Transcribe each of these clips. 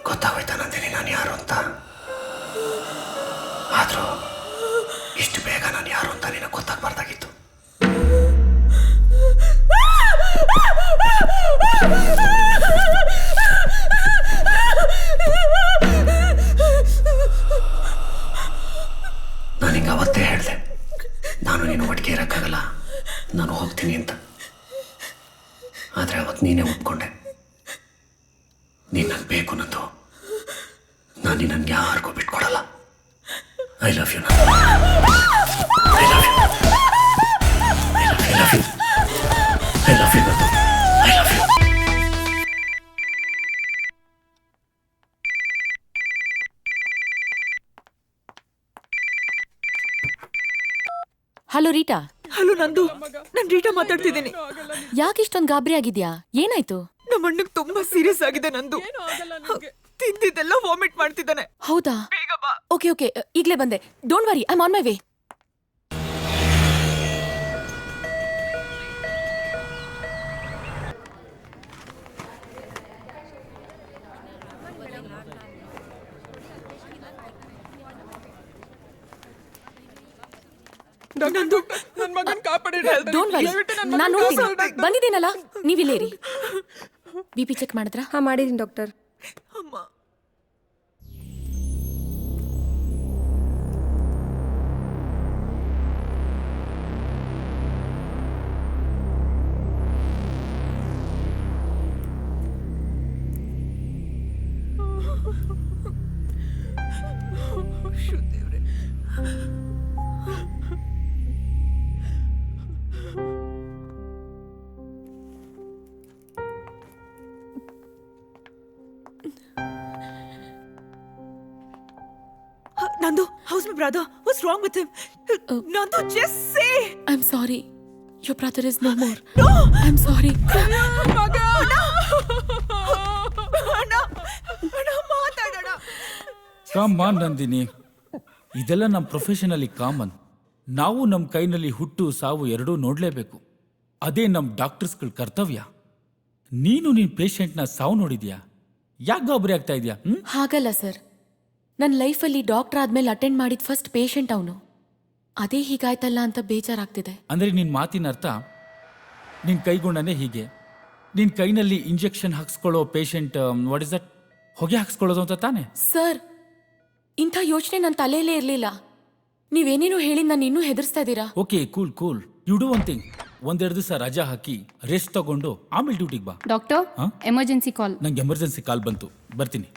ಗೊತ್ತಾಗೋಯ್ತಾ ನಂದಿನಿ ನಾನು ಯಾರು ಅಂತ? ಆದರೂ ಇಷ್ಟು ಬೇಗ ನಾನು ಯಾರು ಅಂತ ನಿನಗೆ ಗೊತ್ತಾಗಬಾರ್ದಾಗಿತ್ತು. ನಾನು ಹಿಂಗೆ ಅವತ್ತೇ ಹೇಳಿದೆ, ನಾನು ನೀನು ಒಟ್ಟಿಗೆ ಇರೋಕ್ಕಾಗಲ್ಲ, ನಾನು ಹೋಗ್ತೀನಿ ಅಂತ. ಆದರೆ ಅವತ್ತು ನೀನೇ ಒಪ್ಕೊಂಡೆ. ನೀನು ನನಗೆ ಬೇಕು ನಂದು. ನಾನು ನಿನ್ನನ್ನು ಯಾರಿಗೂ ಬಿಟ್ಕೊಡಲ್ಲ. I love you. I love you. I love you. I love you. I love you. Hello Rita. Hello Nandu, ನಾನು ರೀಟಾ ಮಾತಾಡ್ತಿದ್ದೀನಿ. ಯಾಕೆ ಇಷ್ಟೊಂದು ಗಾಬರಿ ಆಗಿದ್ಯಾ? ಏನಾಯ್ತು? ನಮ್ಮ ಅಣ್ಣಗೆ ತುಂಬಾ ಸೀರಿಯಸ್ ಆಗಿದೆ ನಂದು. ತಿಂದಿದ್ದೆಲ್ಲ ವಾಮಿಟ್ ಮಾಡ್ತಿದ್ದಾನೆ. ಹೌದಾ? ಬೇಗ ಬಾ. ಓಕೆ ಓಕೆ, ಈಗಲೇ ಬಂದೆ. Don't worry, I am on my way. ನನ್ನ ಮಗನ್ ಕಾಪಾಡಿ. ಡೋಂಟ್ ವರಿ, ನಾನು ನೋಡ್ತೀನಿ. ಬಂದಿದ್ದೀನಲ್ಲ, ನೀವಿಲ್ಲೇರಿ. ಬಿಪಿ ಚೆಕ್ ಮಾಡಿದ್ರಾ? ಹಾಂ, ಮಾಡಿದ್ದೀನಿ ಡಾಕ್ಟರ್. ಅಮ್ಮ, ದೇವ್ರೆ. Nandu, how's my brother? What's wrong with him? Nandu, just say. I'm sorry. Your brother is no more. No. I'm sorry. Maga. Anna, ಮಾತಾಡೋಣ. ಕಾಮನ್ ನಂದಿನಿ, ಇದೆಲ್ಲ ನಮ್ಮ ಪ್ರೊಫೆಷನಲ್ಲಿ ಕಾಮನ್. ನಾವು ನಮ್ಮ ಕೈನಲ್ಲಿ ಹುಟ್ಟು ಸಾವು ಎರಡೂ ನೋಡಲೇಬೇಕು. ಅದೇ ನಮ್ಮ ಡಾಕ್ಟರ್ಸ್ಗಳ ಕರ್ತವ್ಯ. ನೀನು ನಿನ್ನ ಪೇಷಂಟ್ನ ಸಾವು ನೋಡಿದ್ಯಾ? ಯಾಕೆ ಗಾಬರಿ ಆಗ್ತಾ ಇದೆಯಾ? ಹಾಗಲ್ಲ ಸರ್, ನನ್ನ ಲೈಫಲ್ಲಿ ಡಾಕ್ಟರ್ ಆದ್ಮೇಲೆ ಅಟೆಂಡ್ ಮಾಡಿದ ಫಸ್ಟ್ ಪೇಷಂಟ್ ಅವನು. ಅದೇ ಹೀಗಾಯ್ತಲ್ಲ ಅಂತ ಬೇಜಾರಾಗ್ತಿದೆ. ಅಂದರೆ ನಿನ್ನ ಮಾತಿನ ಅರ್ಥ, ನಿನ್ನ ಕೈಗುಣನೇ ಹೀಗೆ. ನಿನ್ನ ಕೈನಲ್ಲಿ ಇಂಜೆಕ್ಷನ್ ಹಾಕ್ಸ್ಕೊಳ್ಳೋ ಪೇಷಂಟ್ ವಾಟ್ ಇಸ್ ದಟ್, ಹೊಗೆ ಹಾಕ್ಸ್ಕೊಳ್ಳೋದು ಅಂತ ತಾನೆ? ಸರ್, ಇಂಥ ಯೋಚನೆ ನನ್ನ ತಲೆಯಲ್ಲೇ ಇರಲಿಲ್ಲ. ನೀವೇನೇನೋ ಹೇಳಿ ನಾನು ಇನ್ನೂ ಹೆದರ್ಸ್ತಾ ಇದ್ದೀರಾ. Okay, cool cool. You do one thing, ಒಂದೆರಡು ದಿವಸ ರಜಾ ಹಾಕಿ ರೆಸ್ಟ್ ತಗೊಂಡು ಆಮೇಲೆ ಡ್ಯೂಟಿಗೆ ಬಾ. Doctor, emergency call. ನಂಗೆ ಎಮರ್ಜೆನ್ಸಿ ಕಾಲ್ ಬಂತು, ಬರ್ತೀನಿ.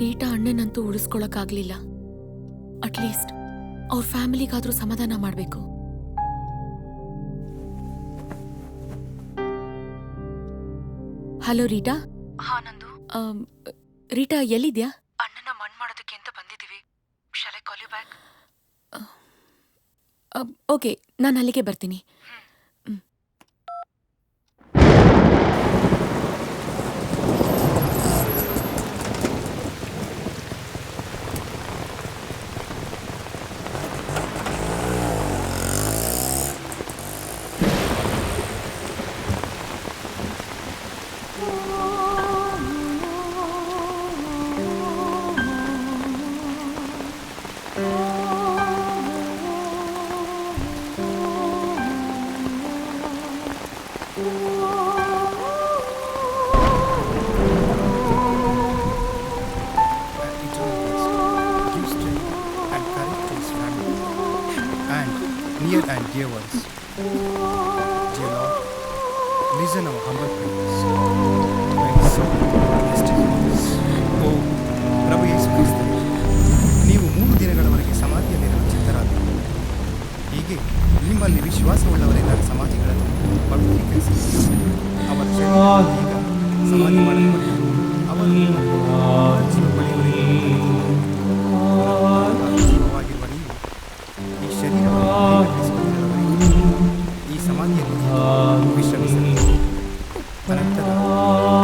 ರೀಟಾ ಅಣ್ಣನಂತೂ ಉಳಿಸ್ಕೊಳಕ್ಕಾಗ್ಲಿಲ್ಲ. ಅಟ್ಲೀಸ್ಟ್ ಅವ್ರ ಫ್ಯಾಮಿಲಿಗಾದ್ರೂ ಸಮಾಧಾನ ಮಾಡಬೇಕು. Hello Rita. ಹಾ ನಂದು. ರೀಟಾ ಎಲ್ಲಿದ್ಯಾ? ಅಣ್ಣನ ಮಣ್ಣು ಮಾಡೋದಕ್ಕೆ ಅಂತ ಬಂದಿದ್ದೀವಿ. ಶಾಲೆ ಓಕೆ, ನಾನು ಅಲ್ಲಿಗೆ ಬರ್ತೀನಿ. Give strength and courage to his family and near and dear ones. Dear Lord, listen our humble prayers. May his soul rest in peace. ಓ ಪ್ರಭು ಯೇಸು ಕ್ರಿಸ್ತನೇ, ನೀವು 3 ದಿನಗಳವರೆಗೆ ಸಮಾಧಿಯಲ್ಲಿರಲು ಚಿತ್ತರಾದರು. ಹೀಗೆ ನಿಮ್ಮಲ್ಲಿ ವಿಶ್ವಾಸವುಳ್ಳವರೆಲ್ಲ ಸಮಾಧಿಗಳನ್ನು ಪವಿತ್ರೀಕರಿಸಿ ಅವರ ಶರೀರ ಈಗ ಸಮಾಧಿ ಮಾಡಲ್ಪಟ್ಟು ಅವರು ಜೀವ ಪಡೆಯುವವರೆಗೂ ಜೀವವಾಗಿರುವ ನೀವು ಈ ಶರೀರವನ್ನು ಕೈಗಟ್ಟಿಸಿಕೊಳ್ಳುವವರೆಗೂ ಈ ಸಮಾಧಿಯಲ್ಲಿ ವಿಶ್ರಮಿಸಲಿ. ಅನಂತರ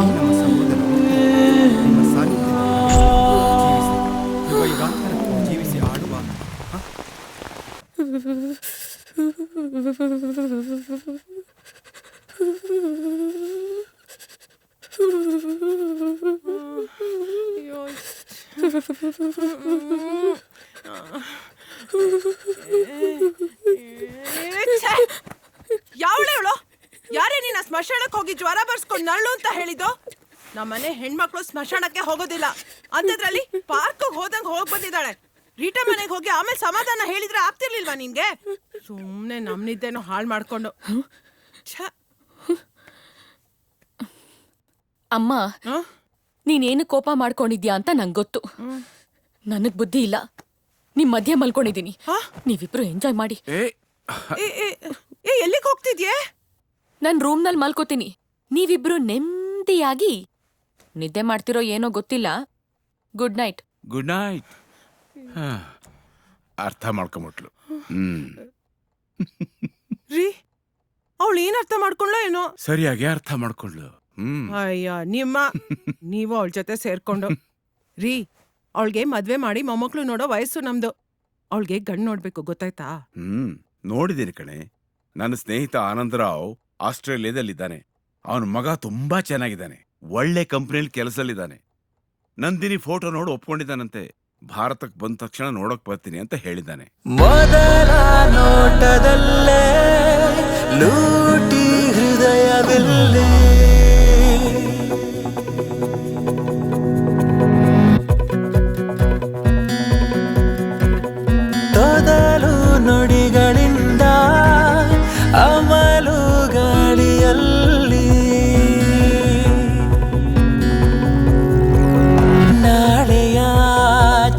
ಈ ನಮ್ಮ ಸಹೋದರರು ನಿಮ್ಮ ಸಾನ್ನಿಧ್ಯದಲ್ಲಿ ಜೀವಿಸಿ ಯುಗಾಂತರಕ್ಕೂ ಜೀವಿಸಿ ಆಡುವ ಯಾವಳೇವಳು? ಯಾರೇ ನೀನ ಸ್ಮಶಾನಕ್ಕೆ ಹೋಗಿ ಜ್ವರ ಬರ್ಸ್ಕೊಂಡು ನರಳು ಅಂತ ಹೇಳಿದ್ದು? ನಮ್ಮನೆ ಹೆಣ್ಮಕ್ಳು ಸ್ಮಶಾನಕ್ಕೆ ಹೋಗೋದಿಲ್ಲ ಅಂತದ್ರಲ್ಲಿ ಪಾರ್ಕ್ ಹೋದಂಗ್ ಹೋಗ್ ಬಂದಿದ್ದಾಳೆ. ರೀಟಾ ಮನೆಗೆ ಹೋಗಿ ಆಮೇಲೆ ಸಮಾಧಾನ ಹೇಳಿದ್ರೆ ಆಗ್ತಿರ್ಲಿಲ್ವಾ ನಿನ್ಗೆ? ಸುಮ್ನೆ ನಮ್ನಿದ್ದೇನೋ ಹಾಳು ಮಾಡ್ಕೊಂಡು. ಅಮ್ಮ, ನೀನೇನು ಕೋಪ ಮಾಡ್ಕೊಂಡಿದ್ಯಾ ಅಂತ ನಂಗೆ ಗೊತ್ತು. ನನಗ್ ಬುದ್ಧಿ ಇಲ್ಲ. ನಿಮ್ ಮಧ್ಯೆ ಮಲ್ಕೊಂಡಿದ್ದೀನಿ. ನೀವಿಬ್ರು ಎಂಜಾಯ್ ಮಾಡಿ. ಎಲ್ಲಿಗೆ ಹೋಗ್ತಿದ್ಯೆ? ನನ್ ರೂಮ್ನಲ್ಲಿ ಮಲ್ಕೋತೀನಿ. ನೀವಿಬ್ರು ನೆಮ್ಮದಿಯಾಗಿ ನಿದ್ದೆ ಮಾಡ್ತಿರೋ ಏನೋ ಗೊತ್ತಿಲ್ಲ. Good night. Good night. ಅರ್ಥ ಮಾಡ್ಕೊಂಬಿಟ್ಲು. ರೀ, ಅವಳು ಏನ್ ಅರ್ಥ ಮಾಡ್ಕೊಂಡ್ಲೋ ಏನೋ? ಸರಿಯಾಗಿ ಅರ್ಥ ಮಾಡ್ಕೊಂಡ್ಲು. ಅಯ್ಯ ನೀವು ಅವಳ ಜೊತೆ ಸೇರ್ಕೊಂಡು. ರೀ, ಅವಳಿಗೆ ಮದ್ವೆ ಮಾಡಿ ಮೊಮ್ಮಕ್ಳು ನೋಡೋ ವಯಸ್ಸು ನಮ್ದು. ಅವಳಿಗೆ ಗಂಡ್ ನೋಡ್ಬೇಕು, ಗೊತ್ತಾಯ್ತಾ? ನೋಡಿದ್ದೀನಿ ಕಣೆ. ನನ್ನ ಸ್ನೇಹಿತ ಆನಂದರಾವ್ ಆಸ್ಟ್ರೇಲಿಯಾದಲ್ಲಿದ್ದಾನೆ. ಅವನ ಮಗ ತುಂಬಾ ಚೆನ್ನಾಗಿದ್ದಾನೆ. ಒಳ್ಳೆ ಕಂಪ್ನಿಯಲ್ಲಿ ಕೆಲಸದಲ್ಲಿದ್ದಾನೆ. ನಂದಿನಿ ಫೋಟೋ ನೋಡಿ ಒಪ್ಕೊಂಡಿದ್ದಾನಂತೆ. ಭಾರತಕ್ಕೆ ಬಂದ ತಕ್ಷಣ ನೋಡಕ್ ಬರ್ತೀನಿ ಅಂತ ಹೇಳಿದ್ದಾನೆ. ಮೊದಲ ನೋಟದಲ್ಲೇ ಲೂಟಿ ಹೃದಯವಿಲ್ಲಿ ತೊದಲು ನುಡಿಗಳಿಂದ ಅಮಲು ಗಾಳಿಯಲ್ಲಿ ನಾಳೆಯ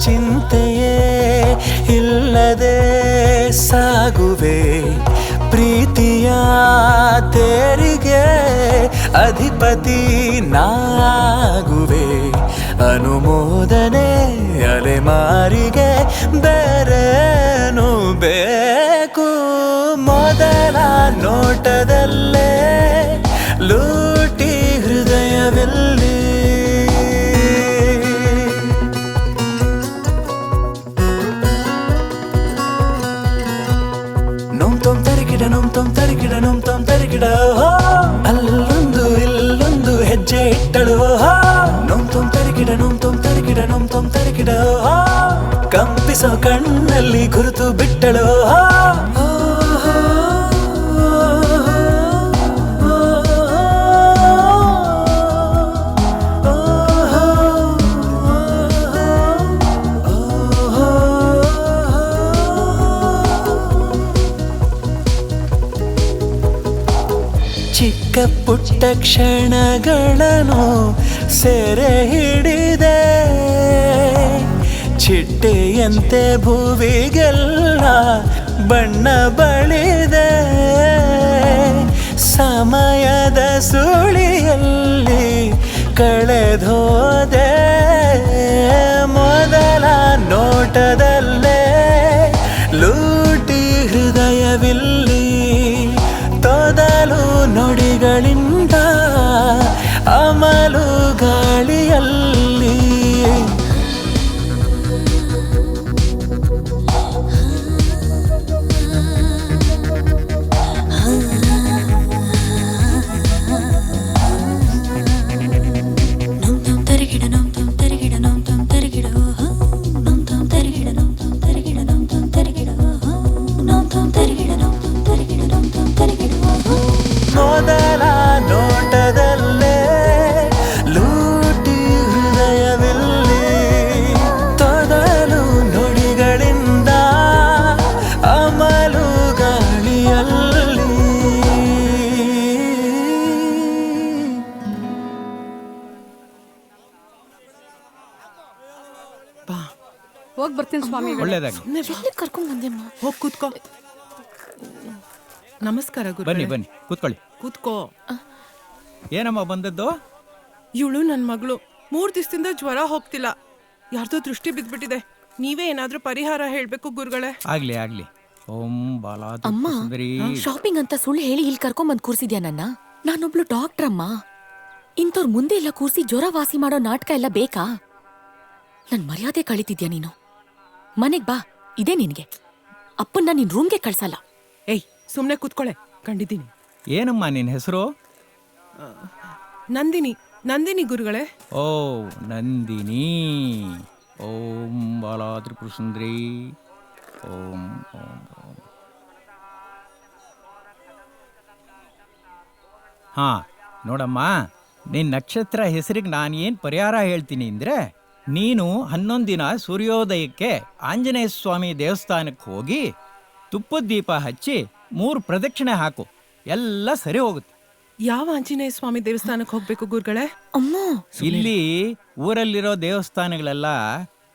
ಚಿಂತೆಯೇ ಇಲ್ಲದೆ ಸಾಗುವೆ. ಪ್ರೀತಿಯ ತೇರಿಗೆ ಅಧಿಪತಿ ನಾಗುವೆ. ಅನುಮೋದನೆ ಅಲೆಮಾರಿಗೆ ಬೇರೇನು ಬೇಕು? ಮೊದಲ ನೋಟದಲ್ಲೇ ಲೂಟಿ ಹೃದಯವಿಲ್ಲಿ ನೊಮ್ ತರಿಗಿಡ ಅಲ್ಲೊಂದು ಇಲ್ಲೊಂದು ಹೆಜ್ಜೆ ಇಟ್ಟಳು. ನೊಮ್ ತೊಮ್ ತರಿಗಿಡ ಕಂಪಿಸೋ ಕಣ್ಣಲ್ಲಿ ಗುರುತು ಬಿಟ್ಟಳು. ಚಿಕ್ಕ ಪುಟ್ಟ ಕ್ಷಣಗಳನ್ನು ಸೆರೆ ಹಿಡಿದೆ. ಚಿಟ್ಟೆಯಂತೆ ಭುವಿಗೆಲ್ಲ ಬಣ್ಣ ಬಳಿದೆ. ಸಮಯದ ಸುಳಿಯಲ್ಲಿ ಕಳೆದೋದೆ. ಮೊದಲ ನೋಟದಲ್ಲೇ ಒಳ್ಳೇದಾಗಿ. ಎಲ್ಲಿಗ್ ಕರ್ಕೊಂಡ್ ಬಂದೆಮ್ಮ? ಹೋಗ್ ಕೂತ್ಕೋ. ನಮಸ್ಕಾರ ಬನ್ನಿ ಗುರುಗಳೇ. ಬನ್ನಿ ಕೂತ್ಕೊಳ್ಳಿ. ಕೂತ್ಕೋ. ಏನಮ್ಮ ಬಂದದ್ದು? ಇವಳು ನನ್ ಮಗಳು 3 ದಿವಸದಿಂದ ಜ್ವರ ಹೋಗ್ತಿಲ್ಲ. ಯಾರ್ದೋ ದೃಷ್ಟಿ ಬಿದ್ಬಿಟ್ಟಿದೆ. ನೀವೇ ಏನಾದ್ರೂ ಪರಿಹಾರ ಹೇಳ್ಬೇಕು ಗುರುಗಳೇ. ಆಗ್ಲಿ ಆಗ್ಲಿ. ಓಂ ಬಾಲಾ ಅಮ್ಮ ಸುಂದರಿ. ಶಾಪಿಂಗ್ ಅಂತ ಸುಳ್ಳು ಹೇಳಿ ಇಲ್ಲಿ ಕರ್ಕೊಂಡ್ ಬಂದ್ ಕೂರ್ಸಿದ್ಯಾ ನನ್ನ? ನಾನೊಬ್ಳು ಡಾಕ್ಟರ್ ಅಮ್ಮ. ಇಂಥವ್ರ ಮುಂದೆ ಎಲ್ಲ ಕೂರ್ಸಿ ಜ್ವರ ವಾಸಿ ಮಾಡೋ ನಾಟಕ ಎಲ್ಲ ಬೇಕಾ? ನನ್ ಮರ್ಯಾದೆ ಕಳಿತಿದ್ಯಾ ನೀನು? ಮನೆಗ್ ಬಾ, ಇದೇ ನಿನ್ಗೆ. ಅಪ್ಪನ್ನ ನಿನ್ ರೂಮ್ಗೆ ಕಳ್ಸಲ್ಲ. ಏಯ್ ಸುಮ್ನೆ ಕೂತ್ಕೊಳ್ಳೆ, ಕಂಡಿದ್ದೀನಿ. ಏನಮ್ಮ ನಿನ್ನ ಹೆಸರು? ನಂದಿನಿ. ನಂದಿನಿ ಗುರುಗಳೇ. ಓ ನಂದಿನಿ. ಓಂ ಬಾಲಾ ತ್ರಿಪುರ ಸುಂದರಿ. ಓಂ ಓಂ ಓಂ. ಹಾ ನೋಡಮ್ಮ, ನಿನ್ನ ನಕ್ಷತ್ರ ಹೆಸರಿಗೆ ನಾನು ಏನು ಪರಿಹಾರ ಹೇಳ್ತೀನಿ ಅಂದರೆ, ನೀನು 11 ದಿನ ಸೂರ್ಯೋದಯಕ್ಕೆ ಆಂಜನೇಯ ಸ್ವಾಮಿ ದೇವಸ್ಥಾನಕ್ಕೆ ಹೋಗಿ ತುಪ್ಪದ ದೀಪ ಹಚ್ಚಿ 3 ಪ್ರದಕ್ಷಿಣೆ ಹಾಕು, ಎಲ್ಲ ಸರಿ ಹೋಗುತ್ತೆ. ಯಾವ ಆಂಜನೇಯ ಸ್ವಾಮಿ ದೇವಸ್ಥಾನಕ್ಕೆ ಹೋಗ್ಬೇಕು ಗುರುಗಳೇ? ಅಮ್ಮ ಇಲ್ಲಿ ಊರಲ್ಲಿರೋ ದೇವಸ್ಥಾನಗಳೆಲ್ಲ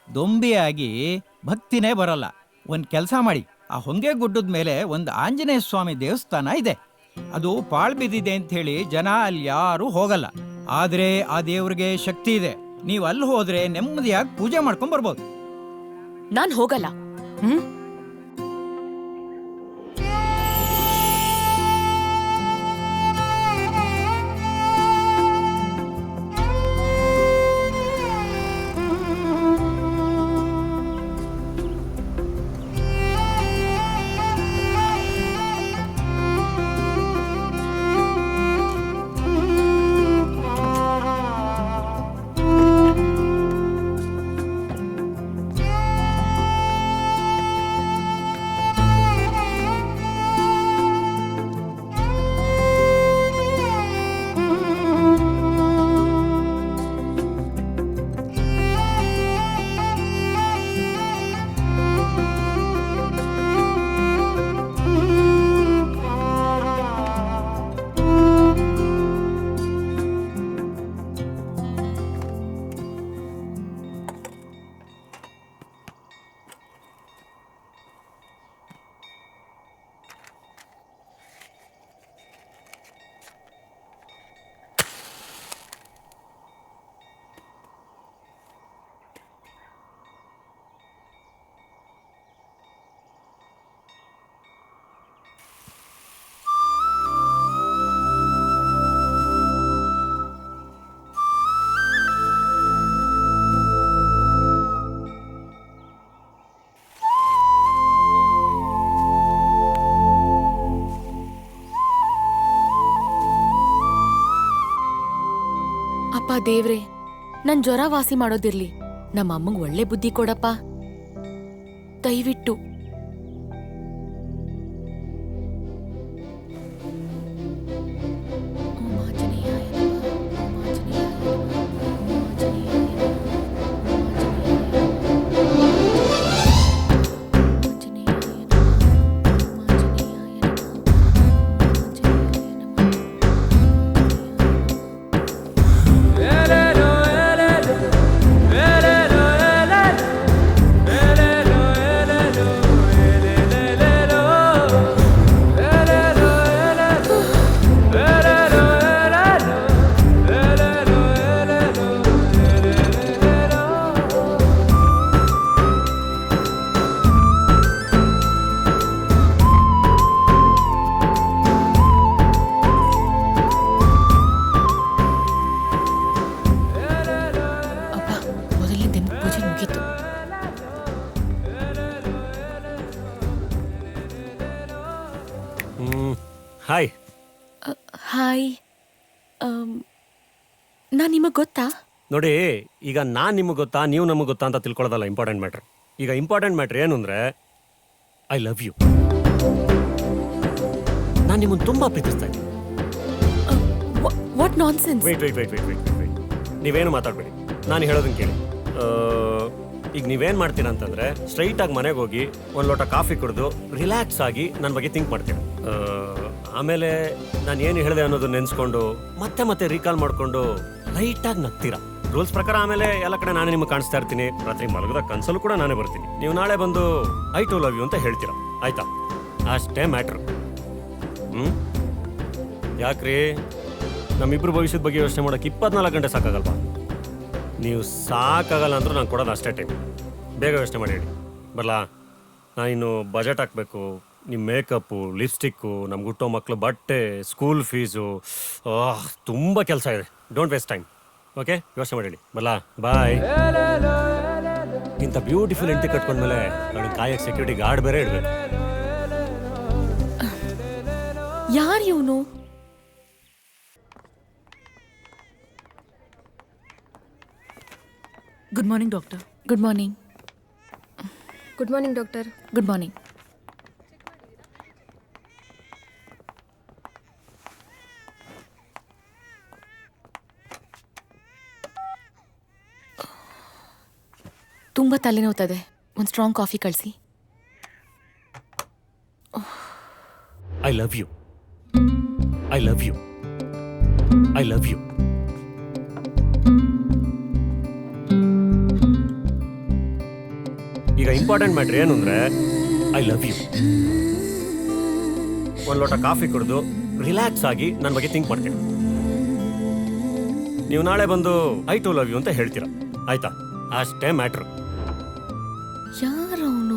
ದೊಂಬಿಯಾಗಿ ಭಕ್ತಿನೇ ಬರಲ್ಲ. ಒಂದು ಕೆಲಸ ಮಾಡಿ, ಆ ಹೊಂಗೆ ಗುಡ್ಡದ ಮೇಲೆ ಒಂದು ಆಂಜನೇಯ ಸ್ವಾಮಿ ದೇವಸ್ಥಾನ ಇದೆ. ಅದು ಪಾಳ್ ಬಿದ್ದಿದೆ ಅಂತ ಹೇಳಿ ಜನ ಅಲ್ಲಿ ಯಾರು ಹೋಗಲ್ಲ. ಆದ್ರೆ ಆ ದೇವ್ರಿಗೆ ಶಕ್ತಿ ಇದೆ. ನೀವು ಅಲ್ಲಿ ಹೋದ್ರೆ ನೆಮ್ಮದಿಯಾಗಿ ಪೂಜೆ ಮಾಡ್ಕೊಂಡ್ ಬರ್ಬೋದು. ನಾನ್ ಹೋಗಲ್ಲ. ಹ್ಮ್. ಅಪ್ಪ ದೇವ್ರೆ, ನನ್ ಜ್ವರ ವಾಸಿ ಮಾಡೋದಿರ್ಲಿ. ನಮ್ಮ ಅಮ್ಮಂಗ್ ಒಳ್ಳೆ ಬುದ್ಧಿ ಕೊಡಪ್ಪ, ದಯವಿಟ್ಟು. ಹಾಯ್. ಹಾಯ್. ನಾನ್ ನಿಮಗ್ ಗೊತ್ತಾ? ನೋಡಿ, ಈಗ ನಾನು ನಿಮಗೆ ಗೊತ್ತಾ, ನೀವು ನಮಗೆ ಗೊತ್ತಾ ಅಂತ ತಿಳ್ಕೊಳ್ಳೋದಲ್ಲ ಇಂಪಾರ್ಟೆಂಟ್ ಮ್ಯಾಟ್ರ್. ಈಗ ಇಂಪಾರ್ಟೆಂಟ್ ಮ್ಯಾಟ್ರ್ ಏನು ಅಂದರೆ, ಐ ಲವ್ ಯು. ನಾನು ನಿಮ್ಮನ್ನು ತುಂಬ ಪ್ರೀತಿಸ್ತಾ ಇದ್ದೀನಿ. What nonsense? ವೇಟ್. ನೀವೇನು ಮಾತಾಡಬೇಡಿ, ನಾನು ಹೇಳೋದನ್ನ ಕೇಳಿ. ಈಗ ನೀವೇನು ಮಾಡ್ತೀರಾ ಅಂತಂದರೆ, ಸ್ಟ್ರೈಟಾಗಿ ಮನೆಗೆ ಹೋಗಿ ಒಂದು ಲೋಟ ಕಾಫಿ ಕುಡಿದು ರಿಲ್ಯಾಕ್ಸ್ ಆಗಿ ನನ್ನ ಬಗ್ಗೆ ಥಿಂಕ್ ಮಾಡ್ತೀರಾ. ಆಮೇಲೆ ನಾನು ಏನು ಹೇಳಿದೆ ಅನ್ನೋದು ನೆನೆಸ್ಕೊಂಡು ಮತ್ತೆ ರೀಕಾಲ್ ಮಾಡಿಕೊಂಡು ಲೈಟಾಗಿ ನಗ್ತೀರಾ. ರೂಲ್ಸ್ ಪ್ರಕಾರ ಆಮೇಲೆ ಎಲ್ಲ ಕಡೆ ನಾನೇ ನಿಮ್ಗೆ ಕಾಣಿಸ್ತಾ ಇರ್ತೀನಿ. ರಾತ್ರಿ ಮಲಗದ ಕನ್ಸಲ್ಲೂ ಕೂಡ ನಾನೇ ಬರ್ತೀನಿ. ನೀವು ನಾಳೆ ಬಂದು ಐ ಟು ಲವ್ ಯು ಅಂತ ಹೇಳ್ತೀರಾ, ಆಯ್ತಾ? ಅಷ್ಟೇ ಮ್ಯಾಟ್ರ್. ಯಾಕ್ರಿ ನಮ್ಮಿಬ್ರು ಭವಿಷ್ಯದ ಬಗ್ಗೆ ಯೋಚನೆ ಮಾಡೋಕೆ 24 ಗಂಟೆ ಸಾಕಾಗಲ್ವಾ? ನೀವು ಸಾಕಾಗಲ್ಲ ಅಂದ್ರೂ ನಾನು ಕೊಡೋದು ಅಷ್ಟೇ ಟೈಮ್. ಬೇಗ ಯೋಚನೆ ಮಾಡಿ ಹೇಳಿ. ಬರಲಾ? ನಾನಿನ್ನು ಬಜೆಟ್ ಹಾಕಬೇಕು, ನಿಮ್ಮ ಮೇಕಪ್ಪು, ಲಿಪ್ಸ್ಟಿಕ್ಕು, ನಮ್ಗೆ ಹುಟ್ಟೋ ಮಕ್ಕಳು ಬಟ್ಟೆ, ಸ್ಕೂಲ್ ಫೀಸು, ತುಂಬ ಕೆಲಸ ಇದೆ. Don't waste time. ಓಕೆ, ಯೋಚನೆ ಮಾಡಿ ಹೇಳಿ. ಬರಲಾ? ಬಾಯ್. ಇಂಥ ಬ್ಯೂಟಿಫುಲ್ ಹೆಂಡತಿ ಕಟ್ಕೊಂಡ್ಮೇಲೆ ನನಗೆ ಕಾಯಕ್ಕೆ ಸೆಕ್ಯೂರಿಟಿ ಗಾರ್ಡ್ ಬೇರೆ ಇಡಬೇಕು. ಯಾರು ಇವನು? Good morning doctor. Good morning. Good morning doctor. Good morning. ತುಂಬ ತಲೆನೋವ್ತದೆ, ಒಂದು ಸ್ಟ್ರಾಂಗ್ ಕಾಫಿ ಕಳಿಸಿ. I love you. I love you. I love you. ಈಗ ಇಂಪಾರ್ಟೆಂಟ್ ಮ್ಯಾಟ್ರ್ ಏನು ಅಂದ್ರೆ ಐ ಲವ್ ಯು. ಒಂದು ಲೋಟ ಕಾಫಿ ಕುಡಿದು ರಿಲ್ಯಾಕ್ಸ್ ಆಗಿ ನನ್ನ ಬಗ್ಗೆ ಥಿಂಕ್ ಮಾಡ್ತೀನಿ. ನೀವು ನಾಳೆ ಬಂದು ಐ ಟು ಲವ್ ಯು ಅಂತ ಹೇಳ್ತೀರಾ, ಆಯ್ತಾ? ಅಷ್ಟೇ ಮ್ಯಾಟ್ರ್. ಯಾರವನು?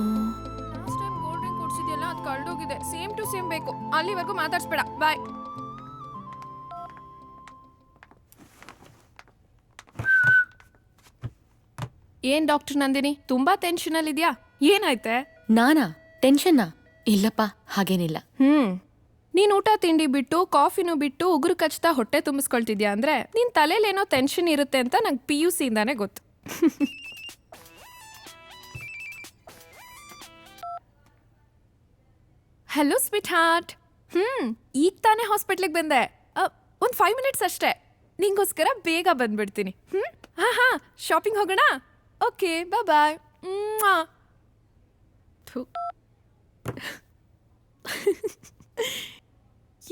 ಲಾಸ್ಟ್ ಟೈಮ್ ಕೋಲ್ಡ್ ಡ್ರಿಂಕ್ ಕೊಡ್ಸಿದ್ಯಲ್ಲ, ಅದು ಕಳ್ದೋಗಿದೆ. ಸೇಮ್ ಟು ಸೇಮ್ ಬೇಕು. ಅಲ್ಲಿವರೆಗೂ ಮಾತಾಡ್ಸ್ಬೇಡ. ಬಾಯ್. ಏನ್ ಡಾಕ್ಟರ್ ನಂದಿನಿ, ತುಂಬಾ ಟೆನ್ಷನ್ ಅಲ್ಲಿ ಇದ್ಯಾ? ಏನಾಯ್ತೆ? ನಾನಾ? ಟೆನ್ಷನ್ನಾ? ಇಲ್ಲಪ್ಪ, ಹಾಗೇನಿಲ್ಲ. ನೀನ್ ಊಟ ತಿಂಡಿ ಬಿಟ್ಟು ಕಾಫಿನೂ ಬಿಟ್ಟು ಉಗುರು ಕಚ್ತಾ ಹೊಟ್ಟೆ ತುಂಬಿಸ್ಕೊಳ್ತಿದ್ಯಾ ಅಂದ್ರೆ ನಿನ್ ತಲೆಲೇನೋ ಟೆನ್ಷನ್ ಇರುತ್ತೆ ಅಂತ ನಂಗೆ PUC ಇಂದಾನೆ ಗೊತ್ತು. Hello sweet heart. ಈಗ ತಾನೇ ಹಾಸ್ಪಿಟ್ಲಿಗೆ ಬಂದೆ. ಒಂದು 5 ಮಿನಿಟ್ಸ್ ಅಷ್ಟೇ. ನಿಂಗೋಸ್ಕರ ಬೇಗ ಬಂದ್ಬಿಡ್ತೀನಿ. ಹಾ, ಶಾಪಿಂಗ್ ಹೋಗೋಣ? ಓಕೆ, ಬಾಯ್.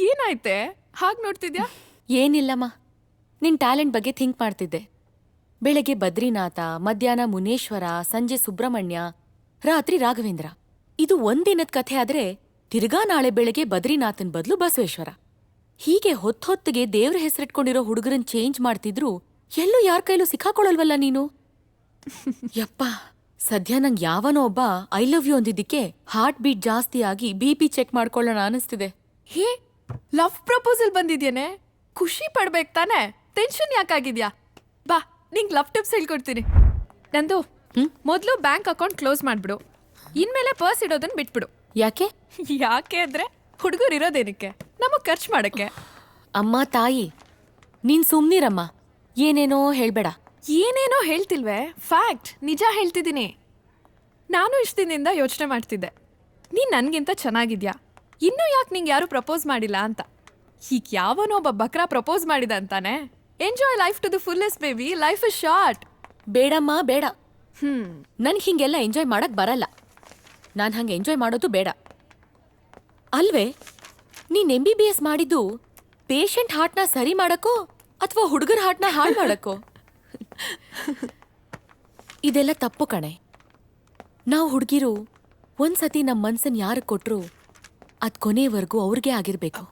ಏನಾಯ್ತೆ ಹಾಗೆ ನೋಡ್ತಿದ್ಯಾ? ಏನಿಲ್ಲಮ್ಮ, ನಿನ್ ಟ್ಯಾಲೆಂಟ್ ಬಗ್ಗೆ ಥಿಂಕ್ ಮಾಡ್ತಿದ್ದೆ. ಬೆಳಗ್ಗೆ ಬದ್ರಿನಾಥ, ಮಧ್ಯಾಹ್ನ ಮುನೇಶ್ವರ, ಸಂಜೆ ಸುಬ್ರಹ್ಮಣ್ಯ, ರಾತ್ರಿ ರಾಘವೇಂದ್ರ. ಇದು ಒಂದಿನದ ಕಥೆ ಆದ್ರೆ ತಿರ್ಗಾ ನಾಳೆ ಬೆಳಗ್ಗೆ ಬದ್ರಿನಾಥನ್ ಬದಲು ಬಸವೇಶ್ವರ. ಹೀಗೆ ಹೊತ್ತೊತ್ತಿಗೆ ದೇವ್ರ ಹೆಸರಿಟ್ಕೊಂಡಿರೋ ಹುಡುಗರನ್ ಚೇಂಜ್ ಮಾಡ್ತಿದ್ರು ಎಲ್ಲೂ ಯಾರ ಕೈಲೂ ಸಿಕ್ಕಾಕೊಳಲ್ವಲ್ಲ ನೀನು? ಯಪ್ಪ, ಸದ್ಯ ನಂಗೆ ಯಾವನೋ ಒಬ್ಬ ಐ ಲವ್ ಯು ಅಂದಿದ್ದಕ್ಕೆ ಹಾರ್ಟ್ ಬೀಟ್ ಜಾಸ್ತಿ ಆಗಿ BP ಚೆಕ್ ಮಾಡ್ಕೊಳ್ಳೋಣ ಅನಿಸ್ತಿದೆ. ಹೇ, ಲವ್ ಪ್ರಪೋಸಲ್ ಬಂದಿದ್ಯೇನೆ? ಖುಷಿ ಪಡ್ಬೇಕು ತಾನೆ? ಟೆನ್ಷನ್ ಯಾಕಾಗಿದ್ಯಾ? ಬಾ, ನಿಂಗೆ ಲವ್ ಟಿಪ್ಸ್ ಹೇಳ್ಕೊಡ್ತೀನಿ. ನಂದು ಮೊದಲು ಬ್ಯಾಂಕ್ ಅಕೌಂಟ್ ಕ್ಲೋಸ್ ಮಾಡ್ಬಿಡು. ಇನ್ಮೇಲೆ ಪರ್ಸ್ ಇಡೋದನ್ನ ಬಿಟ್ಬಿಡು. ಯಾಕೆ? ಯಾಕೆ ಅಂದ್ರೆ ಹುಡುಗರು ಇರೋದೇನಕ್ಕೆ? ನಮಗ್ ಖರ್ಚು ಮಾಡಕ್ಕೆ. ಅಮ್ಮ ತಾಯಿ, ನೀನ್ ಸುಮ್ನಿರಮ್ಮ, ಏನೇನೋ ಹೇಳ್ಬೇಡ. ಏನೇನೋ ಹೇಳ್ತಿಲ್ವೇ? ಫ್ಯಾಕ್ಟ್, ನಿಜ ಹೇಳ್ತಿದ್ದೀನಿ. ನಾನು ಇಷ್ಟು ದಿನದಿಂದ ಯೋಚನೆ ಮಾಡ್ತಿದ್ದೆ, ನೀನ್ ನನ್ಗಿಂತ ಚೆನ್ನಾಗಿದ್ಯಾ, ಇನ್ನೂ ಯಾಕೆ ನಿಂಗೆ ಯಾರು ಪ್ರಪೋಸ್ ಮಾಡಿಲ್ಲ ಅಂತ. ಈಗ ಯಾವನೋ ಒಬ್ಬ ಬಕ್ರಾ ಪ್ರಪೋಸ್ ಮಾಡಿದ ಅಂತಾನೆ. Enjoy life to the fullest baby, life is short. ಬೇಡಮ್ಮ ಬೇಡ, ನನ್ಗೆ ಹಿಂಗೆಲ್ಲ ಎಂಜಾಯ್ ಮಾಡಕ್ ಬರಲ್ಲ. ನಾನು ಹಂಗೆ ಎಂಜಾಯ್ ಮಾಡೋದು ಬೇಡ. ಅಲ್ವೇ, ನೀನ್ MBBS ಮಾಡಿದ್ದು ಪೇಷಂಟ್ ಹಾರ್ಟ್ನ ಸರಿ ಮಾಡಕ್ಕೋ ಅಥವಾ ಹುಡುಗರ ಹಾರ್ಟ್ನ ಹಾಳು ಮಾಡಕ್ಕೋ? ಇದೆಲ್ಲ ತಪ್ಪು ಕಣೆ. ನಾವು ಹುಡುಗಿರು ಒಂದ್ಸತಿ ನಮ್ಮ ಮನ್ಸನ್ ಯಾರಿಗೆ ಕೊಟ್ರು ಅದ್ ಕೊನೆಯವರೆಗೂ ಅವ್ರಿಗೆ ಆಗಿರ್ಬೇಕು.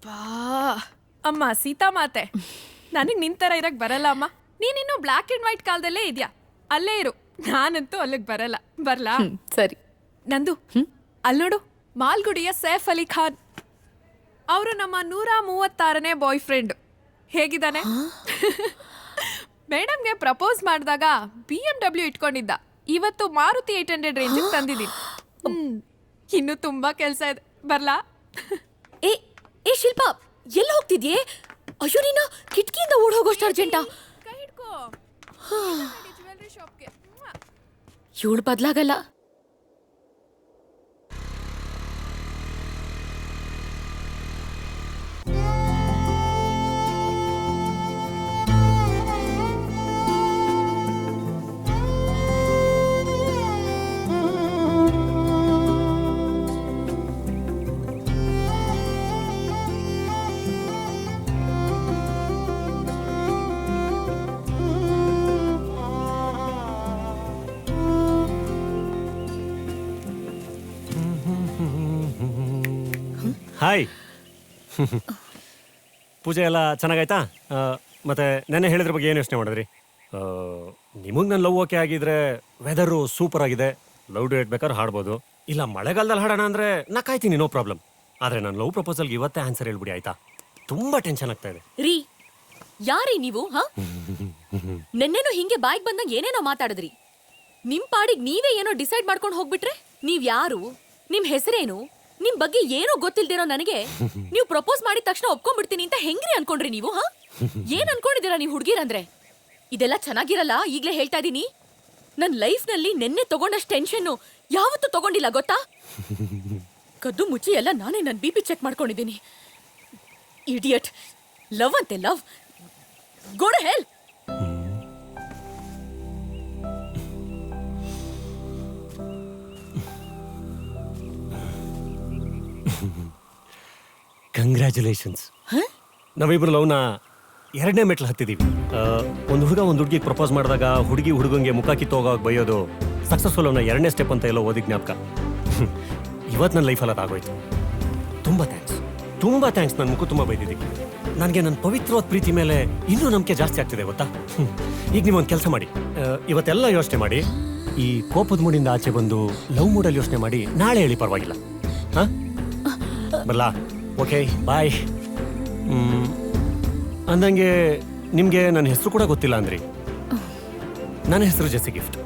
ಅಮ್ಮ ಸೀತಾ ಮಾತೆ, ನನಗೆ ನಿಂತರ ಇರಕ್ ಬರಲ್ಲ ಅಮ್ಮ. ನೀನಿನ್ನು ಬ್ಲ್ಯಾಕ್ ಅಂಡ್ ವೈಟ್ ಕಾಲದಲ್ಲೇ ಇದ್ಯಾ, ಅಲ್ಲೇ ಇರು. ನಾನಂತೂ ಅಲ್ಲಿಗೆ ಬರಲ್ಲ. ಬರ್ಲಾ? ಸರಿ. ನಂದು ಅಲ್ಲಿ ನೋಡು, ಮಾಲ್ಗುಡಿಯ ಸೈಫ್ ಅಲಿ ಖಾನ್. ಅವರು ನಮ್ಮ 136ನೇ ಬಾಯ್ ಫ್ರೆಂಡ್. ಹೇಗಿದ್ದಾನೆ? ಮೇಡಮ್ಗೆ ಪ್ರಪೋಸ್ ಮಾಡಿದಾಗ BMW ಇಟ್ಕೊಂಡಿದ್ದ. ಇವತ್ತು ಮಾರುತಿ 800 ರೇಂಜಿಗೆ ತಂದಿದ್ದೀನಿ. ಇನ್ನು ತುಂಬಾ ಕೆಲಸ ಇದೆ. ಬರ್ಲಾ? ಏ ಶಿಲ್ಪ, ಎಲ್ಲಿ ಹೋಗ್ತಿದ್ಯೆ? ಅಯ್ಯೋ, ನೀನು ಕಿಟಕಿಯಿಂದ ಓಡ್ ಹೋಗೋಷ್ಟು ಅರ್ಜೆಂಟಾ? ಕೈ ಹಿಡ್ಕೋ. ಜ್ಯುವೆಲ್ಲರಿ ಶಾಪ್ಗೆ. ಇವಳು ಬದ್ಲಾಗಲ್ಲ. ಹಾಯ್. ಪೂಜೆ ಎಲ್ಲ ಚೆನ್ನಾಗಾಯ್ತಾ? ಮತ್ತೆ ನೆನ್ನೆ ಹೇಳಿದ್ರ ಬಗ್ಗೆ ಏನು ಯೋಚನೆ ಮಾಡಿದ್ರಿ? ನಿಮಗೆ ನನ್ನ ಲವ್ ಓಕೆ ಆಗಿದ್ರೆ ವೆದರು ಸೂಪರ್ ಆಗಿದೆ, ಲವ್ ಡುಯೆಟ್ ಬೇಕಾದ್ರೆ ಹಾಡ್ಬೋದು. ಇಲ್ಲ ಮಳೆಗಾಲದಲ್ಲಿ ಹಾಡೋಣ ಅಂದರೆ ನಾ ಕಾಯ್ತೀನಿ, ನೋ ಪ್ರಾಬ್ಲಮ್. ಆದರೆ ನನ್ನ ಲವ್ ಪ್ರಪೋಸಲ್ಗೆ ಇವತ್ತೇ ಆನ್ಸರ್ ಹೇಳ್ಬಿಡಿ ಆಯ್ತಾ? ತುಂಬ ಟೆನ್ಷನ್ ಆಗ್ತಾ ಇದೆ. ರೀ ಯಾರೀ ನೀವು? ನೆನ್ನೆನೂ ಹಿಂಗೆ ಬಾಯಿಗೆ ಬಂದಂಗೆ ಏನೇನೋ ಮಾತಾಡಿದ್ರಿ. ನಿಮ್ ಪಾಡಿಗೆ ನೀವೇ ಏನೋ ಡಿಸೈಡ್ ಮಾಡ್ಕೊಂಡು ಹೋಗ್ಬಿಟ್ರೆ? ನೀವ್ ಯಾರು, ನಿಮ್ ಹೆಸರೇನು, ನಿಮ್ ಬಗ್ಗೆ ಏನೋ ಗೊತ್ತಿಲ್ದಿರೋ ನನಗೆ ನೀವು ಪ್ರಪೋಸ್ ಮಾಡಿದ ತಕ್ಷಣ ಒಪ್ಕೊಂಡ್ಬಿಡ್ತೀನಿ ಅಂತ ಹೆಂಗ್ರಿ ಅನ್ಕೊಂಡ್ರಿ ನೀವು? ಏನ್ ಅನ್ಕೊಂಡಿದ್ದೀರಾ ನೀವು ಹುಡುಗಿರಂದ್ರೆ? ಇದೆಲ್ಲ ಚೆನ್ನಾಗಿರಲ್ಲ, ಈಗ್ಲೇ ಹೇಳ್ತಾ ಇದೀನಿ. ನನ್ ಲೈಫ್ ನಲ್ಲಿ ನೆನ್ನೆ ತಗೊಂಡಷ್ಟು ಟೆನ್ಷನ್ ಯಾವತ್ತೂ ತಗೊಂಡಿಲ್ಲ ಗೊತ್ತಾ? ಕದ್ದು ಮುಚ್ಚಿ ಎಲ್ಲ ನಾನೇ ನನ್ BP ಚೆಕ್ ಮಾಡ್ಕೊಂಡಿದ್ದೀನಿ. ಇಡಿಯಟ್. ಲವ್ ಅಂತೆ love. Go to hell. Congratulations. ನಾವಿಬ್ರು ಲವ್ನ 2ನೇ ಮೆಟ್ಲು ಹತ್ತಿದೀವಿ. ಒಂದು ಹುಡುಗ ಒಂದು ಹುಡುಗಿಗೆ ಪ್ರಪೋಸ್ ಮಾಡಿದಾಗ ಹುಡುಗಿ ಹುಡುಗಂಗೆ ಮುಖ ಕಿತ್ತೋಗೋಗಿ ಬೈಯೋದು ಸಕ್ಸಸ್ಫುಲ್ ಅವನ 2ನೇ ಸ್ಟೆಪ್ ಅಂತ ಎಲ್ಲೋ ಓದಿ ಜ್ಞಾಪಕ. ಇವತ್ತು ನನ್ನ ಲೈಫಲ್ಲಿ ಅದಾಗೋಯ್ತು. ತುಂಬ ಥ್ಯಾಂಕ್ಸ್. ನನ್ನ ಮುಖ ತುಂಬ ಬೈದಿದ್ದೀವಿ. ನನಗೆ ನನ್ನ ಪವಿತ್ರವಾದ ಪ್ರೀತಿ ಮೇಲೆ ಇನ್ನೂ ನಂಬಿಕೆ ಜಾಸ್ತಿ ಆಗ್ತಿದೆ ಗೊತ್ತಾ? ಈಗ ನೀವೊಂದು ಕೆಲಸ ಮಾಡಿ, ಇವತ್ತೆಲ್ಲ ಯೋಚನೆ ಮಾಡಿ, ಈ ಕೋಪದ ಮೂಡಿಂದ ಆಚೆ ಬಂದು ಲವ್ ಮೂಡಲ್ಲಿ ಯೋಚನೆ ಮಾಡಿ ನಾಳೆ ಹೇಳಿ, ಪರವಾಗಿಲ್ಲ? ಹಾಂ ಬರಲಾ? Okay bye. ಅಂದಂಗೆ ನಿಮಗೆ ನನ್ನ ಹೆಸರು ಕೂಡ ಗೊತ್ತಿಲ್ಲ ಅಂದ್ರಿ. ನನ್ನ ಹೆಸರು ಜೆಸ್ಸಿ ಗಿಫ್ಟ್.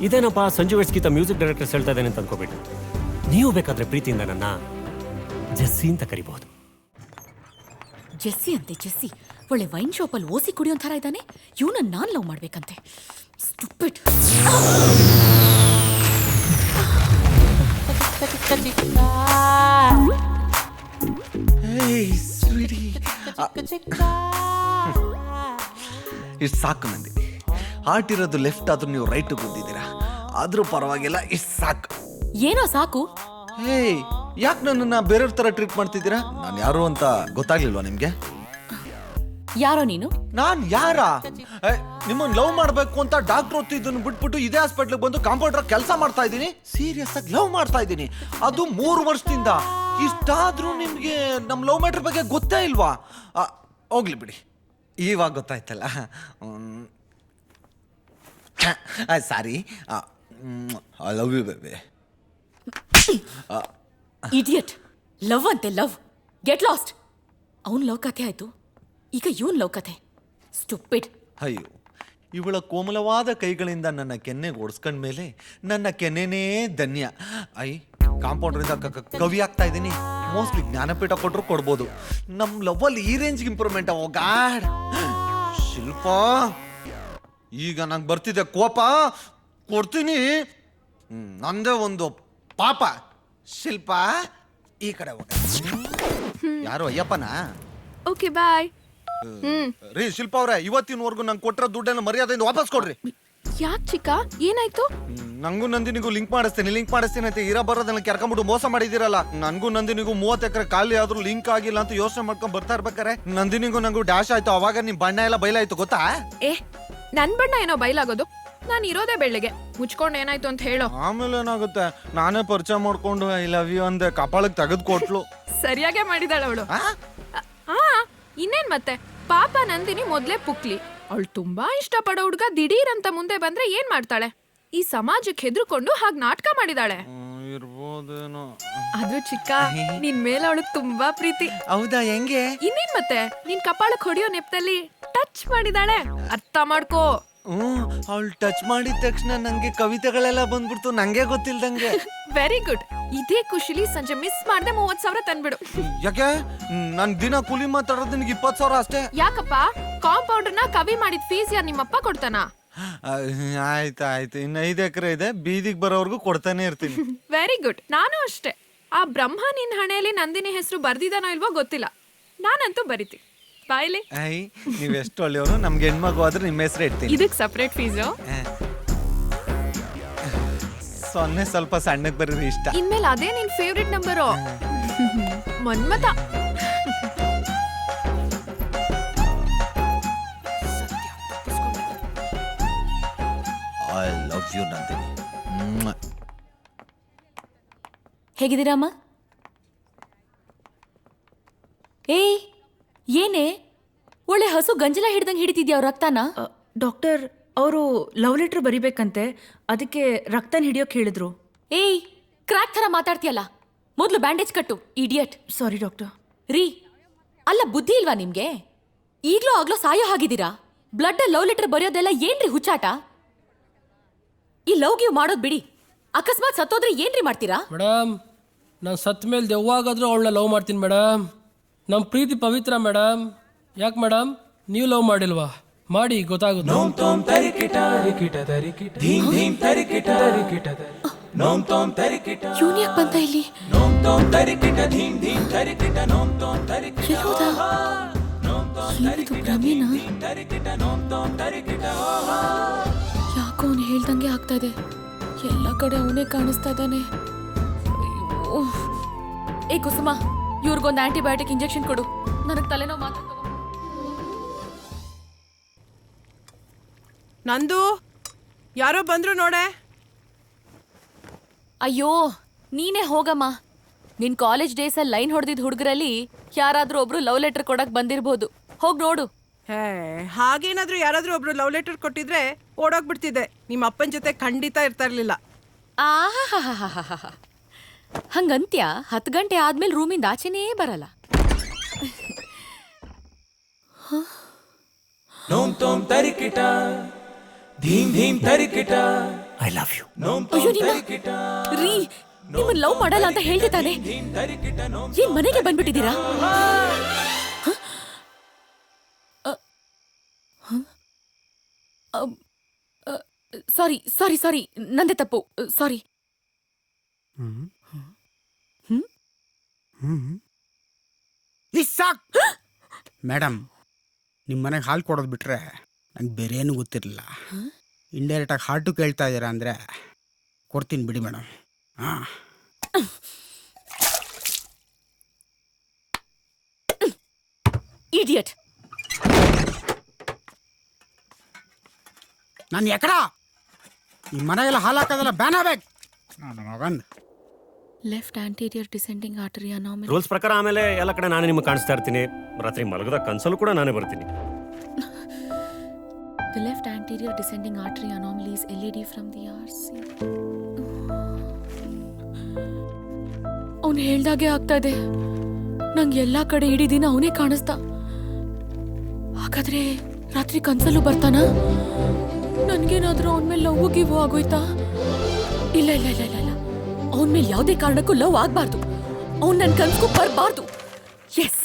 ಇದೇನಪ್ಪ ಸಂಜು ವೆಟ್ಸ್ಗೀತ ಮ್ಯೂಸಿಕ್ ಡೈರೆಕ್ಟರ್ಸ್ ಹೇಳ್ತಾ ಇದ್ದೇನೆ ಅಂತ ಅನ್ಕೋಬೇಡಿ. ನೀವು ಬೇಕಾದ್ರೆ ಪ್ರೀತಿಯಿಂದ ನನ್ನ ಜೆಸ್ಸಿ ಅಂತ ಕರಿಬಹುದು. ಜೆಸ್ಸಿ ಅಂತೆ ಜೆಸ್ಸಿ. ಒಳ್ಳೆ ವೈನ್ ಶಾಪಲ್ಲಿ ಓಸಿ ಕುಡಿಯೋ ಥರ ಇದ್ದಾನೆ. ಇವನನ್ನ ನಾನ್ ಲವ್ ಮಾಡ್ಬೇಕಂತೆ. ಸ್ಟುಪಿಡ್. ಇಷ್ಟು ಸಾಕು ನಂದಿನಿ. ಹಾರ್ಟ್ ಇರೋದು ಲೆಫ್ಟ್ ಆದ್ರೂ ನೀವು ರೈಟ್ ಬಂದಿದ್ದೀರಾ, ಆದ್ರೂ ಪರವಾಗಿಲ್ಲ. ಇಷ್ಟು ಸಾಕು. ಏನೋ ಸಾಕು? ಹೇಯ್, ಯಾಕೆ ನನ್ನನ್ನ ಬೇರೆಯವ್ರ ತರ ಟ್ರೀಟ್ ಮಾಡ್ತಿದ್ದೀರಾ? ನಾನು ಯಾರು ಅಂತ ಗೊತ್ತಾಗ್ಲಿಲ್ವಾ ನಿಮ್ಗೆ? ಯಾರೋ ನೀನು? ನಾನ್ ಯಾರ? ನಿಮ್ಮನ್ನ ಲವ್ ಮಾಡ್ಬೇಕು ಅಂತ ಡಾಕ್ಟರ್ ಓದ್ತಿದ್ದನ್ನು ಬಿಟ್ಬಿಟ್ಟು ಇದೇ ಹಾಸ್ಪಿಟ್ಲಿಗೆ ಬಂದು ಕಾಂಪೌಂಡರ್ ಕೆಲಸ ಮಾಡ್ತಾ ಇದ್ದೀನಿ. ಸೀರಿಯಸ್ ಆಗಿ ಲವ್ ಮಾಡ್ತಾ ಇದ್ದೀನಿ, ಅದು 3 ವರ್ಷದಿಂದ. ಇಷ್ಟಾದ್ರೂ ನಿಮ್ಗೆ ನಮ್ ಲವ್ ಮ್ಯಾಟರ್ ಬಗ್ಗೆ ಗೊತ್ತೇ ಇಲ್ವಾ? ಹೋಗ್ಲಿ ಬಿಡಿ, ಇವಾಗ ಗೊತ್ತಾಯ್ತಲ್ಲ. Sorry. I love you baby. Idiot. Love ಅಂತೆ ಲವ್. Get lost. ಅವನ್ ಲವ್ ಕಥೆ ಆಯ್ತು, ಈಗ ಇವನ್ ಲವ್ ಕಥೆ. ಸ್ಟುಪಿಡ್. ಅಯ್ಯೋ, ಇವಳ ಕೋಮಲವಾದ ಕೈಗಳಿಂದ ನನ್ನ ಕೆನ್ನೆಗೆ ಓಡಿಸ್ಕೊಂಡ್ಮೇಲೆ ನನ್ನ ಕೆನ್ನೆನೇ ಧನ್ಯ. ಕಾಂಪೌಂಡ್ರಿಂದ ಕವಿ ಆಗ್ತಾ ಇದ್ದೀನಿ. ಮೋಸ್ಟ್ಲಿ ಜ್ಞಾನಪೀಠ ಕೊಟ್ಟರು ಕೊಡ್ಬೋದು. ನಮ್ಮ ಲವ್ವಲ್ಲಿ ಈ ರೇಂಜ್ಗೆ ಇಂಪ್ರೂವ್ಮೆಂಟ್. ಓ ಗಾಡ್. ಶಿಲ್ಪ, ಈಗ ನಂಗೆ ಬರ್ತಿದೆ ಕೋಪ, ಕೊಡ್ತೀನಿ. ನಂದೇ ಒಂದು ಪಾಪ. ಶಿಲ್ಪ, ಈ ಕಡೆ ಹೋಗ. ಯಾರು ಅಯ್ಯಪ್ಪನಾ? Okay bye. ರೀ ಶಿಲ್ಪ ಅವ್ರೆ, ಇವತ್ತಿನವರೆಗೂ ನಂಗೆ ಕೊಟ್ಟಿರೋ ದುಡ್ಡನ್ನು ಮರ್ಯಾದೆಯಿಂದ ವಾಪಸ್ ಕೊಡ್ರಿ. ಯಾಕೆ ಚಿಕ್ಕ, ಏನಾಯ್ತು? ನಂಗೂ ನಂದಿನಿಗೂ ಲಿಂಕ್ ಮಾಡಿಸ್ತೀನಿ ಅಂತ ಇರ ಬರೋದನ್ನ ಕೆರ್ಕೊಂಡ್ಬಿಟ್ಟು ಮೋಸ ಮಾಡಿದಿರಲ್ಲ. ನನ್ಗೂ ನಂದಿನಿಗೂ 30 ಎಕರೆ ಖಾಲಿ ಆದ್ರೂ ಲಿಂಕ್ ಆಗಿಲ್ಲ ಅಂತ ಯೋಚನೆ ಮಾಡ್ಕೊಂಡ್ ಬರ್ತಾ ಇರ್ಬೇಕಾರೆ ನಂದಿನಿಗೂ ನಂಗೂ ಡ್ಯಾಶ್ ಆಯ್ತು. ಅವಾಗ ನಿಮ್ ಬಣ್ಣ ಎಲ್ಲ ಬಯಲಾಯ್ತು ಗೊತ್ತಾ? ನನ್ ಬಣ್ಣ ಏನೋ ಬಯಲಾಗೋದು? ನಾನು ಇರೋದೇ ಬೆಳ್ಳಿಗೆ. ಮುಚ್ಕೊಂಡು ಏನಾಯ್ತು ಅಂತ ಹೇಳೋ. ಆಮೇಲೆ ಏನಾಗುತ್ತೆ, ನಾನೇ ಪರಿಚಯ ಮಾಡ್ಕೊಂಡು ಐ ಲವ್ ಯು ಅಂದೆ, ಕಪಾಳಕ್ಕೆ ತೆಗೆದು ಕೊಟ್ಲು. ಸರಿಯಾಗೆ ಮಾಡಿದಾಳ ಅವಳು. ಇನ್ನೇನ್ ಮತ್ತೆ, ಪಾಪ ನಂದಿನಿ ಮೊದ್ಲೇ ಪುಕ್ಲಿ. ಅವಳು ತುಂಬಾ ಇಷ್ಟಪಡೋ ಹುಡ್ಗ ದಿಢೀರ್ ಅಂತ ಮುಂದೆ ಬಂದ್ರೆ ಏನ್ ಮಾಡ್ತಾಳೆ? ಈ ಸಮಾಜಕ್ಕೆ ಹೆದರ್ಕೊಂಡು ಹಾಗೆ ನಾಟಕ ಮಾಡಿದಾಳೆ. ಇರ್ಬೋದೇನೋ. ಆದ್ರೂ ಚಿಕ್ಕ, ನಿನ್ ಮೇಲೆ ಅವಳಿಗೆ ತುಂಬಾ ಪ್ರೀತಿ. ಹೌದಾ? ಹೆಂಗೆ? ಇನ್ನೇನ್ ಮತ್ತೆ, ನಿನ್ ಕಪಾಳಕ್ ಹೊಡಿಯೋ ನೆಪದಲ್ಲಿ ಟಚ್ ಮಾಡಿದಾಳೆ. ಅರ್ಥ ಮಾಡ್ಕೋ. ಅವಳು ಟಚ್ ಮಾಡಿದ ತಕ್ಷಣ ನಂಗೆ ಕವಿತೆಗಳೆಲ್ಲ ಬಂದ್ಬಿಡ್ತು, ನಂಗೆ ಗೊತ್ತಿಲ್ದಂಗೆ. Very good. ಇದೇ ಖುಷಿಲಿ ಸಂಜೆ ಮಿಸ್ ಮಾಡ್ದೆ 30,000 ತಂದ್ಬಿಡು. ಯಾಕೆ? ನನ್ ದಿನ ಕೂಲಿ ಮಾತಾಡೋದು ನಿನ್ಗೆ 20,000 ಅಷ್ಟೇ. ಯಾಕಪ್ಪ? ಕಾಂಪೌಂಡರ್ನ ಕವಿ ಮಾಡಿದ ಫೀಸ್ ಯಾರು ನಿಮ್ಮಪ್ಪ ಕೊಡ್ತಾನ? ಆಯ್ತು. ಇನ್ನು 5 ಎಕರೆ ಇದೆ, ಬೀದಿಗೆ ಬರೋವರೆಗೂ ಕೊಡ್ತಾನೆ ಇರ್ತೀನಿ. Very good. ನಾನು ಅಷ್ಟೇ. ಆ ಬ್ರಹ್ಮ ನಿನ್ ಹಣೆಯಲ್ಲಿ ನಂದಿನಿ ಹೆಸರು ಬರ್ದಿದಾನೋ ಇಲ್ವೋ ಗೊತ್ತಿಲ್ಲ, ನಾನಂತೂ ಬರಿತೀನಿ. ಬಾಯ್ಲಿ. ನೀವ್ ಎಷ್ಟು ಒಳ್ಳೆಯವರು. ನಮ್ಗೆ ಹೆಣ್ಮಗು ಆದ್ರೆ ನಿಮ್ಮ ಹೆಸರು ಇಡ್ತೀನಿ. ಇದಕ್ ಸಪರೇಟ್ ಫೀಸು? ಸೊನ್ನೆ ಸ್ವಲ್ಪ ಸಣ್ಣಕ್ ಬರೀರಿ ಇಷ್ಟ. ಇನ್ಮೇಲೆ ಅದೇ ನಿನ್ favourite number. Manmatha. I love you Nandini. ಹೇಗಿದ್ದೀರಾ ಅಮ್ಮ? ಏಯ್ ಏನೇ ಒಳ್ಳೆ ಹಸು ಗಂಜಲ ಹಿಡ್ದಂಗೆ ಹಿಡಿತಿದ್ಯಾ ಅವ್ರ ರಕ್ತನ? ಡಾಕ್ಟರ್ ಅವರು ಲವ್ ಲೆಟರ್ ಬರಿಬೇಕಂತೆ, ಅದಕ್ಕೆ ರಕ್ತನ ಹಿಡಿಯೋಕೆ ಹೇಳಿದ್ರು. ಏಯ್ ಕ್ರ್ಯಾಕ್ ಥರ ಮಾತಾಡ್ತೀಯಲ್ಲ, ಮೊದಲು ಬ್ಯಾಂಡೇಜ್ ಕಟ್ಟು ಇಡಿಯಟ್. ಸಾರಿ ಡಾಕ್ಟರ್. ರೀ ಅಲ್ಲ, ಬುದ್ಧಿ ಇಲ್ವಾ ನಿಮ್ಗೆ? ಈಗ್ಲೂ ಆಗ್ಲೋ ಸಾಯೋ ಹಾಗಿದ್ದೀರಾ? ಬ್ಲಡ್ ಲವ್ ಲೆಟರ್ ಬರೆಯೋದೆಲ್ಲ ಏನ್ರಿ ಹುಚ್ಚಾಟ? ಈ ಲವ್ ಗಿವ್ ಮಾಡೋದ್ ಬಿಡಿ, ಅಕಸ್ಮಾತ್ ಸತ್ತೋದ್ರೆ ಏನ್ರಿ ಮಾಡ್ತೀರಾ? ಮೇಡಮ್, ನಾನು ಸತ್ತ ಮೇಲೆ ಯಾವಾಗಾದ್ರೂ ಅವಳನ್ನ ಲವ್ ಮಾಡ್ತೀನಿ ಮೇಡಮ್. ನಮ್ಮ ಪ್ರೀತಿ ಪವಿತ್ರ ಮೇಡಮ್. ಯಾಕೆ ಮೇಡಮ್, ನೀವು ಲವ್ ಮಾಡಿಲ್ವಾ? ಮಾಡಿ ಗೊತ್ತಾಗುತ್ತೆ. ಇವ್ನ್ ಯಾಕ್ ಬಂತ ಇಲ್ಲಿ? ಎಲ್ಲೋದ? ಏನಿದು ಭ್ರಮೆನಾ? ಯಾಕೋ ಅವ್ನು ಹೇಳ್ದಂಗೆ ಆಗ್ತಾ ಇದೆ. ಎಲ್ಲ ಕಡೆ ಅವನೇ ಕಾಣಿಸ್ತಾ ಇದ್ದಾನೆ. ಅಯ್ಯೋ. ಏ ಕುಸುಮ, ಇವ್ರಿಗೊಂದು ಆಂಟಿಬಯೋಟಿಕ್ ಇಂಜೆಕ್ಷನ್ ಕೊಡು. ನನಗೆ ತಲೆನೋವು ಮಾತ್ರ. ನಂದು ಯಾರೋ ಬಂದ್ರು ನೋಡೆ. ಅಯ್ಯೋ ನೀನೇ ಹೋಗಮ್ಮ. ನಿನ್ ಕಾಲೇಜ್ ಡೇಸಲ್ಲಿ ಲೈನ್ ಹೊಡೆದಿದ್ದ ಹುಡುಗರಲ್ಲಿ ಯಾರಾದ್ರೂ ಒಬ್ರು ಲವ್ ಲೆಟರ್ ಕೊಡಕ್ ಬಂದಿರ್ಬೋದು. ಹೋಗ್ ನೋಡು. ಹೇ, ಹಾಗೇನಾದ್ರೂ ಯಾರಾದ್ರೂ ಒಬ್ರು ಲವ್ ಲೆಟರ್ ಕೊಟ್ಟಿದ್ರೆ ಓಡೋಗ್ಬಿಡ್ತಿದ್ದೆ. ನಿಮ್ಮ ಅಪ್ಪನ ಜೊತೆ ಖಂಡಿತ ಇರ್ತಾ ಇರ್ಲಿಲ್ಲ. ಆಹಾಹಾಹಾಹಾಹಾ. ಹಂಗಂತ್ಯ 10 ಗಂಟೆ ಆದ್ಮೇಲೆ ರೂಮಿಂದ ಆಚೆನೇ ಬರಲ್ಲ. I love you. ಅಯ್ಯೋ ರೀ, ನಿಮ್ಮನ್ನ ಲವ್ ಮಾಡಲ್ಲ ಅಂತ ಹೇಳ್ತಿದ್ದಾನೆ. ಏನ್ ಮನೆಗೆ ಬಂದ್ಬಿಟ್ಟಿದ್ದೀರಾ? ಸಾರಿ ಸಾರಿ ಸಾರಿ, ನಂದೇ ತಪ್ಪು. ಸಾರಿ. ಮೇಡಮ್, ನಿಮ್ಮ ಮನೆಗೆ ಹಾಲು ಕೊಡೋದು ಬಿಟ್ರೆ ನಂಗೆ ಬೇರೆ ಏನು ಗೊತ್ತಿರಲಿಲ್ಲ. ಇಂಡೈರೆಕ್ಟಾಗಿ ಹಾರ್ಟು ಕೇಳ್ತಾ ಇದ್ದೀರಾ ಅಂದರೆ ಕೊಡ್ತೀನಿ ಬಿಡಿ ಮೇಡಮ್. ಹಾಂ, ಇಡಿಯಟ್. ನಾನು ಎಕಡ ಈ ಮನೆಗೆಲ್ಲ ಹಾಲು ಹಾಕೋದೆಲ್ಲ ಬ್ಯಾನ್ ಆಗ್ಬೇಕು. ನಾನು ಮಗಂದು left anterior descending artery anomaly. Rules ಪ್ರಕಾರ ಆಮೇಲೆ ಎಲ್ಲ ಕಡೆ ನಾನೇ ನಿಮಗೆ ಕಾಣಿಸ್ತಾ ಇರ್ತೀನಿ. ರಾತ್ರಿ ಮಲಗದ ಕನ್ಸಲ್ಲೂ ಕೂಡ ನಾನೇ ಬರ್ತೀನಿ. The left anterior descending artery anomaly is LED from the RC. ಅವನು ಹೇಳ್ದಾಗೆ ಆಗ್ತಾ ಇದೆ. ನಂಗೆ ಎಲ್ಲಾ ಕಡೆ ಇಡೀ ದಿನ ಅವನೇ ಕಾಣಿಸ್ತಾ. ಹಾಗಾದ್ರೆ ರಾತ್ರಿ ಕನ್ಸಲ್ಲೂ ಬರ್ತಾನ? ನನ್ಗೇನಾದ್ರೂ ಅವನ ಮೇಲೆ ಲವ್ ಗಿವ್ ಆಗೋಯ್ತಾ? ಇಲ್ಲ ಇಲ್ಲ ಇಲ್ಲ ಇಲ್ಲ ಇಲ್ಲ, ಅವನ ಮೇಲೆ ಯಾವುದೇ ಕಾರಣಕ್ಕೂ ಲವ್ ಆಗ್ಬಾರ್ದು. ಅವ್ನು ನನ್ನ ಕನ್ಸ್ಗೂ ಬರಬಾರ್ದು. ಎಸ್.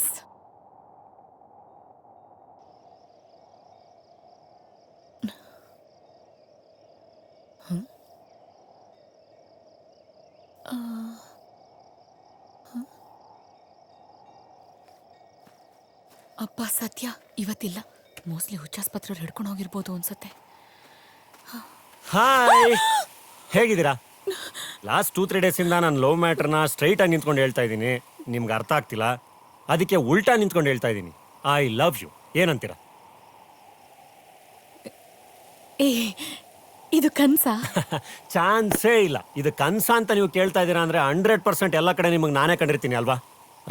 ಅಪ್ಪ ಸತ್ಯ ಇವತ್ತಿಲ್ಲ. ಮೋಸ್ಟ್ಲಿ ಹುಚ್ಚಾಸ್ಪತ್ರೆ ಹಿಡ್ಕೊಂಡು ಹೋಗಿರ್ಬೋದು ಅನ್ಸತ್ತೆ. ಹಾಯ್, ಹೇಗಿದ್ದೀರಾ? ಲಾಸ್ಟ್ 2-3 ಡೇಸಿಂದ ನಾನು ಲವ್ ಮ್ಯಾಟ್ರನ್ನ ಸ್ಟ್ರೈಟ್ ಆಗಿ ನಿಂತ್ಕೊಂಡು ಹೇಳ್ತಾ ಇದ್ದೀನಿ. ನಿಮ್ಗೆ ಅರ್ಥ ಆಗ್ತಿಲ್ಲ, ಅದಕ್ಕೆ ಉಲ್ಟಾ ನಿಂತ್ಕೊಂಡು ಹೇಳ್ತಾ ಇದ್ದೀನಿ. I love you. ಏನಂತೀರಾ? ಏ, ಇದು ಕನ್ಸಾ? ಚಾನ್ಸೇ ಇಲ್ಲ. ಇದು ಕನ್ಸ ಅಂತ ನೀವು ಕೇಳ್ತಾ ಇದ್ದೀರಾ ಅಂದ್ರೆ 100% ಎಲ್ಲ ಕಡೆ ನಿಮಗೆ ನಾನೇ ಕಂಡಿರ್ತೀನಿ ಅಲ್ವಾ?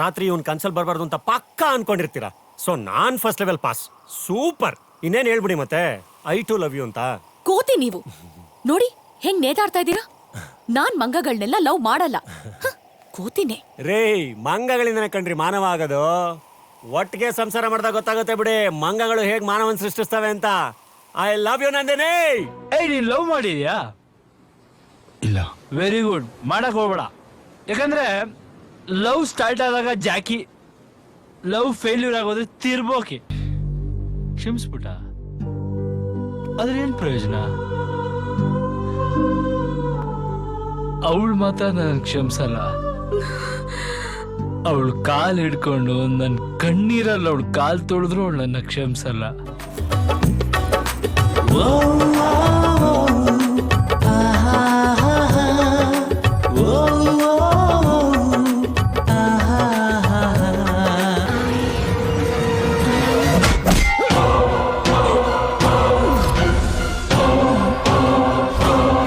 ರಾತ್ರಿ ಇವ್ನು ಕನ್ಸಲ್ ಬರಬಾರ್ದು ಅಂತ ಪಕ್ಕಾ ಅನ್ಕೊಂಡಿರ್ತೀರಾ. ಸೊ ನಾನ್ ಫಸ್ಟ್ ಲೆವೆಲ್ ಪಾಸ್. ಸೂಪರ್. ಇನ್ನೇನು ಹೇಳ್ಬಿಡಿ ಮತ್ತೆ, ಐ ಟು ಲವ್ ಯು ಅಂತ. ಕೋತಿ ನೀವು. ನೋಡಿ ಹೆಂಗ್ ನೇತಾಡ್ತಾ ಇದ್ದೀರಾ. ನಾನ್ ಮಂಗಗಳನ್ನೆಲ್ಲ ಲವ್ ಮಾಡಲ್ಲ. ಕೋತಿನೇ ರೇ. ಮಂಗಗಳಿಂದನೇ ಕಣ್ರಿ ಮಾನವ ಆಗೋದು. ಒಟ್ಟಿಗೆ ಸಂಸಾರ ಮಾಡಿದಾಗ ಗೊತ್ತಾಗುತ್ತೆ ಬಿಡಿ ಮಂಗಗಳು ಹೇಗ್ ಮಾನವನ್ ಸೃಷ್ಟಿಸ್ತವೆ ಅಂತ. I love you Nandini. ಏಯ್, ನೀನ್ ಲವ್ ಮಾಡಿದ್ಯಾ? ಇಲ್ಲ. Very good. ಮಾಡಕ್ ಹೋಗ್ಬೇಡ. ಯಾಕಂದ್ರೆ ಲವ್ ಸ್ಟಾರ್ಟ್ ಆದಾಗ ಜಾಕಿ, ಲವ್ ಫೇಲ್ಯೂರ್ ಆಗೋದ್ರೆ ತಿರ್ಬೋಕಿ. ಕ್ಷಮಿಸ್ಬಿಟ್ಟ, ಅದ್ರೇನ್ ಪ್ರಯೋಜನ? ಅವಳು ಮಾತ್ರ ನನ್ನ ಕ್ಷಮಿಸಲ್ಲ. ಅವಳು ಕಾಲ್ ಹಿಡ್ಕೊಂಡು ನನ್ನ ಕಣ್ಣೀರಲ್ಲಿ ಅವಳು ಕಾಲ್ ತೊಳೆದ್ರು ಅವಳು ನನ್ನ ಕ್ಷಮಿಸಲ್ಲ.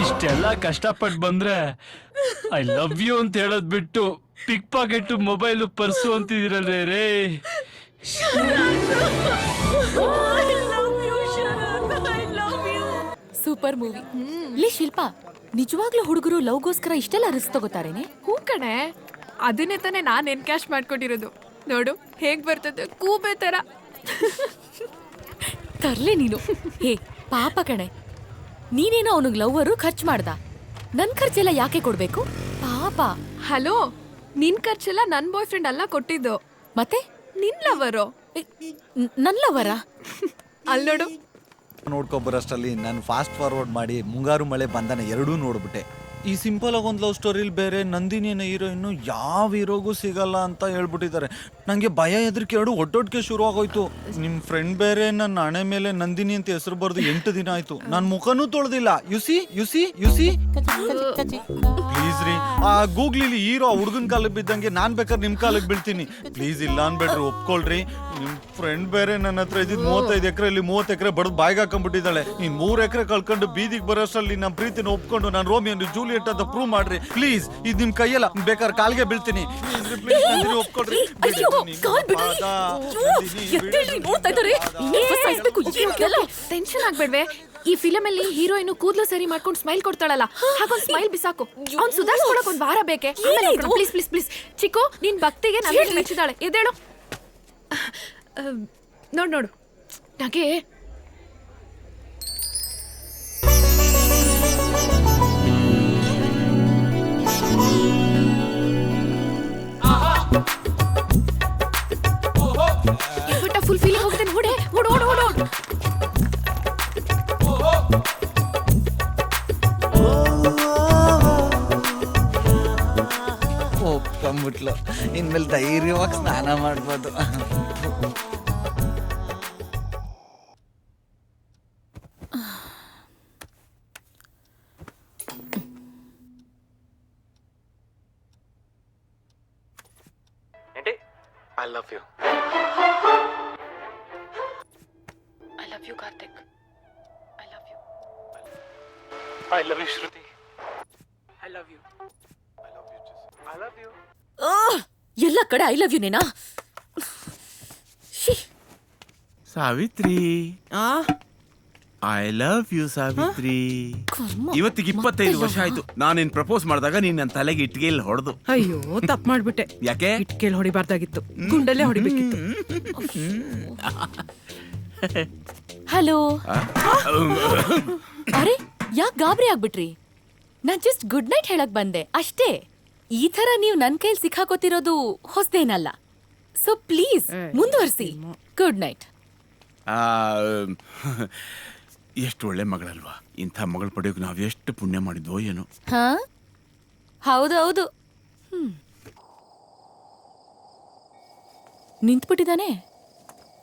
ಇಷ್ಟೆಲ್ಲ ಕಷ್ಟಪಟ್ಟು ಬಂದ್ರೆ ಐ ಲವ್ ಯು ಅಂತ ಹೇಳೋದ್ ಬಿಟ್ಟು ಪಿಕ್ ಪಾಕೆಟ್ ಮೊಬೈಲು ಪರ್ಸು ಅಂತಿದಿರಲ್ರೇ ರೇ. Super movie. ಲೇ ಶಿಲ್ಪಾ, ನಿಜವಾಗ್ಲೂ ಹುಡುಗರು ಲವ್ಗೋಸ್ಕರ ಇಷ್ಟೆಲ್ಲ ರಿಸ್ಕ್ ತಗೋತಾರೇನೆ? ಹೂ ಕಣೆ, ಅದನ್ನೇ ತಾನೇ ನಾನು ಎನ್ಕ್ಯಾಶ್ ಮಾಡ್ಕೊಂಡಿರೋದು. ನೋಡು ಹೇಗ್ ಬರ್ತದೆ, ಕೂಬೆ ತರ. ತರ್ಲೆ ನೀನು. ಹೇ ಪಾಪ ಕಣೆ, ನೀನೇನೋ ಅವನಿಗೆ ಲವ್ವರು ಖರ್ಚು ಮಾಡ್ದ, ನನ್ ಖರ್ಚೆಲ್ಲ ಯಾಕೆ ಕೊಡ್ಬೇಕು ಪಾಪ? ಹಲೋ, ನಿನ್ ಖರ್ಚೆಲ್ಲ ನನ್ ಬಾಯ್ ಫ್ರೆಂಡ್ ಅಲ್ಲ ಕೊಟ್ಟಿದ್ದು, ಮತ್ತೆ ನಿನ್ ಲವರು. ನನ್ ಲವ್ವರ? ಅಲ್ಲಿ ನೋಡು. ನೋಡ್ಕೊಬರಷ್ಟರಲ್ಲಿ ನಾನು ಫಾಸ್ಟ್ ಫಾರ್ವರ್ಡ್ ಮಾಡಿ ಮುಂಗಾರು ಮಳೆ ಬಂಧನ ಎರಡೂ ನೋಡ್ಬಿಟ್ಟೆ. ಈ ಸಿಂಪಲ್ ಆಗಿ ಒಂದು ಲವ್ ಸ್ಟೋರಿಲಿ ಬೇರೆ ನಂದಿನಿನ ಹೀರೋಯಿನ್ನು ಯಾವ ಹೀರೋಗೂ ಸಿಗಲ್ಲ ಅಂತ ಹೇಳ್ಬಿಟ್ಟಿದ್ದಾರೆ. ನನಗೆ ಭಯ ಹೆದರಿಕೆ ಎರಡು ಒಟ್ಟೊಟ್ಟಿಗೆ ಶುರು ಆಗೋಯ್ತು. ನಿಮ್ಮ ಫ್ರೆಂಡ್ ಬೇರೆ ನನ್ನ ಹಣೆ ಮೇಲೆ ನಂದಿನಿ ಅಂತ ಹೆಸರು ಬರೆದು 8 ದಿನ ಆಯ್ತು. ನನ್ನ ಮುಖನೂ ತೊಳೆದಿಲ್ಲ. ಯುಸಿ ಪ್ಲೀಸ್ ರೀ, ಆ ಗೂಗ್ಲಿಲಿ ಹೀರೋ ಹುಡುಗನ ಕಾಲಿಗೆ ಬಿದ್ದಂಗೆ ನಾನ್ ಬೇಕಾದ್ರೆ ನಿಮ್ ಕಾಲಿಗೆ ಬೀಳ್ತೀನಿ. ಪ್ಲೀಸ್ ಇಲ್ಲ ಅನ್ಬೇಡ್ರಿ, ಒಪ್ಕೊಳ್ರಿ. ನಿಮ್ ಫ್ರೆಂಡ್ ಬೇರೆ ನನ್ನ ಹತ್ರ ಇದ್ದಿದ್ 35 ಎಕರೆಲಿ 30 ಎಕರೆ ಬಡದ್ ಬಾಯ್ಗೆ ಹಾಕೊಂಡ್ಬಿಟ್ಟಿದ್ದಾಳೆ. ನೀನ್ 3 ಎಕರೆ ಕಳ್ಕೊಂಡು ಬೀದಿಗೆ ಬರೋಷ್ಟರಲ್ಲಿ ನಮ್ಮ ಪ್ರೀತಿನ ಒಪ್ಕೊಂಡು ನಾನು ರೋಮಿಯೋ ಜೂಲಿಯಟ್ ಅಂತ ಪ್ರೂವ್ ಮಾಡ್ರಿ ಪ್ಲೀಸ್. ಇದು ನಿಮ್ ಕೈಯಲ್ಲ, ಬೇಕಾದ್ರೆ ಕಾಲ್ಗೆ ಬೀಳ್ತೀನಿ. ಒಪ್ಕೊಳ್ರಿ. ಟೆನ್ಷನ್ ಆಗ್ಬೇಡ್ವೆ. ಈ ಫಿಲಮ್ ಅಲ್ಲಿ ಹೀರೋಯಿನ್ ಕೂದಲು ಸರಿ ಮಾಡ್ಕೊಂಡು ಸ್ಮೈಲ್ ಕೊಡ್ತಾಳಲ್ಲ, ಹಾಗೊಂದ್ ಸ್ಮೈಲ್ ಬಿಸಾಕು. ಅವ್ನ್ ಸುಧಾರಿಸ್ಕೊಳಕ್ ಒಂದ್ ವಾರ ಬೇಕೆ. ಪ್ಲೀಸ್ ಪ್ಲೀಸ್ ಪ್ಲೀಸ್ ಚಿಕ್ಕು, ನಿನ್ ಭಕ್ತಿಗೆ ನಾನು ಮೆಚ್ಚಿದಾಳೆ. ಎದ್ದೇಳು. ನೋಡು ನೋಡು ನಗೆ. ಫುಲ್ ಫೀಲಿಂಗ್ ಹೋಗುತ್ತೆ. ನೋಡೆ ಓಡು ಓಡು ಓಡು ಓಡು. ಒಪ್ಕೊಂಬಿಟ್ಲು. ಇನ್ಮೇಲೆ ಧೈರ್ಯವಾಗಿ ಸ್ನಾನ ಮಾಡ್ಬೋದು. I love you. I love you Karthik. I love you. I love you Shruti. I love you. I love you. ಎಲ್ಲ ಕಡೆ ಐ ಲವ್ ಯು ನೇನಾ? Savitri, I love you Savitri. ಇವತ್ತಿಗೆ 25 ವರ್ಷ ಆಯ್ತು ನಾನೇನ್ ಪ್ರಪೋಸ್ ಮಾಡಿದಾಗ ನೀನ್ ನನ್ನ ತಲೆಗೆ ಇಟ್ಗೆಲ್ ಹೊಡೆದು. ಅಯ್ಯೋ ತಪ್ಪು ಮಾಡ್ಬಿಟ್ಟೆ. ಯಾಕೆ? ಇಟ್ಕೇಳಿ ಹೊಡಿಬಾರ್ದಾಗಿತ್ತು, ಗುಂಡಲ್ಲೇ ಹೊಡಿಬೇಕಿತ್ತು. ಹಲೋ. ಅರೆ ಯಾಕೆ ಗಾಬರಿ ಆಗ್ಬಿಟ್ರಿ? ನಾನ್ ಜಸ್ಟ್ ಗುಡ್ ನೈಟ್ ಹೇಳಕ್ ಬಂದೆ ಅಷ್ಟೇ. ಈ ತರ ನೀವು ನನ್ ಕೈಲಿ ಸಿಕ್ಕಾಕೋತಿರೋದು ಹೊಸದೇನಲ್ಲ. ಸೊ ಪ್ಲೀಸ್ ಮುಂದುವರಿಸಿ. Good night. ಎಷ್ಟು ಒಳ್ಳೆ ಮಗಳಲ್ವಾ? ಇಂಥ ಮಗಳು ಪಡೆಯೋಕೆ ನಾವು ಎಷ್ಟು ಪುಣ್ಯ ಮಾಡಿದ್ವೋ ಏನೋ. ಹಾ ಹೌದು. ನಿಂತ್ಬಿಟ್ಟಿದ್ದಾನೆ.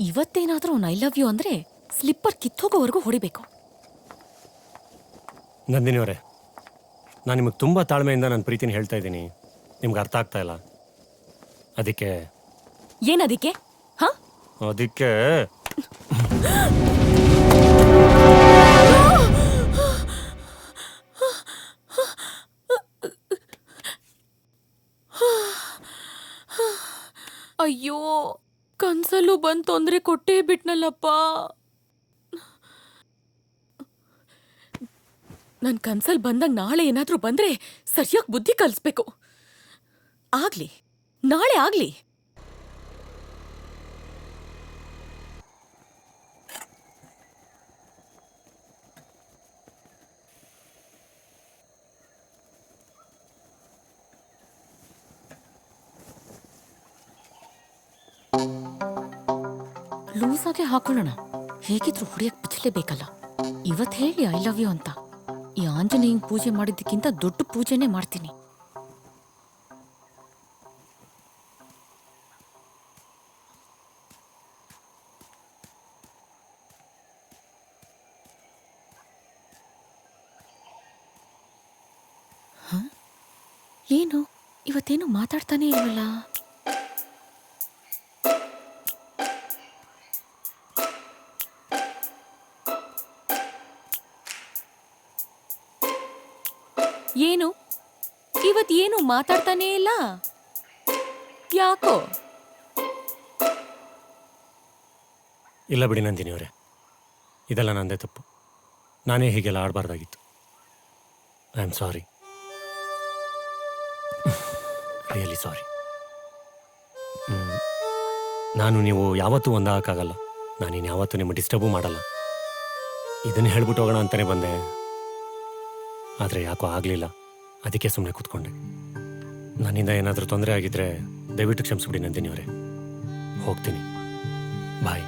ಇವತ್ತೇನಾದ್ರೂ ಅವ್ನು ಐ ಲವ್ ಯು ಅಂದ್ರೆ ಸ್ಲಿಪ್ಪರ್ ಕಿತ್ತೋಗೋವರೆಗೂ ಹೊಡಿಬೇಕು. ನಂದಿನಿ ಅವರೇ, ನಾನು ನಿಮಗೆ ತುಂಬ ತಾಳ್ಮೆಯಿಂದ ನನ್ನ ಪ್ರೀತಿನ ಹೇಳ್ತಾ ಇದ್ದೀನಿ. ನಿಮ್ಗೆ ಅರ್ಥ ಆಗ್ತಾ ಇಲ್ಲ. ಅದಕ್ಕೆ ಏನದಕ್ಕೆ? ಹಾ ಅದಕ್ಕೆ ಅಯ್ಯೋ, ಕನ್ಸಲ್ಲೂ ಬಂದ್ ತೊಂದ್ರೆ ಕೊಟ್ಟೇ ಬಿಟ್ನಲ್ಲಪ್ಪ. ನನ್ ಕನ್ಸಲ್ ಬಂದಂಗ್ ನಾಳೆ ಏನಾದ್ರೂ ಬಂದ್ರೆ ಸರಿಯಾಗಿ ಬುದ್ಧಿ ಕಲಿಸ್ಬೇಕು. ಆಗ್ಲಿ, ನಾಳೆ ಆಗ್ಲಿ. ಲೂಸಾಗೆ ಹಾಕೊಳ್ಳೋಣ. ಹೇಗಿದ್ರು ಹೊಡಿಯಕ್ ಬಿಚ್ಚಲೇಬೇಕಲ್ಲ. ಇವತ್ ಹೇಳಿ ಐ ಲವ್ ಯು ಅಂತ. ಈ ಆಂಜನೇಯನ್ ಪೂಜೆ ಮಾಡಿದ್ದಕ್ಕಿಂತ ದೊಡ್ಡ ಪೂಜೆನೇ ಮಾಡ್ತೀನಿ. ಏನು ಇವತ್ತೇನು ಮಾತಾಡ್ತಾನೆ ಇಲ್ವಲ್ಲ? ಏನು ಇವತ್ತೇನು ಮಾತಾಡ್ತಾನೇ ಇಲ್ಲ? ಯಾಕೋ? ಇಲ್ಲ ಬಿಡಿ ನಂದಿನಿ ಅವರೇ, ಇದೆಲ್ಲ ನಂದೇ ತಪ್ಪು. ನಾನೇ ಹೀಗೆಲ್ಲ ಆಡಬಾರ್ದಾಗಿತ್ತು. I am sorry, really sorry. ನಾನು ನೀವು ಯಾವತ್ತೂ ಒಂದಾಗಕ್ಕಾಗಲ್ಲ. ನಾನಿನ್ನು ಯಾವತ್ತೂ ನಿಮ್ಮ ಡಿಸ್ಟರ್ಬು ಮಾಡಲ್ಲ. ಇದನ್ನು ಹೇಳ್ಬಿಟ್ಟು ಹೋಗೋಣ ಅಂತಲೇ ಬಂದೆ, ಆದರೆ ಯಾಕೋ ಆಗಲಿಲ್ಲ. ಅದಕ್ಕೆ ಸುಮ್ಮನೆ ಕೂತ್ಕೊಂಡೆ. ನನ್ನಿಂದ ಏನಾದರೂ ತೊಂದರೆ ಆಗಿದ್ರೆ ದಯವಿಟ್ಟು ಕ್ಷಮಿಸ್ಬಿಡಿ ನಂದಿನಿ ಅವರೇ. ಹೋಗ್ತೀನಿ, ಬಾಯ್.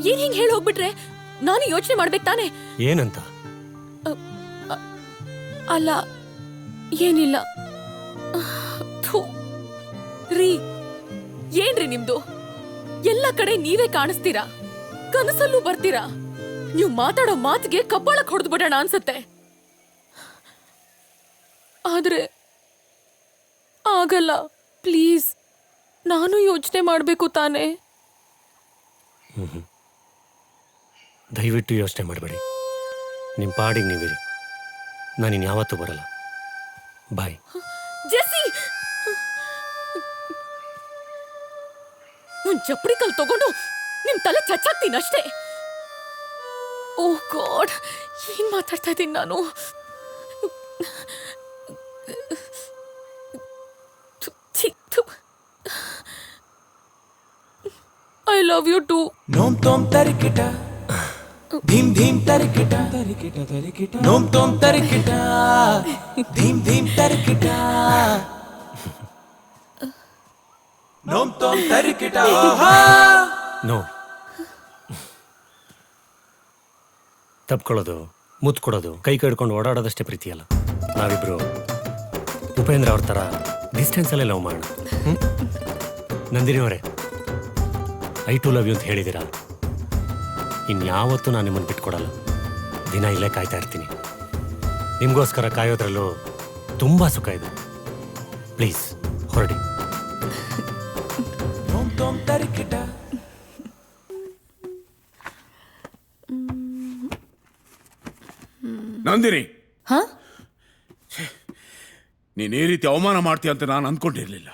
ಏನ್ ಹಿಂಗ್ ಹೇಳಿ ಹೋಗ್ಬಿಟ್ರೆ ನಾನು ಯೋಚನೆ ಮಾಡ್ಬೇಕು ತಾನೆ. ಏನಂತ? ಅಲ್ಲ, ಏನಿಲ್ಲ. ಥು. ರೀ, ಏನ್ರಿ ನಿಮ್ದು? ಎಲ್ಲ ಕಡೆ ನೀವೇ ಕಾಣಿಸ್ತೀರಾ, ಕನಸಲ್ಲೂ ಬರ್ತೀರಾ. ನೀವು ಮಾತಾಡೋ ಮಾತಿಗೆ ಕಬ್ಬಾಳಕ್ ಹೊಡೆದು ಬಿಡೋಣ ಅನ್ಸತ್ತೆ. ಆದ್ರೆ ಆಗಲ್ಲ. ಪ್ಲೀಸ್, ನಾನು ಯೋಚನೆ ಮಾಡ್ಬೇಕು ತಾನೆ. ದಯವಿಟ್ಟು ಯೋಚನೆ ಮಾಡಬೇಡಿ. ನಿಮ್ಮ ಪಾಡಿಗೆ ನೀವಿರಿ. ನಾನಿನ್ನು ಯಾವತ್ತೂ ಬರಲ್ಲ. ಬಾಯ್. ಜೆಸ್ಸಿ, ಒಂದ್ ಚಪ್ಪಡಿ ಕಲ್ ತಗೊಂಡು ನಿಮ್ ತಲೆ ಚಚ್ಚಾಕ್ತೀನಿ ಅಷ್ಟೇ. ಓಹ್ ಗಾಡ್, ಏನ್ ಮಾತಾಡ್ತಾ ಇದ್ದೀನಿ ನಾನು? I love you too. ನೋಮ್ ತೋಮ್ ತರಿಕಿಟ ಧೀಮ್ ಧೀಮ್ ತರಿಕಿಟ ತರಿಕಿಟ ತರಿಕಿಟ ನೋಮ್ ತೋಮ್ ತರಿಕಿಟ ಧೀಮ್ ಧೀಮ್ ತರಿಕಿಟ ನೋಮ್ ತೋಮ್ ತರಿಕಿಟ. ನೋ, ತಪ್ಕೊಳ್ಳೋದು, ಮುತ್ತು ಕೊಡೋದು, ಕೈ ಕಡ್ಕೊಂಡು ಓಡಾಡೋದಷ್ಟೇ ಪ್ರೀತಿ ಅಲ್ಲ. ನಾವಿಬ್ರು ಉಪೇಂದ್ರ ಅವ್ರ ಥರ ಡಿಸ್ಟೆನ್ಸಲ್ಲೇ ಲವ್ ಮಾಡೋಣ. ನಂದಿನಿ ಅವರೇ, ಐ ಟು ಲವ್ ಯು ಅಂತ ಹೇಳಿದ್ದೀರಾ. ಇನ್ಯಾವತ್ತೂ ನಾನು ನಿಮ್ಮನ್ನು ಬಿಟ್ಕೊಡಲ್ಲ. ದಿನ ಇಲ್ಲೇ ಕಾಯ್ತಾ ಇರ್ತೀನಿ. ನಿಮಗೋಸ್ಕರ ಕಾಯೋದ್ರಲ್ಲೂ ತುಂಬ ಸುಖ ಇದೆ. ಪ್ಲೀಸ್ ಹೊರಡಿ. ನಂದಿನಿ, ಹಾ? ನೀನ್ ಈ ರೀತಿ ಅವಮಾನ ಮಾಡ್ತೀಯ ಅಂತ ನಾನು ಅನ್ಕೊಂಡಿರ್ಲಿಲ್ಲ.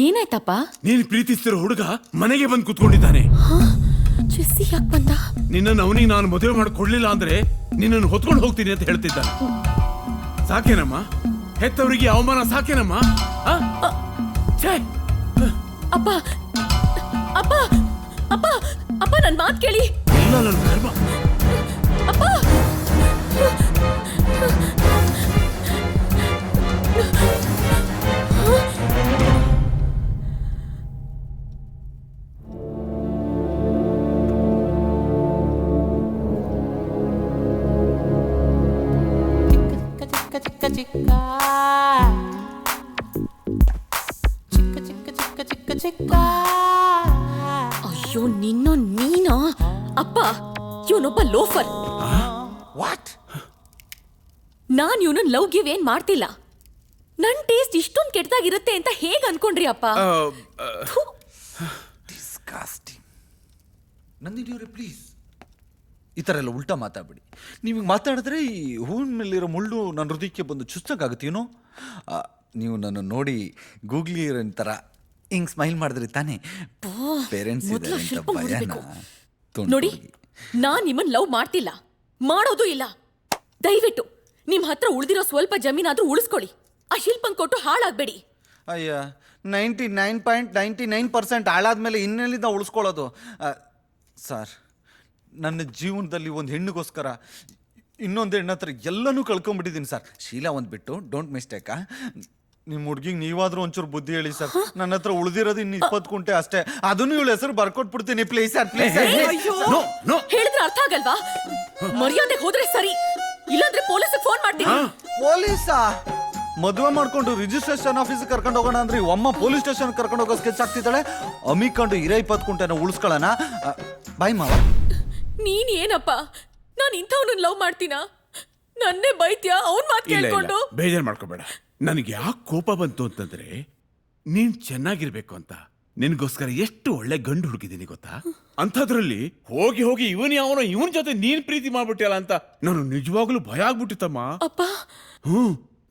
ಏನಾಯ್ತಪ್ಪ? ನೀನ್ ಪ್ರೀತಿಸ್ತಿರೋ ಹುಡುಗ ಮನೆಗೆ ಬಂದು ಕುತ್ಕೊಂಡಿದ್ದಾನೆ. ಜೆಸ್ಸಿ ಯಾಕೆ ಬಂದ? ನಿನ್ನನ್ನು ಅವನಿಗೆ ನಾನು ಮದುವೆ ಮಾಡಿಕೊಡ್ಲಿಲ್ಲ ಅಂದ್ರೆ ನಿನ್ನನ್ನು ಹೊತ್ಕೊಂಡು ಹೋಗ್ತೀನಿ ಅಂತ ಹೇಳ್ತಿದ್ದಾನೆ. ಸಾಕೇನಮ್ಮ? ಹೆತ್ತವರಿಗೆ ಅವಮಾನ ಸಾಕೇನಮ್ಮ? ಅಪ್ಪ ಅಪ್ಪ ಅಪ್ಪ ಅಪ್ಪ, ನನ್ ಮಾತು ಕೇಳಿ. ಇಲ್ಲ, ನನ್ನ ಕರ್ಮ. ಅಪ್ಪ, ಅಯ್ಯೋ ನೀನಾ? ಅಪ್ಪ, ಇವನೊಬ್ಬ ಲೋಫರ್. ವಾಟ್? ನಾನ್ ಇವನನ್ನ ಲವ್ ಗಿವ್ ಏನ್ ಮಾಡ್ತಿಲ್ಲ. ನನ್ ಟೇಸ್ಟ್ ಇಷ್ಟೊಂದು ಕೆಟ್ಟದಾಗಿರುತ್ತೆ ಅಂತ ಹೇಗ್ ಅನ್ಕೊಂಡ್ರಿ ಅಪ್ಪ? ಡಿಸ್ಕಾಸ್ಟಿಂಗ್. ನಂದಿನಿಯವ್ರೆ, ಪ್ಲೀಸ್ ಈ ಥರ ಎಲ್ಲ ಉಲ್ಟಾ ಮಾತಾಡ್ಬಿಡಿ. ನೀವು ಮಾತಾಡಿದ್ರೆ ಈ ಹೂವಿನ ಮೇಲಿರೋ ಮುಳ್ಳು ನನ್ನ ಹೃದಯಕ್ಕೆ ಬಂದು ಚುಚ್ಚಕ್ಕಾಗುತ್ತೇನೋ. ನೀವು ನನ್ನ ನೋಡಿ ಗೂಗ್ಲಿ ಥರ ಹಿಂಗ್ ಸ್ಮೈಲ್ ಮಾಡಿದ್ರಿ ತಾನೇ. ಪೇರೆಂಟ್ಸ್ ನೋಡಿ, ನಾನ್ ನಿಮ್ಮನ್ ಲವ್ ಮಾಡ್ತಿಲ್ಲ, ಮಾಡೋದು ಇಲ್ಲ. ದಯವಿಟ್ಟು ನಿಮ್ ಹತ್ರ ಉಳಿದಿರೋ ಸ್ವಲ್ಪ ಜಮೀನಾದ್ರೂ ಉಳಿಸ್ಕೊಳ್ಳಿ. ಆ ಶಿಲ್ಪನ್ ಕೊಟ್ಟು ಹಾಳಾಗ್ಬೇಡಿ. ಅಯ್ಯ, 99.99% ಹಾಳಾದ್ಮೇಲೆ ಇನ್ನೆಲ್ಲಿಂದ ಉಳಿಸ್ಕೊಳ್ಳೋದು? ಸರ್, ನನ್ನ ಜೀವನದಲ್ಲಿ ಒಂದು ಹೆಣ್ಣಿಗೋಸ್ಕರ ಇನ್ನೊಂದು ಹೆಣ್ಣು ಹತ್ರ ಎಲ್ಲನೂ ಕಳ್ಕೊಂಡ್ಬಿಟ್ಟಿದ್ದೀನಿ ಸರ್. ಶೀಲಾ ಒಂದು ಬಿಟ್ಟು, ಡೋಂಟ್ ಮಿಸ್ಟೇಕಾ? ನಿಮ್ಮ ಹುಡುಗಿಗೆ ನೀವಾದ್ರೂ ಒಂಚೂರು ಬುದ್ಧಿ ಹೇಳಿ ಸರ್. ನನ್ನ ಹತ್ರ ಉಳಿದಿರೋದು ಇನ್ನು 20 ಕುಂಟೆ ಅಷ್ಟೇ. ಅದನ್ನು ಇವಳ ಹೆಸರು ಬರ್ಕೊಟ್ಬಿಡ್ತೀನಿ. Please sir, please. ಹೇಳಿದ್ರೆ ಅರ್ಥ ಆಗಲ್ವಾ? ಮರ್ಯಾದೆ ಹೋದ್ರೆ ಸರಿ, ಇಲ್ಲಾಂದ್ರೆ ಪೊಲೀಸ್ ಫೋನ್ ಮಾಡ್ತೀನಿ. ಪೊಲೀಸಾ? ಮದುವೆ ಮಾಡ್ಕೊಂಡು ರಿಜಿಸ್ಟ್ರೇಷನ್ ಆಫೀಸ್ ಕರ್ಕೊಂಡು ಹೋಗೋಣ ಅಂದ್ರೆ ಅಮ್ಮ ಪೊಲೀಸ್ ಸ್ಟೇಷನ್ ಕರ್ಕೊಂಡು ಹೋಗೋ ಸ್ಕೆಚ್ ಆಗ್ತಿದ್ದಾಳೆ. ಅಮ್ಮಿಕೊಂಡು 20 ಕುಂಟೆನ ಉಳಿಸ್ಕೊಳ್ಳೋಣ. ಬಾಯ್ ಮಾವ. ನೀನ್ ಏನಪ್ಪ, ನಾನು ಇಂಥವ್ನ ಲವ್ ಮಾಡ್ತೀನ? ನನ್ನೇ ಬೈತ್ಯಾ ಅವನ್ ಮಾತು ಕೇಳ್ಕೊಂಡು? ಬೇಜಾರು ಮಾಡ್ಕೋಬೇಡ. ನನಗೆ ಯಾಕೆ ಕೋಪ ಬಂತು ಅಂತಂದ್ರೆ, ನೀನ್ ಚೆನ್ನಾಗಿರ್ಬೇಕು ಅಂತ ನಿನ್ಗೋಸ್ಕರ ಎಷ್ಟು ಒಳ್ಳೆ ಗಂಡು ಹುಡುಕಿದ್ದೀನಿ ಗೊತ್ತಾ? ಅಂಥದ್ರಲ್ಲಿ ಹೋಗಿ ಹೋಗಿ ಇವನ್ ಜೊತೆ ನೀನ್ ಪ್ರೀತಿ ಮಾಡ್ಬಿಟ್ಟಿಯಲ್ಲ ಅಂತ ನಾನು ನಿಜವಾಗ್ಲೂ ಭಯ ಆಗ್ಬಿಟ್ಟಿತ್ತಮ್ಮ. ಅಪ್ಪ.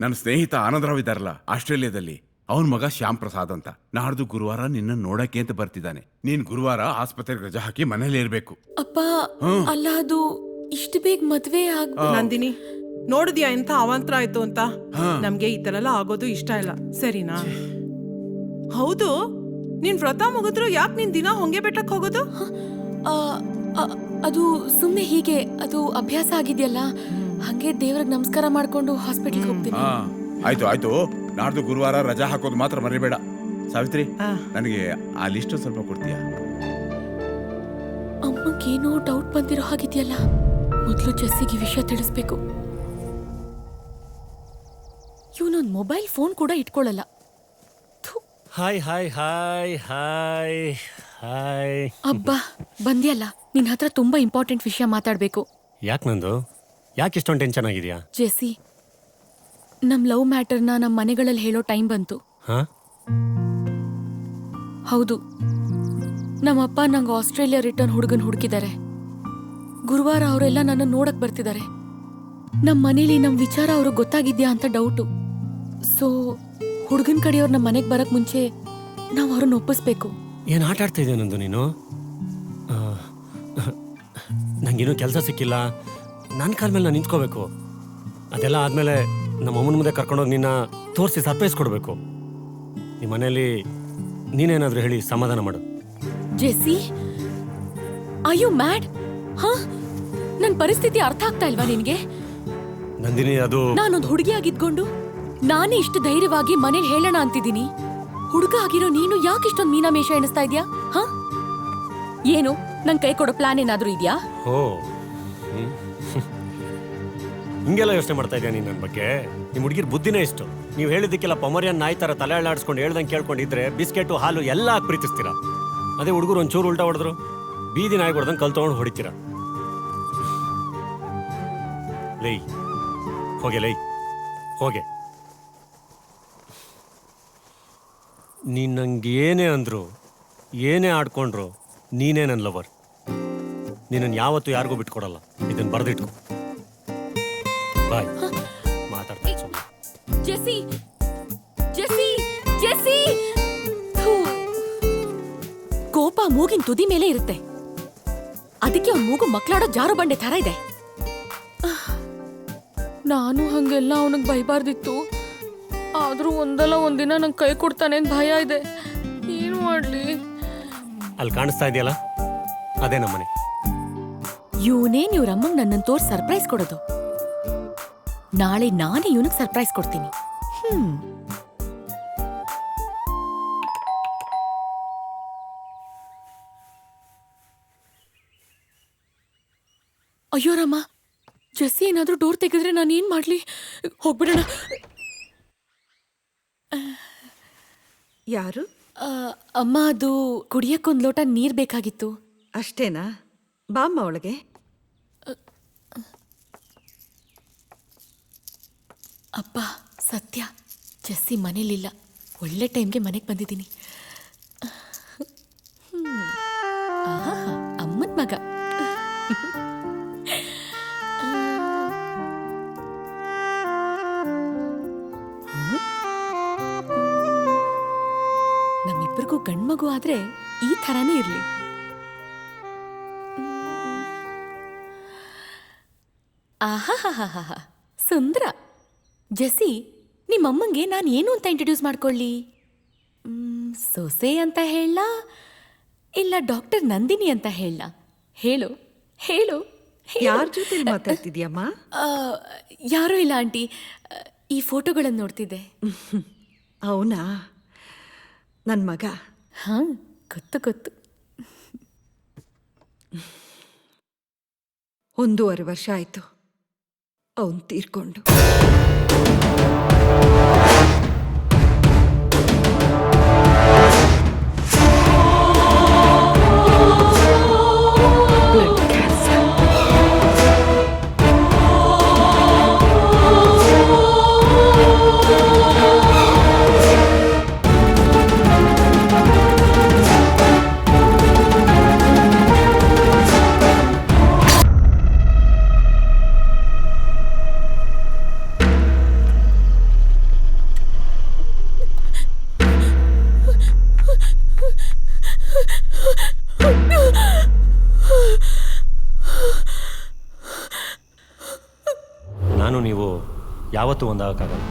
ನನ್ನ ಸ್ನೇಹಿತ ಆನಂದರಾವ್ ಇದ್ದಾರಲ್ಲ ಆಸ್ಟ್ರೇಲಿಯಾದಲ್ಲಿ, ಅವನ ಮಗ ಶ್ಯಾಮ್ ಪ್ರಸಾದ್ ಅಂತ. ನಾಡ್ದು ಗುರುವಾರ ನಿನ್ನ ನೋಡಕ್ಕೆ ಅಂತ ಬರ್ತಿದ್ದಾನೆ. ನೀನ್ ಗುರುವಾರ ಆಸ್ಪತ್ರೆಗೆ ರಜಾ ಹಾಕಿ ಮನೇಲಿ ಇರ್ಬೇಕು. ಅಪ್ಪ ಅಲ್ಲ, ಅದು ಇಷ್ಟು ಬೇಗ ಮದ್ವೆ ನಂದಿನಿ, ನೋಡಿದ್ಯಾ ಎಂತ ಅವಾಂತರ ಆಯ್ತು ಅಂತ. ನಮ್ಗೆ ಈ ತರ ಎಲ್ಲ ಆಗೋದು ಇಷ್ಟ ಇಲ್ಲ, ಸರಿನಾ? ಹೌದು, ನೀನ್ ವ್ರತ ಮುಗಿದ್ರು ಯಾಕೆ ನೀನ್ ದಿನ ಹೊಂಗೆ ಬೆಟ್ಟಕ್ ಹೋಗೋದು? ಅದು ಸುಮ್ನೆ ಹೀಗೆ, ಅದು ಅಭ್ಯಾಸ ಆಗಿದೆಯಲ್ಲ, ಹಂಗೆ ದೇವ್ರಿಗೆ ನಮಸ್ಕಾರ ಮಾಡ್ಕೊಂಡು ಹಾಸ್ಪಿಟಲ್ಗೆ ಹೋಗ್ತೀನಿ. ಆಯ್ತು ಆಯ್ತು, ನಾಡ್ದು ಗುರುವಾರ ರಜಾ ಹಾಕೋದು ಮಾತ್ರ ಮರಿಬೇಡ. ಸಾವಿತ್ರಿ, ನನಗೆ ಆ ಲಿಸ್ಟ್ ಸ್ವಲ್ಪ ಕೊಡ್ತೀಯಾ? ಅಮ್ಮಗೇನೋ ಡೌಟ್ ಬಂದಿರೋ ಹಾಗಿದೆಯಲ್ಲ, ಮೊದಲು ಜೆಸ್ಸಿಗೆ ವಿಷಯ ತಿಳಿಸ್ಬೇಕು. ಇವನೊಂದು ಮೊಬೈಲ್ ಫೋನ್ ಕೂಡ ಇಟ್ಕೊಳ್ಳಲ್ಲ. Hi hi hi hi hi. ಅಬ್ಬಾ ಬಂದ್ಯಲ್ಲ, ನಿನ್ ಹತ್ರ ತುಂಬಾ ಇಂಪಾರ್ಟೆಂಟ್ ವಿಷಯ ಮಾತಾಡ್ಬೇಕು. ಯಾಕೆ ನಂದು? ಯಾಕೆ ಇಷ್ಟೊಂದು ಟೆನ್ಷನ್ ಆಗಿದ್ಯಾ? ಜೆಸ್ಸಿ, ನಮ್ ಲವ್ ಮ್ಯಾಟರ್ನ ನಮ್ಮ ಮನೆಗಳಲ್ಲಿ ಹೇಳೋ ಟೈಮ್ ಬಂತು. ಹೌದು, ನಮ್ಮಪ್ಪ ನಂಗೆ ಆಸ್ಟ್ರೇಲಿಯಾ ರಿಟರ್ನ್ ಹುಡುಗನ್ ಹುಡುಕಿದ್ದಾರೆ. ಗುರುವಾರ ಅವರೆಲ್ಲ ನನ್ನ ನೋಡಕ್ ಬರ್ತಿದ್ದಾರೆ. ನಮ್ಮ ಮನೇಲಿ ನಮ್ ವಿಚಾರ ಅವ್ರಿಗೆ ಗೊತ್ತಾಗಿದ್ಯಾ ಅಂತ ಡೌಟು. ಸೊ ಹುಡುಗನ್ ಕಡೆಯವ್ರು ನಮ್ಮ ಮನೆಗೆ ಬರಕ್ ಮುಂಚೆ ನಾವು ಅವ್ರನ್ನ ಒಪ್ಪಿಸ್ಬೇಕು. ಏನು ಆಟ ಆಡ್ತಾ ಇದೆಯಾ ನಂದು ನೀನು? ನಂಗೇನು ಕೆಲಸ ಸಿಕ್ಕಿಲ್ಲ, ನನ್ನ ಕಾಲ ಮೇಲೆ ನಾನು ನಿಂತ್ಕೋಬೇಕು. ಅದೆಲ್ಲ ಆದಮೇಲೆ ನಮ್ಮ ಅಮ್ಮನ ಮುಂದೆ ಕರ್ಕೊಂಡೋಗಿ ನಿನ್ನ ತೋರಿಸಿ ಸರ್ಪ್ರೈಸ್ ಕೊಡಬೇಕು. ನಿಮ್ಮ ಮನೇಲಿ ನೀನೇನಾದರೂ ಹೇಳಿ ಸಮಾಧಾನ ಮಾಡು. Jessie, are you mad? ನನ್ನ ಪರಿಸ್ಥಿತಿ ಅರ್ಥ ಆಗ್ತಾ ಇಲ್ವಾ ನಿನಗೆ? ನಂದಿನಿ, ಅದು ನಾನೊಂದು ಹುಡುಗಿ ಆಗಿದ್ಕೊಂಡು ನಾನೇ ಇಷ್ಟು ಧೈರ್ಯವಾಗಿ ಮನೇಲಿ ಹೇಳೋಣ ಅಂತಿದ್ದೀನಿ. ಹುಡುಗ ಆಗಿರೋ ನೀನು ಯಾಕೆ ಇಷ್ಟೊಂದು ಮೀನಾಮೇಷ ಎಣಿಸ್ತಾ ಇದ್ಯಾ? ಏನು ನನ್ ಕೈ ಕೊಡೋ ಪ್ಲಾನ್ ಏನಾದ್ರೂ ಇದೆಯಾ? ಓ, ಹಿಂಗೆಲ್ಲ ಯೋಚನೆ ಮಾಡ್ತಾ ಇದೆಯಾ ನೀನು ನನ್ನ ಬಗ್ಗೆ? ನಿಮ್ಮ ಹುಡುಗಿರ್ ಬುದ್ಧಿನೇ ಇಷ್ಟು. ನೀವು ಹೇಳಿದ್ದಕ್ಕೆಲ್ಲ ಪಮರಿಯನ್ ನಾಯಿ ಥರ ತಲೆ ಅಳ್ಳಾಡಿಸ್ಕೊಂಡು ಹೇಳ್ದಂಗೆ ಕೇಳ್ಕೊಂಡಿದ್ರೆ ಬಿಸ್ಕೆಟು ಹಾಲು ಎಲ್ಲ ಹಾಕಿ ಪ್ರೀತಿಸ್ತೀರಾ. ಅದೇ ಹುಡುಗರು ಒಂಚೂರು ಉಲ್ಟಾ ಹೊಡೆದ್ರು ಬೀದಿ ನಾಯಿ ಹೊಡೆದಂಗೆ ಕಲ್ ತೊಗೊಂಡು ಹೊಡಿತೀರಾ. ಲೈ ಹೋಗೆ, ಲೈ ಹೋಗೆ. ನೀನು ನಂಗೆ ಏನೇ ಅಂದ್ರು, ಏನೇ ಆಡ್ಕೊಂಡ್ರು, ನೀನೇ ನನ್ನ ಲವರ್. ನೀನನ್ನು ಯಾವತ್ತೂ ಯಾರಿಗೂ ಬಿಟ್ಕೊಡಲ್ಲ. ಇದನ್ನು ಬರೆದಿಟ್ಕೊ. ಬಾಯ್. ಮಾತಾಡ್ತಾ ಜೆಸ್ಸಿ, ಜೆಸ್ಸಿ, ಜೆಸ್ಸಿ. ಕೋಪ ಮೂಗಿನ ತುದಿ ಮೇಲೆ ಇರುತ್ತೆ, ಅದಕ್ಕೆ ಅವ್ನ ಮೂಗು ಮಕ್ಕಳಾಡೋ ಜಾರು ಬಂಡೆ ತರ ಇದೆ. ನಾನು ಹಂಗೆಲ್ಲ ಅವನಿಗೆ ಬೈಬಾರ್ದಿತ್ತು. ಆದ್ರೂ ಒಂದಲ್ಲ ಒಂದಿನ ನಂಗೆ ಕೈ ಕೊಡ್ತಾನೆ ಅಂತ ಭಯ ಇದೆ. ಏನು ಮಾಡ್ಲಿ? ಅಲ್ಲಿ ಕಾಣಿಸ್ತಾ ಇದೆಯಲ್ಲ, ಅದೇ ನಮ್ಮನೆ. ಇವನೇ ಇವ್ರಮ್ಮಂಗ್ ನನ್ನನ್ನು ತೋರ್ಸಿ ಸರ್ಪ್ರೈಸ್ ಕೊಡೋದು. ನಾಳೆ ನಾನೇ ಇವನಿಗೆ ಸರ್ಪ್ರೈಸ್ ಕೊಡ್ತೀನಿ. ಅಯ್ಯೋ ರಾಮ, ಜೆಸ್ಸಿ ಏನಾದ್ರೂ ಡೋರ್ ತೆಗೆದ್ರೆ ನಾನು ಏನ್ ಮಾಡ್ಲಿ? ಹೋಗ್ಬಿಡೋಣ. ಯಾರು? ಅಮ್ಮ, ಅದು ಕುಡಿಯಕ್ಕೊಂದು ಲೋಟ ನೀರ್ ಬೇಕಾಗಿತ್ತು. ಅಷ್ಟೇನಾ? ಬಾಮ್ಮ ಒಳಗೆ. ಅಪ್ಪ ಸತ್ಯ, ಜೆಸ್ಸಿ ಮನೇಲಿಲ್ಲ. ಒಳ್ಳೆ ಟೈಮ್ಗೆ ಮನೆಗೆ ಬಂದಿದ್ದೀನಿ. ಅಮ್ಮನ ಮಗ. ನಮ್ಮಿಬ್ಬರಿಗೂ ಗಂಡ್ಮಗು ಆದ್ರೆ ಈ ಥರಾನೇ ಇರ್ಲಿ. ಆಹಾ, ಸುಂದರ. ಜೆಸ್ಸಿ, ನಿಮ್ಮಮ್ಮಂಗೆ ನಾನು ಏನು ಅಂತ ಇಂಟ್ರೊಡ್ಯೂಸ್ ಮಾಡ್ಕೊಳ್ಳಿ? ಸೊಸೆ ಅಂತ ಹೇಳ, ಇಲ್ಲ ಡಾಕ್ಟರ್ ನಂದಿನಿ ಅಂತ ಹೇಳ? ಹೇಳು ಹೇಳು. ಯಾರ ಜೊತೆ ಮಾತಾಡ್ತಿದ್ಯಮ್ಮ? ಯಾರೂ ಇಲ್ಲ ಆಂಟಿ, ಈ ಫೋಟೋಗಳನ್ನು ನೋಡ್ತಿದ್ದೆ. ಅವನಾ? ನನ್ನ ಮಗ. ಹಾಂ, ಗೊತ್ತು. 1.5 ವರ್ಷ ಆಯ್ತು ಅವನು ತೀರ್ಕೊಂಡು. ಯಾವತ್ತೂ ಒಂದಾಗಕ್ಕಾಗಲ್ಲ.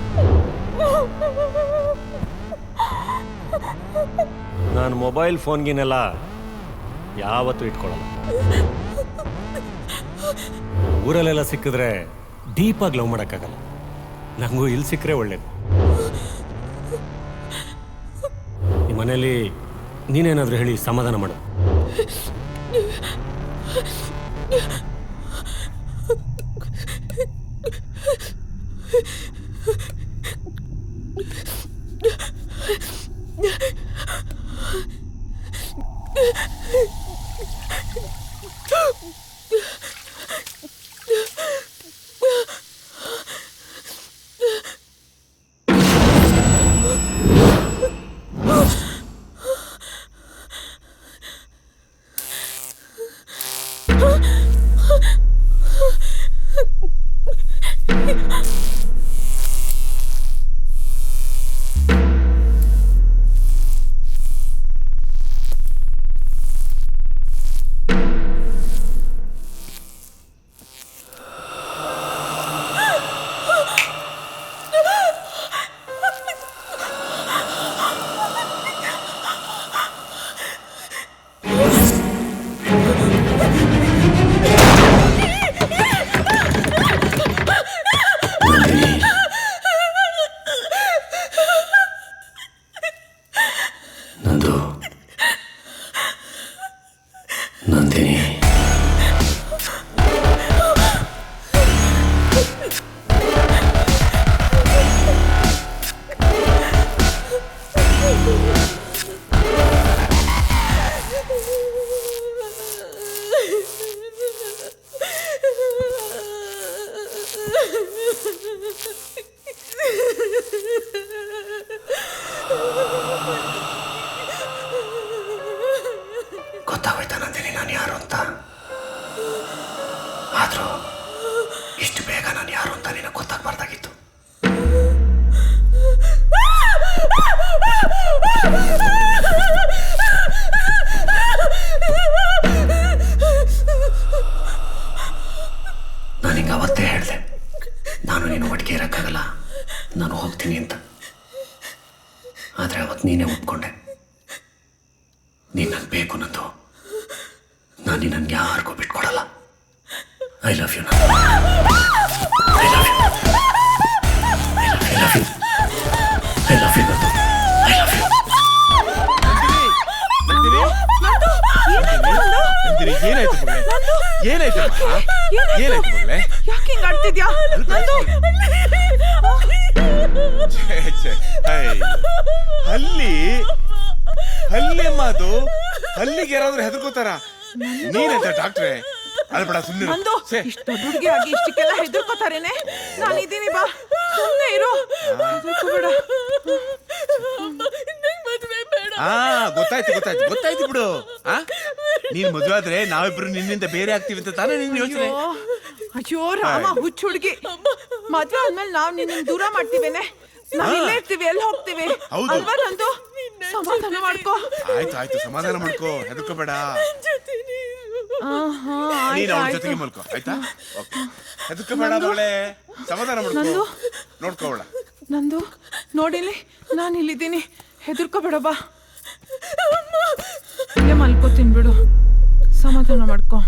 ನಾನು ಮೊಬೈಲ್ ಫೋನ್ಗಿನೆಲ್ಲ ಯಾವತ್ತೂ ಇಟ್ಕೊಳ್ಳಲ್ಲ. ಊರಲ್ಲೆಲ್ಲ ಸಿಕ್ಕಿದ್ರೆ ಡೀಪಾಗಿ ಲವ್ ಮಾಡೋಕ್ಕಾಗಲ್ಲ. ನನಗೂ ಇಲ್ಲಿ ಸಿಕ್ಕರೆ ಒಳ್ಳೇದು. ಈ ಮನೇಲಿ ನೀನೇನಾದರೂ ಹೇಳಿ ಸಮಾಧಾನ ಮಾಡು. ನಂದಿನಿ, ಗೊತ್ತಾಗೋಯ್ತಾ ನಂದಿನಿ ನಾನು ಯಾರು ಅಂತ? ಆದರೂ ಇಷ್ಟು ಬೇಗ ನಾನು ಯಾರು ಅಂತ ನಿನಗೆ ಗೊತ್ತಾಗಬಾರ್ದಾಗಿತ್ತು. ನಾನು ಹಿಂಗೆ ಅವತ್ತೇ ಹೇಳಿದೆ, ನಾನು ನೀನು ಒಟ್ಟಿಗೆ ಇರೋಕ್ಕಾಗಲ್ಲ, ನಾನು ಹೋಗ್ತೀನಿ ಅಂತ. ಆದರೆ ಅವತ್ತು ನೀನೇ ಒಪ್ಕೊಂಡೆ. ನೀನು ನನಗೆ ಬೇಕು ನಂದು. ನಾನು ನಿನ್ನನ್ನು ಯಾರಿಗೂ ಬಿಟ್ಕೊಡಲ್ಲ. I love you. I love you. I love you. I love you Nandu. I love you. ಏನಾಯ್ತು ಮಗಳೇ? ಏನಾಯ್ತು ಏನಾಯ್ತು ಮಗಳೇ? ಯಾಕೆ ಹಿಂಗ್ ಆಡ್ತಿದ್ಯಾ? ಅಲ್ಲಿ ಅಲ್ಲಿ ಅಮ್ಮ, ಅದು ಅಲ್ಲಿಗೆ ಯಾರಾದ್ರೂ ಹೆದರ್ಕೋತಾರ? ನೀನಂತ ಡಾಕ್ಟ್ರೆ ಅಲ್ಬೇಡ, ಸುಮ್ಮನೆ ನಂದು ಇಷ್ಟು ದೊಡ್ಡ ಹುಡುಗಿ ಆಗಿ ಇಷ್ಟಕ್ಕೆಲ್ಲ ಹೆದರ್ಕೋತಾರೇನೆ? ನಾನಿದ್ದೀನಿ, ಬಾ, ಸುಮ್ಮನೆ ಇರು, ಹೆದರ್ಕೋಬೇಡ. ಗೊತ್ತಾಯ್ತು ಬಿಡು. ನೀನ್ ಮದುವೆ ಆದ್ರೆ ನಾವಿಬ್ರು ನಿನ್ನಿಂದ ಬೇರೆ ಆಗ್ತೀವಿ ಅಂತ ತಾನೇ ನಿನ್ ಯೋಚನೆ. ಅಯ್ಯೋ ರಾಮ, ಹುಚ್ಚ ಹುಡುಗಿ. ಮದ್ವೆ ಆದ್ಮೇಲೆ ನಾವ್ ನಿನ್ನ ದೂರ ಮಾಡ್ತೀವೇನೆ? ನಾವ್ ಇಲ್ಲೇ ಇರ್ತೀವಿ, ಎಲ್ಲಿ ಹೋಗ್ತೀವಿ? ಅಲ್ವಾ ನಂದು? ಸಮಾಧಾನ ಮಾಡ್ಕೋ. ಆಯ್ತು ಸಮಾಧಾನ ಮಾಡ್ಕೋ, ಹೆದರ್ಕೋಬೇಡ. ನೀನ್ ಅವಳ ಜೊತೆಗೆ ಮಲ್ಕೋ, ಆಯ್ತಾ? ಹೆದರ್ಕೋಬೇಡ ಮಗಳೇ, ಸಮಾಧಾನ ಮಾಡ್ಕೋ. ನೋಡ್ಕೋಬೇಡ ನಂದು. ನೋಡಿಲಿ, ನಾನು ಇಲ್ಲಿದ್ದೀನಿ, ಹೆದರ್ಕೋಬೇಡ, ಬಾ. ಇಲ್ಲೇ ಮಲ್ಕೋತೀನಿ ಬಿಡು, ಸಮಾಧಾನ ಮಾಡ್ಕೋ.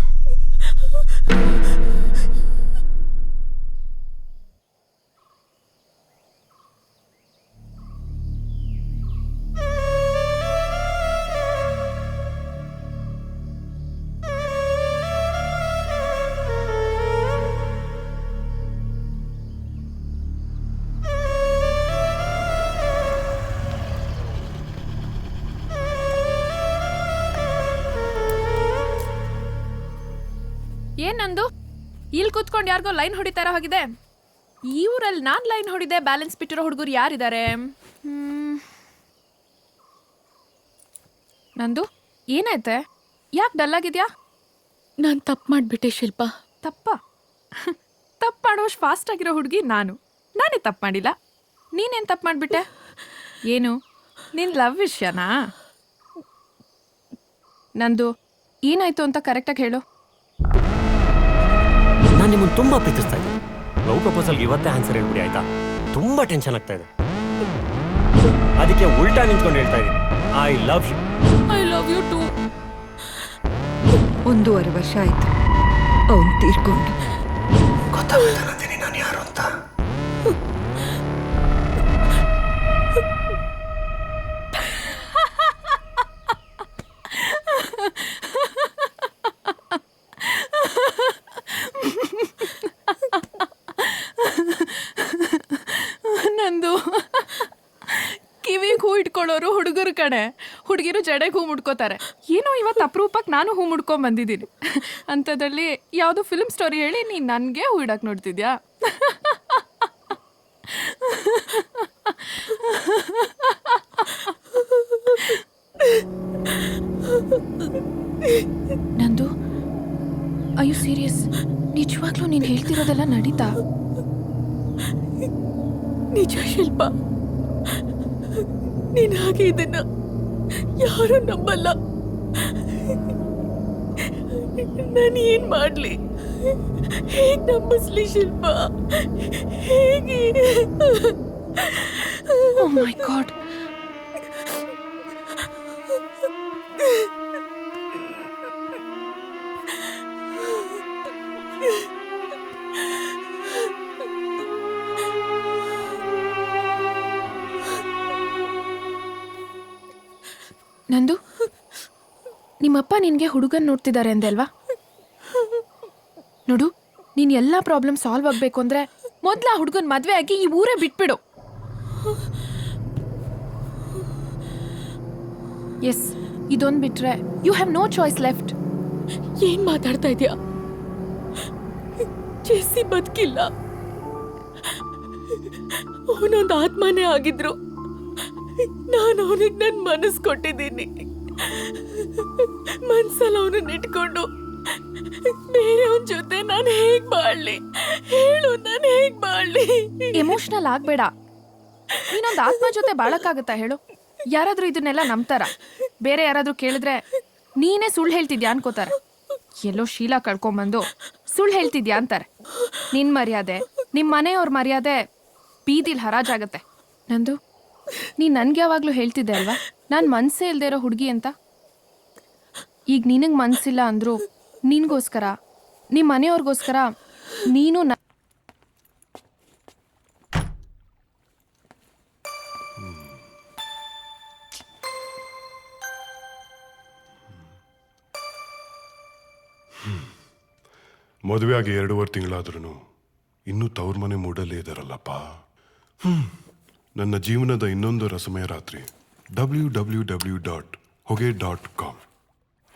ಏನ್ ನಂದು ಇಲ್ಲಿ ಕೂತ್ಕೊಂಡು ಯಾರಿಗೋ ಲೈನ್ ಹೊಡಿತಾರ ಹೋಗಿದೆ? ಈ ಊರಲ್ಲಿ ನಾನ್ ಲೈನ್ ಹೊಡಿದೆ ಬ್ಯಾಲೆನ್ಸ್ ಬಿಟ್ಟಿರೋ ಹುಡುಗರು ಯಾರಿದ್ದಾರೆ? ನಂದು ಏನಾಯ್ತೆ? ಯಾಕೆ ಡಲ್ ಆಗಿದ್ಯಾ? ನಾನು ತಪ್ಪು ಮಾಡಿಬಿಟ್ಟೆ ಶಿಲ್ಪ. ತಪ್ಪ? ತಪ್ಪು ಮಾಡೋಷ್ಟು ಫಾಸ್ಟ್ ಆಗಿರೋ ಹುಡುಗಿ ನಾನೇ ತಪ್ಪು ಮಾಡಿಲ್ಲ. ನೀನೇನು ತಪ್ಪು ಮಾಡಿಬಿಟ್ಟೆ? ಏನು ನಿನ್ನ ಲವ್ ವಿಷಯನಾ? ನಂದು ಏನಾಯ್ತು ಅಂತ ಕರೆಕ್ಟಾಗಿ ಹೇಳು. ನಾನು ನಿಮ್ಮನ್ನು ತುಂಬ ಪ್ರೀತಿಸ್ತಾ ಇದ್ದೀನಿ. ಲವ್ ಪ್ರಪೋಸಲ್ಗೆ ಇವತ್ತೇ ಆನ್ಸರ್ ಹೇಳ್ಬಿಡಿ ಆಯ್ತಾ? ತುಂಬಾ ಟೆನ್ಷನ್ ಆಗ್ತಾ ಇದೆ. ಅದಕ್ಕೆ ಉಲ್ಟಾ ನಿಂತ್ಕೊಂಡು ಹೇಳ್ತಾ ಇದ್ದೀನಿ, I love you. I love you too. 1.5 ವರ್ಷ ಆಯ್ತು ಅವನು ತೀರ್ಕೊಂಡು. ಗೊತ್ತಾಗುತ್ತೆ ನಂದಿನಿ ನಾನು ಯಾರು ಅಂತ. ನಂದು ಕಿವಿಗೆ ಹೂ ಇಟ್ಕೊಳ್ಳೋರು ಹುಡುಗರು ಕಡೆ, ಹುಡುಗಿರು ಜಡೆಗೆ ಹೂ ಮುಡ್ಕೋತಾರೆ. ಏನೋ ಇವತ್ತು ಅಪರೂಪಕ್ಕೆ ನಾನು ಹೂ ಮುಡ್ಕೊಂಡ್ ಬಂದಿದ್ದೀನಿ. ಅಂಥದ್ರಲ್ಲಿ ಯಾವುದೋ ಫಿಲ್ಮ್ ಸ್ಟೋರಿ ಹೇಳಿ ನೀನು ನನಗೆ ಹೂ ಇಡಕ್ಕೆ ನೋಡ್ತಿದ್ಯಾ? ನಂದು, ಐ ಯು ಸೀರಿಯಸ್? ನಿಜವಾಗ್ಲೂ ನೀನು ಹೇಳ್ತಿರೋದೆಲ್ಲ ನಡೀತಾ? ನಿಜ ಶಿಲ್ಪ, ನೀನ್ ಹಾಗೆ ಇದನ್ನ ಯಾರು ನಂಬಲ್ಲ. ನಾನು ಏನ್ ಮಾಡ್ಲಿ? ಹೇಗ್ ನಂಬಿಸ್ಲಿ ಶಿಲ್ಪ? ಹೇಗೆ? ಓ ಮೈ ಗಾಡ್. ನಂದು, ನಿಮ್ಮಪ್ಪ ನಿನಗೆ ಹುಡುಗನ್ ನೋಡ್ತಿದ್ದಾರೆ ಅಂದೆ ಅಲ್ವಾ? ನೋಡು, ನೀನು ಎಲ್ಲ ಪ್ರಾಬ್ಲಮ್ ಸಾಲ್ವ್ ಆಗಬೇಕು ಅಂದರೆ ಮೊದಲು ಆ ಹುಡುಗನ ಮದುವೆ ಆಗಿ ಈ ಊರೇ ಬಿಟ್ಬಿಡು. ಎಸ್, ಇದೊಂದು ಬಿಟ್ರೆ you have no choice left. ಏನ್ ಮಾತಾಡ್ತಾ ಇದೀಯ? ಜೆಸ್ಸಿ ಬದುಕಿಲ್ಲ, ಅವನೊಂದು ಆತ್ಮನೇ ಆಗಿದ್ರು. ನಾನು ಅವನಿಗೆ ನನ್ನ ಮನಸ್ಸು ಕೊಟ್ಟಿದ್ದೀನಿ. ಮನ್ಸಲ್ಲಿ ಅವನನ್ನ ಇಟ್ಕೊಂಡು ಬೇರೆಯವನ ಜೊತೆ ನಾನು ಹೇಗ್ ಬಾಳ್ಲಿ ಹೇಳು? ನಾನು ಹೇಗ್ ಬಾಳ್ಲಿ? ಎಮೋಷನಲ್ ಆಗಬೇಡ. ನೀನೊಂದು ಆತ್ಮ ಜೊತೆ ಬಾಳಕ್ಕಾಗತ್ತಾ ಹೇಳು? ಯಾರಾದರೂ ಇದನ್ನೆಲ್ಲ ನಂಬ್ತಾರ? ಬೇರೆ ಯಾರಾದರೂ ಕೇಳಿದ್ರೆ ನೀನೇ ಸುಳ್ಳು ಹೇಳ್ತಿದ್ಯಾ ಅನ್ಕೋತಾರೆ. ಎಲ್ಲೋ ಶೀಲ ಕಳ್ಕೊಂಬಂದು ಸುಳ್ಳು ಹೇಳ್ತಿದ್ಯಾ ಅಂತಾರೆ. ನಿನ್ನ ಮರ್ಯಾದೆ, ನಿಮ್ಮ ಮನೆಯವ್ರ ಮರ್ಯಾದೆ ಬೀದಿಲ್ ಹರಾಜಾಗತ್ತೆ. ನಂದು, ನೀನು ನನ್ಗೆ ಯಾವಾಗಲೂ ಹೇಳ್ತಿದ್ದೆ ಅಲ್ವಾ ನಾನು ಮನಸ್ಸೇ ಇಲ್ಲದೆ ಇರೋ ಹುಡುಗಿ ಅಂತ. ಈಗ ನಿನಗೆ ಮನಸ್ಸಿಲ್ಲ ಅಂದರೂ ನಿನಗೋಸ್ಕರ, ನಿಮ್ಮ ಮನೆಯವ್ರಿಗೋಸ್ಕರ ನೀನು ಮದುವೆ ಆಗಿ 2.5 ತಿಂಗಳಾದ್ರೂ ಇನ್ನೂ ತವ್ರ ಮನೆ ಮೂಡಲ್ಲೇ ಇದ್ದಾರಲ್ಲಪ್ಪ. ನನ್ನ ಜೀವನದ ಇನ್ನೊಂದು ರಸಮಯ ರಾತ್ರಿ www.hoge.com.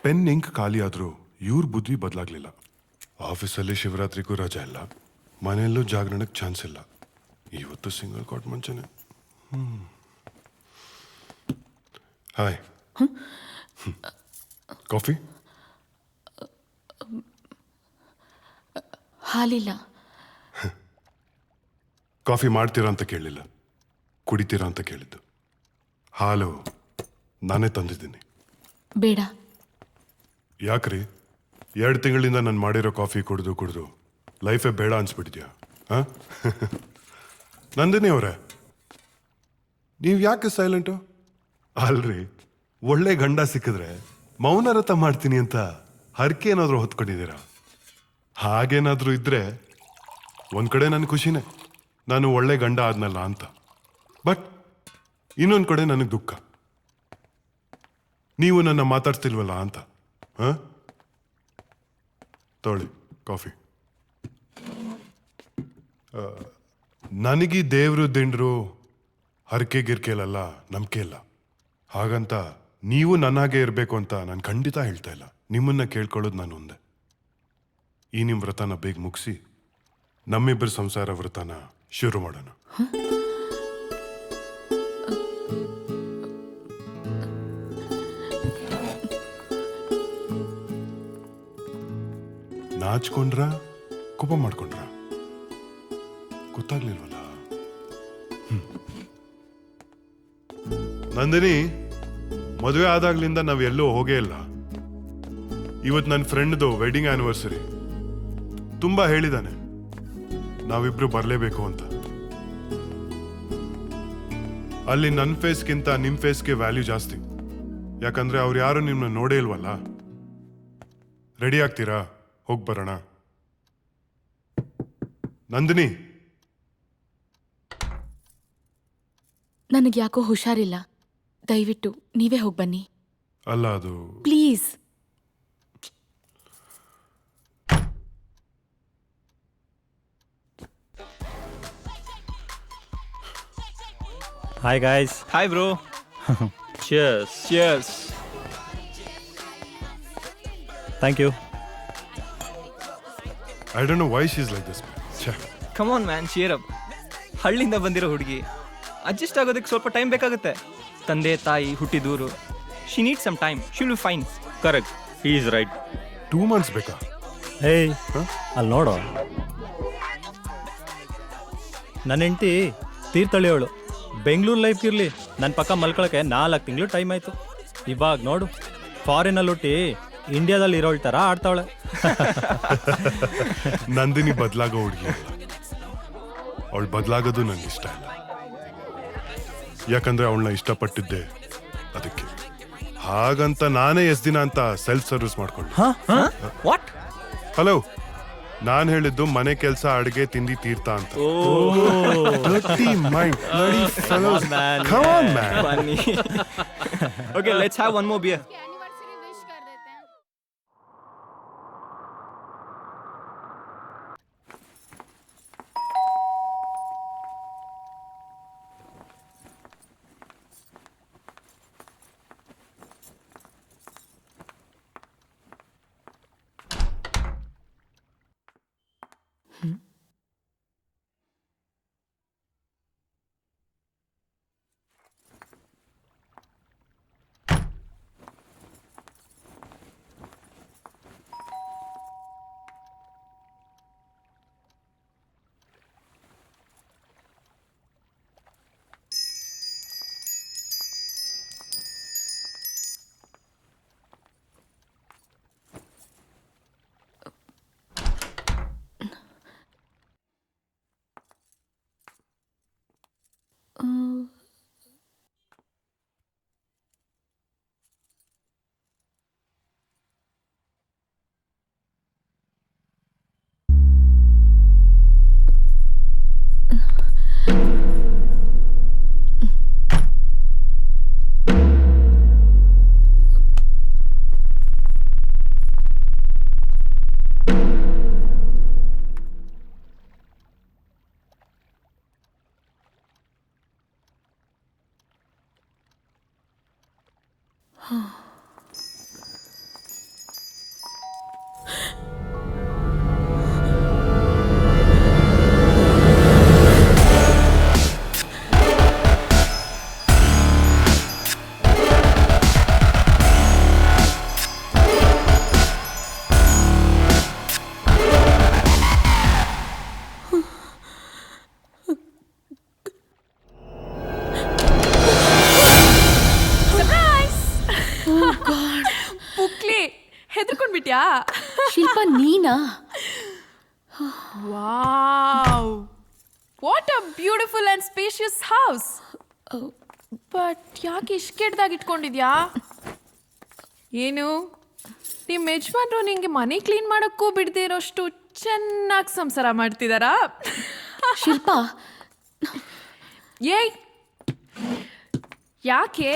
ಪೆನ್ ಇಂಕ್ ಖಾಲಿ ಆದರೂ ಇವ್ರ ಬುದ್ಧಿ ಬದಲಾಗ್ಲಿಲ್ಲ. ಆಫೀಸಲ್ಲಿ ಶಿವರಾತ್ರಿಗೂ ರಜಾ ಇಲ್ಲ, ಮನೆಯಲ್ಲೂ ಜಾಗರಣಕ್ಕೆ ಚಾನ್ಸ್ ಇಲ್ಲ. ಇವತ್ತು ಸಿಂಗಲ್ ಕಾಟ್ ಮುಂಚೆನೆ. Hi, coffee? ಹಾಲಿಲ್ಲ. ಕಾಫಿ ಮಾಡ್ತೀರಾ ಅಂತ ಕೇಳಲಿಲ್ಲ, ಕುಡಿತೀರಾ ಅಂತ ಕೇಳಿದ್ದು. ಹಾಲು ನಾನೇ ತಂದಿದ್ದೀನಿ. ಬೇಡ. ಯಾಕ್ರಿ? 2 ತಿಂಗಳಿಂದ ನಾನು ಮಾಡಿರೋ ಕಾಫಿ ಕುಡಿದು ಲೈಫೇ ಬೇಡ ಅನ್ಸ್ಬಿಟ್ಟಿದ್ಯಾ? ಹಾಂ? ನಂದಿನಿ ಅವರೇ, ನೀವು ಯಾಕೆ ಸೈಲೆಂಟು? ಅಲ್ರಿ, ಒಳ್ಳೆ ಗಂಡ ಸಿಕ್ಕಿದ್ರೆ ಮೌನರತ ಮಾಡ್ತೀನಿ ಅಂತ ಹರಕೆ ಏನಾದರೂ ಹೊತ್ಕೊಂಡಿದ್ದೀರಾ? ಹಾಗೇನಾದರೂ ಇದ್ರೆ ಒಂದು ಕಡೆ ನನ್ನ ಖುಷಿನೇ, ನಾನು ಒಳ್ಳೆ ಗಂಡ ಆದ್ನಲ್ಲ ಅಂತ. ಬಟ್ ಇನ್ನೊಂದು ಕಡೆ ನನಗೆ ದುಃಖ, ನೀವು ನನ್ನ ಮಾತಾಡ್ತಿಲ್ವಲ್ಲ ಅಂತ. ಹಾಂ, ತೊಗೊಳ್ಳಿ ಕಾಫಿ. ನನಗೆ ದೇವರು ದಿಂಡ್ರು ಹರಕೆ ಗಿರ್ಕೆಲಲ್ಲ, ನಂಬಿಕೆ ಇಲ್ಲ. ಹಾಗಂತ ನೀವು ನನ್ನಾಗೆ ಇರಬೇಕು ಅಂತ ನಾನು ಖಂಡಿತ ಹೇಳ್ತಾ ಇಲ್ಲ. ನಿಮ್ಮನ್ನ ಕೇಳ್ಕೊಳ್ಳೋದು ನಾನು ಒಂದೇ, ಈ ನಿಮ್ಮ ವ್ರತನ ಬೇಗ ಮುಗಿಸಿ ನಮ್ಮಿಬ್ಬರ ಸಂಸಾರ ವ್ರತನ ಶುರು ಮಾಡೋಣ. ನಾಚ್ಕೊಂಡ್ರ ಕೋಪ ಮಾಡ್ಕೊಂಡ್ರ ಗೊತ್ತಾಗ್ಲಿಲ್ವಲ್ಲ. ನಂದಿನಿ, ಮದುವೆ ಆದಾಗ್ಲಿಂದ ನಾವ್ ಎಲ್ಲೂ ಹೋಗೇ ಇಲ್ಲ. ಇವತ್ತು ನನ್ನ ಫ್ರೆಂಡ್ದು ವೆಡ್ಡಿಂಗ್ ಆನಿವರ್ಸರಿ. ತುಂಬಾ ಹೇಳಿದಾನೆ, ನಾವಿಬ್ರು ಬರಲೇಬೇಕು ಅಂತ. ಅಲ್ಲಿ ನನ್ನ ಫೇಸ್ಗಿಂತ ನಿಮ್ಮ ಫೇಸ್ಗೆ ವ್ಯಾಲ್ಯೂ ಜಾಸ್ತಿ. ಯಾಕಂದ್ರೆ ಅವ್ರು ಯಾರು ನಿಮ್ಮನ್ನ ನೋಡೇ ಇಲ್ವಲ್ಲ. ರೆಡಿ ಆಗ್ತೀರಾ? ಹೋಗಿ ಬರೋಣ. ನಂದಿನಿ, ನನಗೆ ಯಾಕೋ ಹುಷಾರಿಲ್ಲ, ದಯವಿಟ್ಟು ನೀವೇ ಹೋಗಿ ಬನ್ನಿ ಅಲ್ಲ ಅದು please. Hi guys. Hi bro. Cheers. Cheers. Thank you. I don't know why she is like this. Come on man, cheer up. ಹಳ್ಳಿಯಿಂದ ಬಂದಿರೋ ಹುಡುಗಿ, ಅಡ್ಜಸ್ಟ್ ಆಗೋದಕ್ಕೆ ಸ್ವಲ್ಪ ಟೈಮ್ ಬೇಕಾಗುತ್ತೆ. ತಂದೆ ತಾಯಿ ಹುಟ್ಟಿದೂರು. She need some time. She will be fine. Correct, he is right. 2 months ಬೇಕಾ? ಏಯ್, ಅಲ್ಲಿ ನೋಡು, ನನ್ನ ಹೆಂಡತಿ ತೀರ್ಥಳ್ಳಿಯವಳು. ಬೆಂಗಳೂರು ಲೈಫ್ ಇರಲಿ, ನನ್ನ ಪಕ್ಕ ಮಲ್ಕೊಳಕ್ಕೆ 4 ತಿಂಗಳು ಟೈಮ್ ಆಯಿತು. ಇವಾಗ ನೋಡು, ಫಾರಿನಲ್ಲಿ ಹುಟ್ಟಿ ಇಂಡಿಯಾದಲ್ಲಿ ಇರೋಳ್ ಥರ ಆಡ್ತಾವಳೆ. ನಂದಿನಿ ಬದಲಾಗೋ ಹುಡುಗಿ ಅಲ್ಲ. ಅವಳು ಬದಲಾಗೋದು ನನಗೆ ಇಷ್ಟ ಇಲ್ಲ. ಯಾಕಂದ್ರೆ ಅವಳನ್ನ ಇಷ್ಟಪಟ್ಟಿದ್ದೆ ಅದಕ್ಕೆ. ಹಾಗಂತ ನಾನೇ ಎಷ್ಟು ದಿನ ಅಂತ ಸೆಲ್ಫ್ ಸರ್ವಿಸ್ ಮಾಡ್ಕೊಂಡೆ. ವಾಟ್? ಹಲೋ, ನಾನು ಹೇಳಿದ್ದು ಮನೆ ಕೆಲಸ, ಅಡುಗೆ, ತಿಂಡಿ, ತೀರ್ಥ ಅಂತ. Dirty mind, bloody fellows. Come on, man. Funny. Okay, let's have one more beer. ಹೆದರ್ಕೊಂಡ್ಬಿಟ್ಯಾ? ಶಿಲ್ಪ, ನೀನಾ? Wow, what a beautiful and spacious house. But ಯಾಕೆ ಇಷ್ಟು ಕೆಟ್ಟದಾಗಿ ಇಟ್ಕೊಂಡಿದ್ಯಾ? ಏನು, ನಿಮ್ಮ ಯಜಮಾನ್ರು ನಿಂಗೆ ಮನೆ ಕ್ಲೀನ್ ಮಾಡೋಕ್ಕೂ ಬಿಡದೇ ಇರೋಷ್ಟು ಚೆನ್ನಾಗಿ ಸಂಸಾರ ಮಾಡ್ತಿದಾರಾ? ಶಿಲ್ಪ, ಏಯ್, ಯಾಕೆ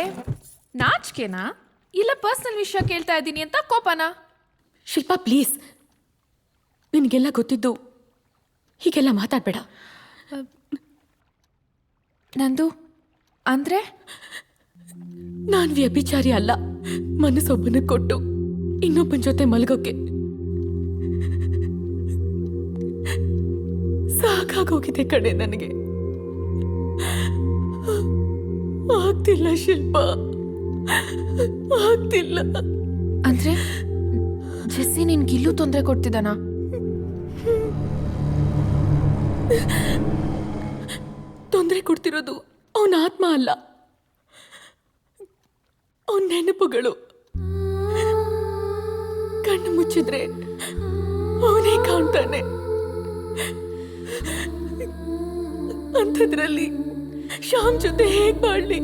ನಾಚಿಕೆನಾ ಇಲ್ಲ ಪರ್ಸನಲ್ ವಿಷಯ ಕೇಳ್ತಾ ಇದ್ದೀನಿ ಅಂತ ಕೋಪನಾ? ಶಿಲ್ಪ ಪ್ಲೀಸ್, ನಿನಗೆಲ್ಲ ಗೊತ್ತಿದ್ದು ಹೀಗೆಲ್ಲ ಮಾತಾಡಬೇಡ. ನಂದು ಅಂದ್ರೆ ನಾನು ವ್ಯಭಿಚಾರಿ ಅಲ್ಲ. ಮನಸ್ಸೊಬ್ಬನ ಕೊಟ್ಟು ಇನ್ನೊಬ್ಬನ ಜೊತೆ ಮಲಗೋಕೆ ಸಾಕಾಗೋಗಿದೆ ಕಡೆ. ನನಗೆ ಆಗ್ತಿಲ್ಲ ಶಿಲ್ಪ, ಆಗ್ತಿಲ್ಲ. ಅಂದ್ರೆ ಜೆಸ್ಸಿ ನಿನ್ಗಿಲ್ಲೂ ತೊಂದರೆ ಕೊಡ್ತಿದ್ದಾನ? ತೊಂದರೆ ಕೊಡ್ತಿರೋದು ಅವನ ಆತ್ಮ ಅಲ್ಲ, ಅವನ ನೆನಪುಗಳು. ಕಣ್ಣು ಮುಚ್ಚಿದ್ರೆ ಅವನೇ ಕಾಣ್ತಾನೆ. ಅಂಥದ್ರಲ್ಲಿ ಶ್ಯಾಮ್ ಜೊತೆ ಹೇಗ್ ಬಾಳ್ಲಿ?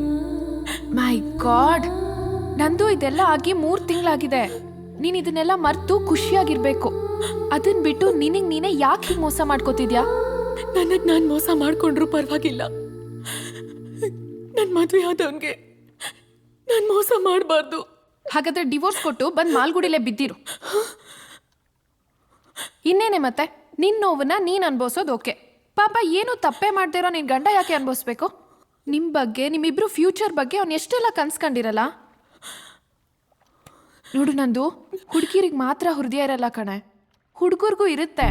ಮೈ ಗಾಡ್, ನಂದು ಇದೆಲ್ಲ ಆಗಿ 3 ತಿಂಗಳಾಗಿದೆ. ನೀನ್ ಇದನ್ನೆಲ್ಲ ಮರ್ತು ಖುಷಿಯಾಗಿರ್ಬೇಕು. ಅದನ್ ಬಿಟ್ಟು ನಿನಗ್ ನೀನೇ ಯಾಕೆ ಹೀಗೆ ಮೋಸ ಮಾಡ್ಕೋತಿದ್ಯಾ? ನನಗ್ ನಾನ್ ಮೋಸ ಮಾಡ್ಕೊಂಡ್ರು ಪರವಾಗಿಲ್ಲ. ನನ್ ಮದ್ವೆ ಆದವನ್ಗೆ ನಾನ್ ಮೋಸ ಮಾಡಬಾರ್ದು. ಹಾಗಾದ್ರೆ ಡಿವೋರ್ಸ್ ಕೊಟ್ಟು ಬಂದ್ ಮಾಲ್ಗುಡಿಲೇ ಬಿದ್ದಿರು. ಇನ್ನೇನೆ ಮತ್ತೆ ನಿನ್ ನೋವನ್ನ ನೀನ್ ಅನ್ಭವಿಸೋದು ಓಕೆ. ಪಾಪ ಏನು ತಪ್ಪೇ ಮಾಡ್ದೇ ಇರೋ ನಿನ್ ಗಂಡ ಯಾಕೆ ಅನ್ಭವಿಸ್ಬೇಕು? ನಿಮ್ ಬಗ್ಗೆ, ನಿಮ್ಮಿಬ್ರು ಫ್ಯೂಚರ್ ಬಗ್ಗೆ ಅವ್ನು ಎಷ್ಟೆಲ್ಲ ಕನ್ಸ್ಕೊಂಡಿರಲ್ಲ. ನೋಡು ನಂದು, ಹುಡುಗಿರಿಗೆ ಮಾತ್ರ ಹೃದಯ ಇರಲ್ಲ ಕಣೆ, ಹುಡುಗರ್ಗೂ ಇರುತ್ತೆ.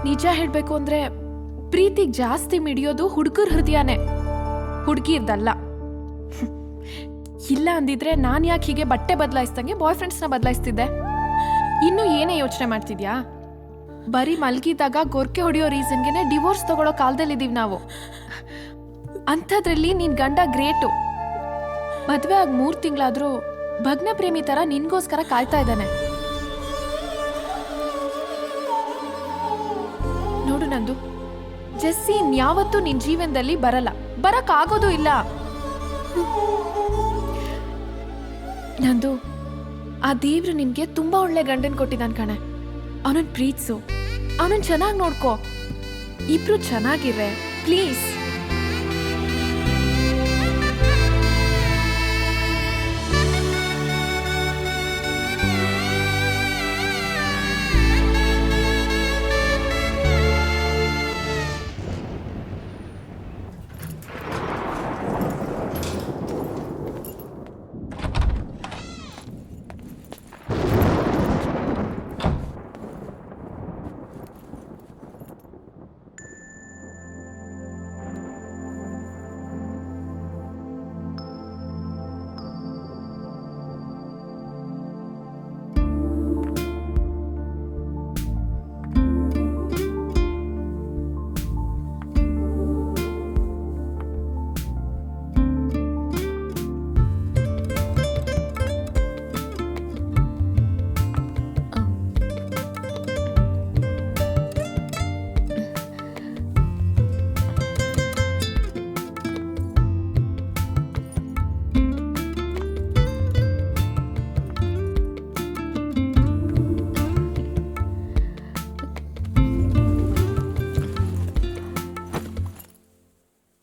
ನಿಜ ಹೇಳ್ಬೇಕು ಅಂದ್ರೆ ಪ್ರೀತಿಗೆ ಜಾಸ್ತಿ ಮಿಡಿಯೋದು ಹುಡುಗರ ಹೃದಯನೇ, ಹುಡುಗಿರ್ದಲ್ಲ. ಇಲ್ಲ ಅಂದಿದ್ರೆ ನಾನು ಯಾಕೆ ಹೀಗೆ ಬಟ್ಟೆ ಬದಲಾಯಿಸ್ದಂಗೆ ಬಾಯ್ ಫ್ರೆಂಡ್ಸ್ನ ಬದಲಾಯಿಸ್ತಿದ್ದೆ? ಇನ್ನು ಏನೇ ಯೋಚನೆ ಮಾಡ್ತಿದ್ಯಾ? ಬರೀ ಮಲ್ಗಿದಾಗ ಗೊರ್ಕೆ ಹೊಡೆಯೋ ರೀಸನ್ಗೆನೆ ಡಿವೋರ್ಸ್ ತಗೊಳ್ಳೋ ಕಾಲದಲ್ಲಿದ್ದೀವಿ ನಾವು. ಅಂಥದ್ರಲ್ಲಿ ನಿನ್ ಗಂಡ ಗ್ರೇಟು. ಮದ್ವೆ ಆಗಿ 3 ತಿಂಗಳಾದ್ರೂ ಭಗ್ನ ಪ್ರೇಮಿ ತರ ನಿನ್ಗೋಸ್ಕರ ಕಾಯ್ತಾ ಇದ್ದಾನೆ. ನೋಡು ನಂದು, ಜೆಸ್ಸಿ ಇನ್ಯಾವತ್ತೂ ನಿನ್ ಜೀವನದಲ್ಲಿ ಬರಲ್ಲ, ಬರಕ್ ಆಗೋದು ಇಲ್ಲ. ನಂದು, ಆ ದೇವ್ರು ನಿನ್ಗೆ ತುಂಬಾ ಒಳ್ಳೆ ಗಂಡನ್ ಕೊಟ್ಟಿದ್ದಾನ್ ಕಣೆ. ಅವನನ್ ಪ್ರೀತ್ಸು, ಅವನನ್ ಚೆನ್ನಾಗಿ ನೋಡ್ಕೋ. ಇಬ್ರು ಚೆನ್ನಾಗಿರ್ರೆ ಪ್ಲೀಸ್.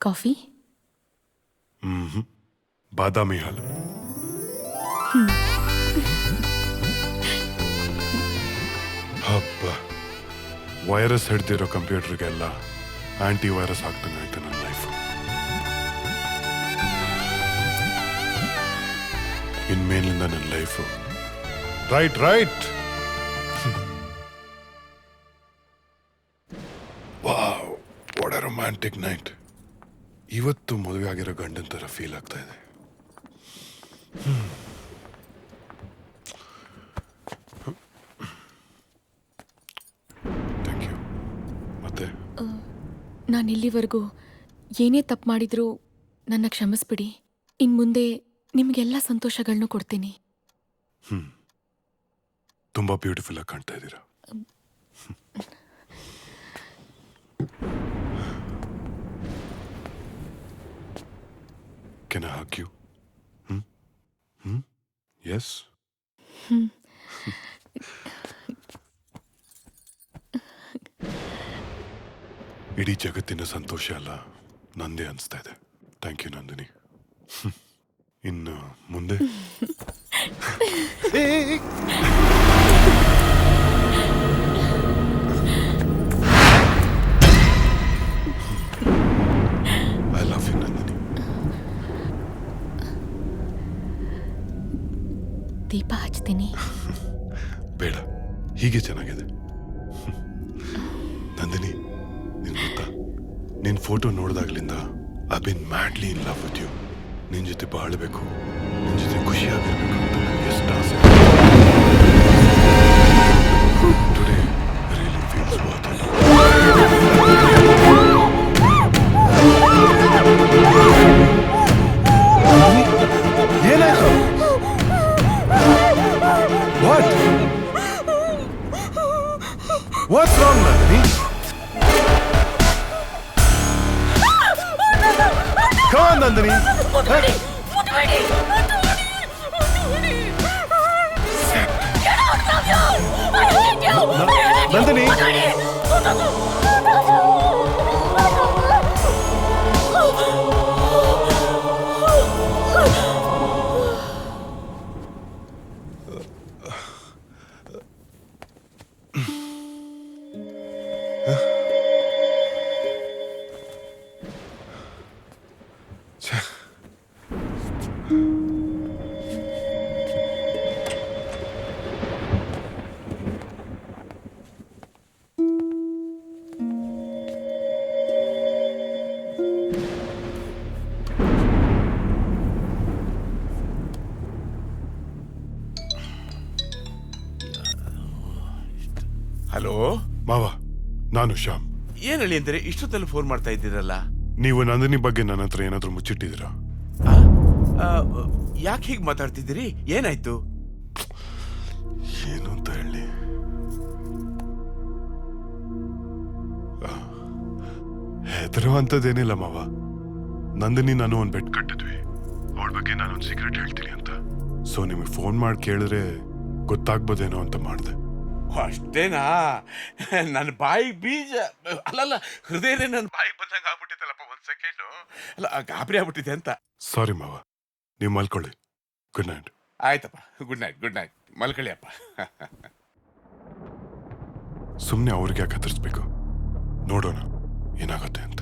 ಕಾಫಿ? ಬಾದಾಮಿ ಹಾಲು. ಹಬ್ಬ, ವೈರಸ್ ಹಿಡ್ದಿರೋ ಕಂಪ್ಯೂಟರ್ಗೆಲ್ಲ ಆಂಟಿ ವೈರಸ್ ಆಗ್ತಂಗಾಯ್ತು ನನ್ನ ಲೈಫ್. ಇನ್ಮೇಲಿಂದ ನನ್ನ life right right. Wow, what a romantic night. ಇವತ್ತು ಮದುವೆ ಆಗಿರೋ ಗಂಡನ ಥರ ಫೀಲ್ ಆಗ್ತಾ ಇದೆ. Thank you. ಮತ್ತೆ ನಾನು ಇಲ್ಲಿವರೆಗೂ ಏನೇ ತಪ್ಪು ಮಾಡಿದ್ರೂ ನನ್ನ ಕ್ಷಮಿಸ್ಬಿಡಿ. ಇನ್ನು ಮುಂದೆ ನಿಮಗೆಲ್ಲ ಸಂತೋಷಗಳನ್ನೂ ಕೊಡ್ತೀನಿ. ತುಂಬಾ ಬ್ಯೂಟಿಫುಲ್ ಆಗಿ ಕಾಣ್ತಾ ಇದ್ದೀರಾ. Can I hug you? Yes? ಇಡೀ ಜಗತ್ತಿನ ಸಂತೋಷ ಅಲ್ಲ ನಂದೇ ಅನಿಸ್ತಾ ಇದೆ. Thank you Nandini. ಇನ್ನು ಮುಂದೆ ಐ ಲವ್ ಯು ನಂದಿನಿ. ದೀಪ ಹಚ್ತೀನಿ. ಬೇಡ, ಹೀಗೆ ಚೆನ್ನಾಗಿದೆ. ನಂದಿನಿ, ನಿನ್ ಗೊತ್ತಾ, ನಿನ್ ಫೋಟೋ ನೋಡಿದಾಗ್ಲಿಂದ I been madly in love with you. ನಿನ್ ಜೊತೆ ಬಾಳ್ಬೇಕು, ನಿನ್ ಜೊತೆ ಖುಷಿಯಾಗಿರ್ಬೇಕು ಅಂತ ನನಗೆ ಎಷ್ಟು ಆಸೆ. Today really feels worth it. ಏನಾಯ್ತು? What? What's wrong, Nandini? Come on, Nandini. Nandini. Hello ಮಾವ, ನಾನು ಶ್ಯಾಮ್. ಏನ್ ಹೇಳಿ ಅಂದ್ರೆ ಇಷ್ಟೊತ್ತಲ್ಲಿ ಫೋನ್ ಮಾಡ್ತಾ ಇದ್ದೀರಲ್ಲ? ನೀವು ನಂದಿನಿ ಬಗ್ಗೆ ನನ್ನ ಹತ್ರ ಏನಾದ್ರೂ ಮುಚ್ಚಿಟ್ಟಿದ್ದೀರಾ? ಯಾಕೆ ಹೀಗೆ ಮಾತಾಡ್ತಿದ್ದೀರಿ? ಏನಾಯ್ತು? ಏನು ಅಂತ ಹೇಳಿ? ಹೆದರುವಂಥದ್ದೇನಿಲ್ಲ ಮಾವ. ನಂದಿನಿ ನಾನು ಒಂದು ಬೆಟ್ ಕಟ್ಟಿದ್ವಿ. ಅವಳ ಬಗ್ಗೆ ನಾನೊಂದು ಸೀಕ್ರೆಟ್ ಹೇಳ್ತೀನಿ ಅಂತ. ಸೊ ನಿಮಗೆ ಫೋನ್ ಮಾಡಿ ಕೇಳಿದ್ರೆ ಗೊತ್ತಾಗ್ಬೋದೇನೋ ಅಂತ ಮಾಡಿದೆ. ಅಷ್ಟೇನಾ? ನನ್ನ ಬಾಯಿ ಬೀಜ ಅಲ್ಲಲ್ಲ, ಹೃದಯನೇ ನನ್ನ ಬಾಯಿಗೆ ಬಂದಂಗೆ ಆಗ್ಬಿಟ್ಟಿತ್ತಲ್ಲಪ್ಪ. ಒಂದು ಸೆಕೆಂಡು ಅಲ್ಲ, ಗಾಬರಿ ಆಗ್ಬಿಟ್ಟಿದೆ ಅಂತ. ಸಾರಿ ಮಾವ, ನೀವು ಮಲ್ಕೊಳ್ಳಿ. Good night. ಆಯ್ತಪ್ಪ, ಗುಡ್ ನೈಟ್. ಗುಡ್ ನೈಟ್, ಮಲ್ಕೊಳ್ಳಿ ಅಪ್ಪ. ಸುಮ್ಮನೆ ಅವ್ರಿಗೆ ಯಾಕೆ ಹತ್ತಿಸ್ಬೇಕು? ನೋಡೋಣ ಏನಾಗುತ್ತೆ ಅಂತ.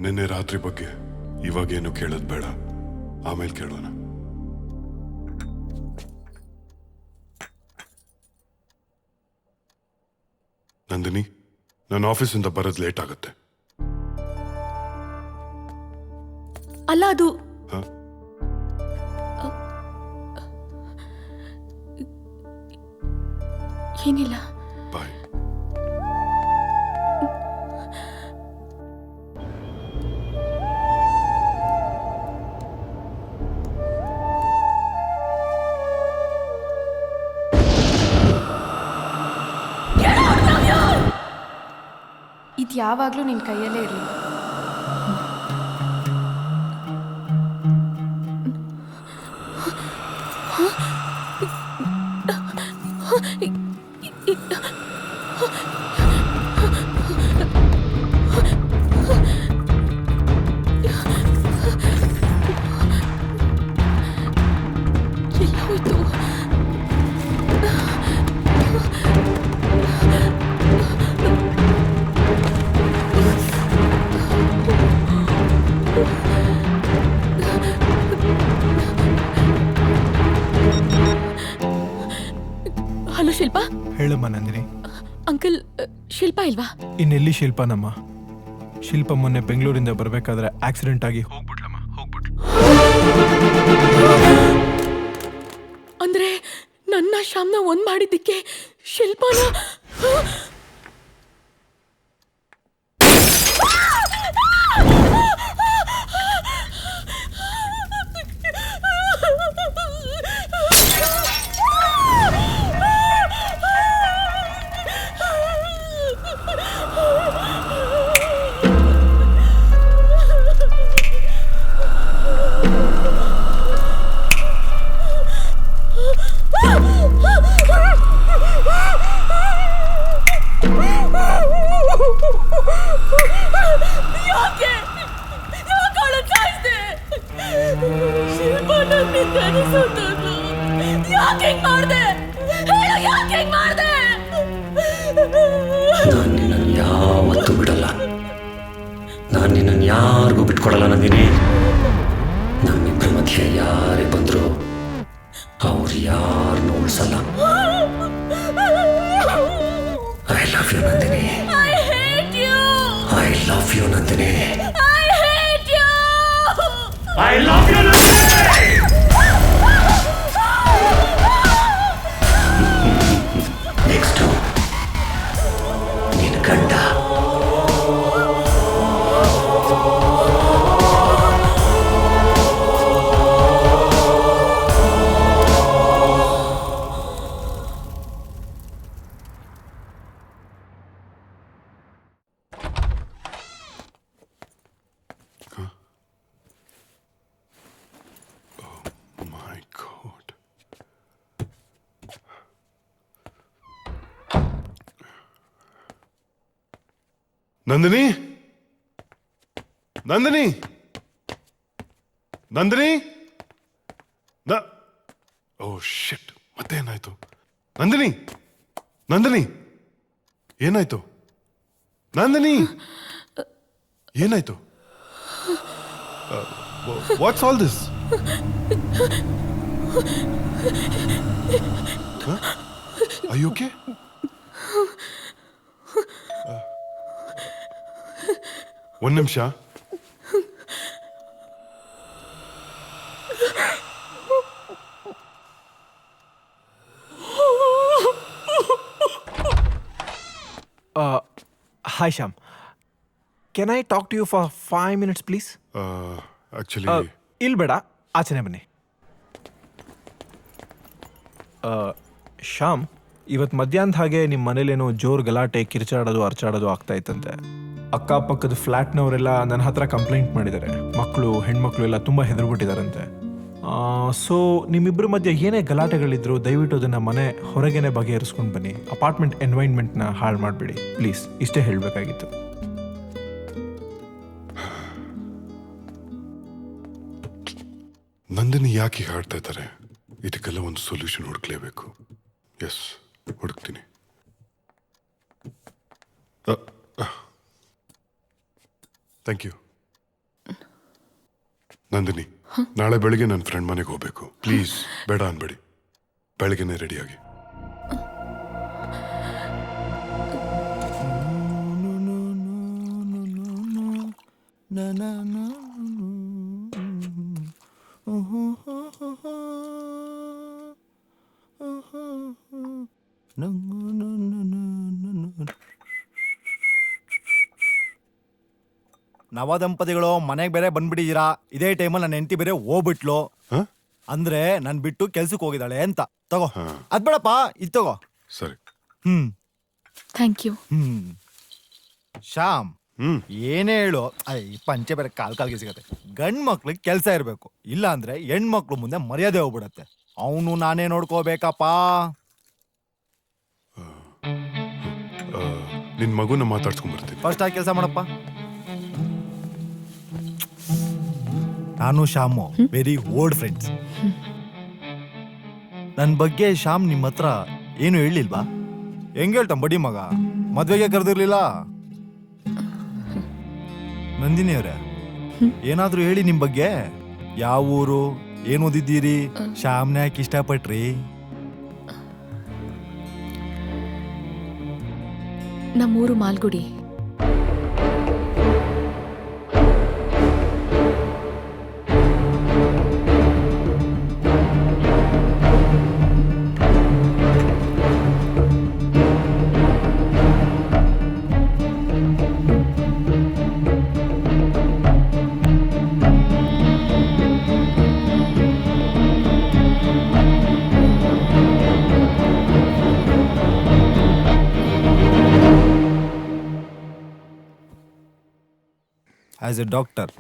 ನಿನ್ನೆ ರಾತ್ರಿ ಬಗ್ಗೆ ಇವಾಗೇನು ಕೇಳೋದು ಬೇಡ, ಆಮೇಲೆ ಕೇಳೋಣ. ನಂದಿನಿ, ನನ್ನ ಆಫೀಸಿಂದ ಬರೋದು ಲೇಟ್ ಆಗುತ್ತೆ. ಅಲ್ಲ, ಅದು ಏನಿಲ್ಲ. ಬಾಯ್. ಇದು ಯಾವಾಗಲೂ ನಿನ್ನ ಕೈಯಲ್ಲೇ ಇರಲಿ. ಹಲೋ ಶಿಲ್ಪಾ. ಹೇಳಮ್ಮ ನಂದಿನಿ. ಅಂಕಲ್, ಶಿಲ್ಪಾ ಇಲ್ವಾ? ಇನ್ನೆಲ್ಲಿ ಶಿಲ್ಪಾನಮ್ಮ? ಶಿಲ್ಪ ಮೊನ್ನೆ ಬೆಂಗಳೂರಿಂದ ಬರ್ಬೇಕಾದ್ರೆ ಆಕ್ಸಿಡೆಂಟ್ ಆಗಿ ಹೋಗ್ಬಿಟ್ಲಮ್ಮ. ಅಂದ್ರೆ ನನ್ನ ಶ್ಯಾಮ್ನ ಒಂದ್ ಮಾಡಿದ್ದಕ್ಕೆ ಶಿಲ್ಪಾನ ನಾನು ನಿನ್ನನ್ನು ಯಾವತ್ತೂ ಬಿಡಲ್ಲ. ನಾನು ನಿನ್ನನ್ನು ಯಾರಿಗೂ ಬಿಟ್ಕೊಡಲ್ಲ ನಂದಿನಿ. ನಮ್ಮಿಬ್ಬರ ಮಧ್ಯೆ ಯಾರೇ ಬಂದ್ರು ಅವ್ರು ಯಾರನ್ನೂ ಉಳಿಸಲ್ಲ. I love you Nandini. I love you Nandini. I love you Nandini. Nandini Nandini Nandini oh shit ಮತ್ತೆ ಏನಾಯ್ತು? ನಂದಿನಿ ನಂದಿನಿ ಏನಾಯ್ತು? ನಂದಿನಿ ಏನಾಯ್ತು? What's all this? Are you okay? ಒಂದ್ ನಿಮಿಷ. Hi, Sham. Can I talk to you for 5 minutes, please? Actually ಇಲ್ಲಿ ಬೇಡ, ಆಚೆನೆ ಬನ್ನಿ. ಶ್ಯಾಮ್, ಇವತ್ತು ಮಧ್ಯಾಹ್ನದ ಹಾಗೆ ನಿಮ್ಮ ಮನೇಲೇನೋ ಜೋರು ಗಲಾಟೆ, ಕಿರ್ಚಾಡೋದು, ಅರ್ಚಾಡೋದು ಆಗ್ತಾ ಇತ್ತಂತೆ. ಅಕ್ಕಪಕ್ಕದ ಫ್ಲ್ಯಾಟ್ನವರೆಲ್ಲ ನನ್ನ ಹತ್ರ ಕಂಪ್ಲೇಂಟ್ ಮಾಡಿದ್ದಾರೆ. ಮಕ್ಕಳು, ಹೆಣ್ಮಕ್ಳು ಎಲ್ಲ ತುಂಬ ಹೆದರ್ಬಿಟ್ಟಿದಾರಂತೆ. ಸೊ ನಿಮ್ಮಿಬ್ಬರ ಮಧ್ಯೆ ಏನೇ ಗಲಾಟೆಗಳಿದ್ರು ದಯವಿಟ್ಟು ಅದನ್ನು ಮನೆ ಹೊರಗೇನೆ ಬಗೆಹರಿಸ್ಕೊಂಡು ಬನ್ನಿ. ಅಪಾರ್ಟ್ಮೆಂಟ್ ಎನ್ವೈರ್ನ್ಮೆಂಟ್ನ ಹಾಳು ಮಾಡಿಬಿಡಿ ಪ್ಲೀಸ್. ಇಷ್ಟೇ ಹೇಳಬೇಕಾಗಿತ್ತು. ನಂದಿನಿ ಯಾಕೆ ಹಾಡ್ತಾ ಇದ್ದಾರೆ? ಇದಕ್ಕೆಲ್ಲ ಒಂದು ಸೊಲ್ಯೂಷನ್ ಹುಡುಕ್ಲೇಬೇಕು. ಎಸ್, ಹುಡುಕ್ತೀನಿ. Thank you. ನಂದಿನಿ, ನಾಳೆ ಬೆಳಿಗ್ಗೆ ನನ್ನ ಫ್ರೆಂಡ್ ಮನೆಗೆ ಹೋಗ್ಬೇಕು. ಪ್ಲೀಸ್ ಬೇಡ ಅನ್ಬೇಡಿ, ಬೆಳಗ್ಗೆನೆ ರೆಡಿಯಾಗಿ. ನವದಂಪತಿಗಳು ಮನೆಗೆ ಬೇರೆ ಬಂದ್ಬಿಟ್ಟಿದ್ದೀರಾ. ಇದೇ ಟೈಮಲ್ಲಿ ನನ್ನ ಹೆಂಡತಿ ಬೇರೆ ಹೋಗ್ಬಿಟ್ಲು. ಅಂದ್ರೆ ನನ್ ಬಿಟ್ಟು ಕೆಲ್ಸಕ್ಕೆ ಹೋಗಿದ್ದಾಳೆ ಅಂತ. ತಗೋ, ಅದ್ ಬೇಡಪ್ಪ, ಇದ್ ತಗೋ. ಸರಿ. Thank you. ಶ್ಯಾಮ್, ಏನೇ ಹೇಳು, ಈ ಪಂಚೆ ಬೇರೆ ಕಾಲ್ಗೆ ಸಿಗತ್ತೆ. ಗಂಡ್ ಮಕ್ಳಿಗೆ ಕೆಲ್ಸ ಇರ್ಬೇಕು, ಇಲ್ಲ ಅಂದ್ರೆ ಹೆಣ್ಮಕ್ಳು ಮುಂದೆ ಮರ್ಯಾದೆ ಹೋಗ್ಬಿಡತ್ತೆ. ಅವನು ನಾನೇ ನೋಡ್ಕೋಬೇಕಪ್ಪ. ನಿನ್ ಮಗುನ ಮಾತಾಡ್ಸ್ಕೊಂಡ್ ಬರ್ತೀನಿ. ಫಸ್ಟ್ ಆಗಿ ಕೆಲಸ ಮಾಡಪ್ಪ. ನಾನು ಶ್ಯಾಮು ವೆರಿ ಓಲ್ಡ್ ಫ್ರೆಂಡ್ಸ್. ನನ್ ಬಗ್ಗೆ ಶ್ಯಾಮ್ ನಿಮ್ಮ ಹತ್ರ ಏನು ಹೇಳಿಲ್ವಾ? ಹೆಂಗ್ ಹೇಳ್ತಾನ ಬಡಿ ಮಗ? ಮದ್ವೆಗೆ ಕರೆದಿರ್ಲಿಲ್ಲ. ನಂದಿನಿ ಅವರೇ, ಏನಾದ್ರೂ ಹೇಳಿ ನಿಮ್ ಬಗ್ಗೆ. ಯಾವ ಊರು, ಏನ್ ಓದಿದ್ದೀರಿ, ಶ್ಯಾಮ್ನ ಯಾಕೆ ಇಷ್ಟಪಟ್ರಿ? ನಮ್ಮೂರು ಮಾಲ್ಗುಡಿ. ಆಸ್ ಎ ಡಾಕ್ಟರ್,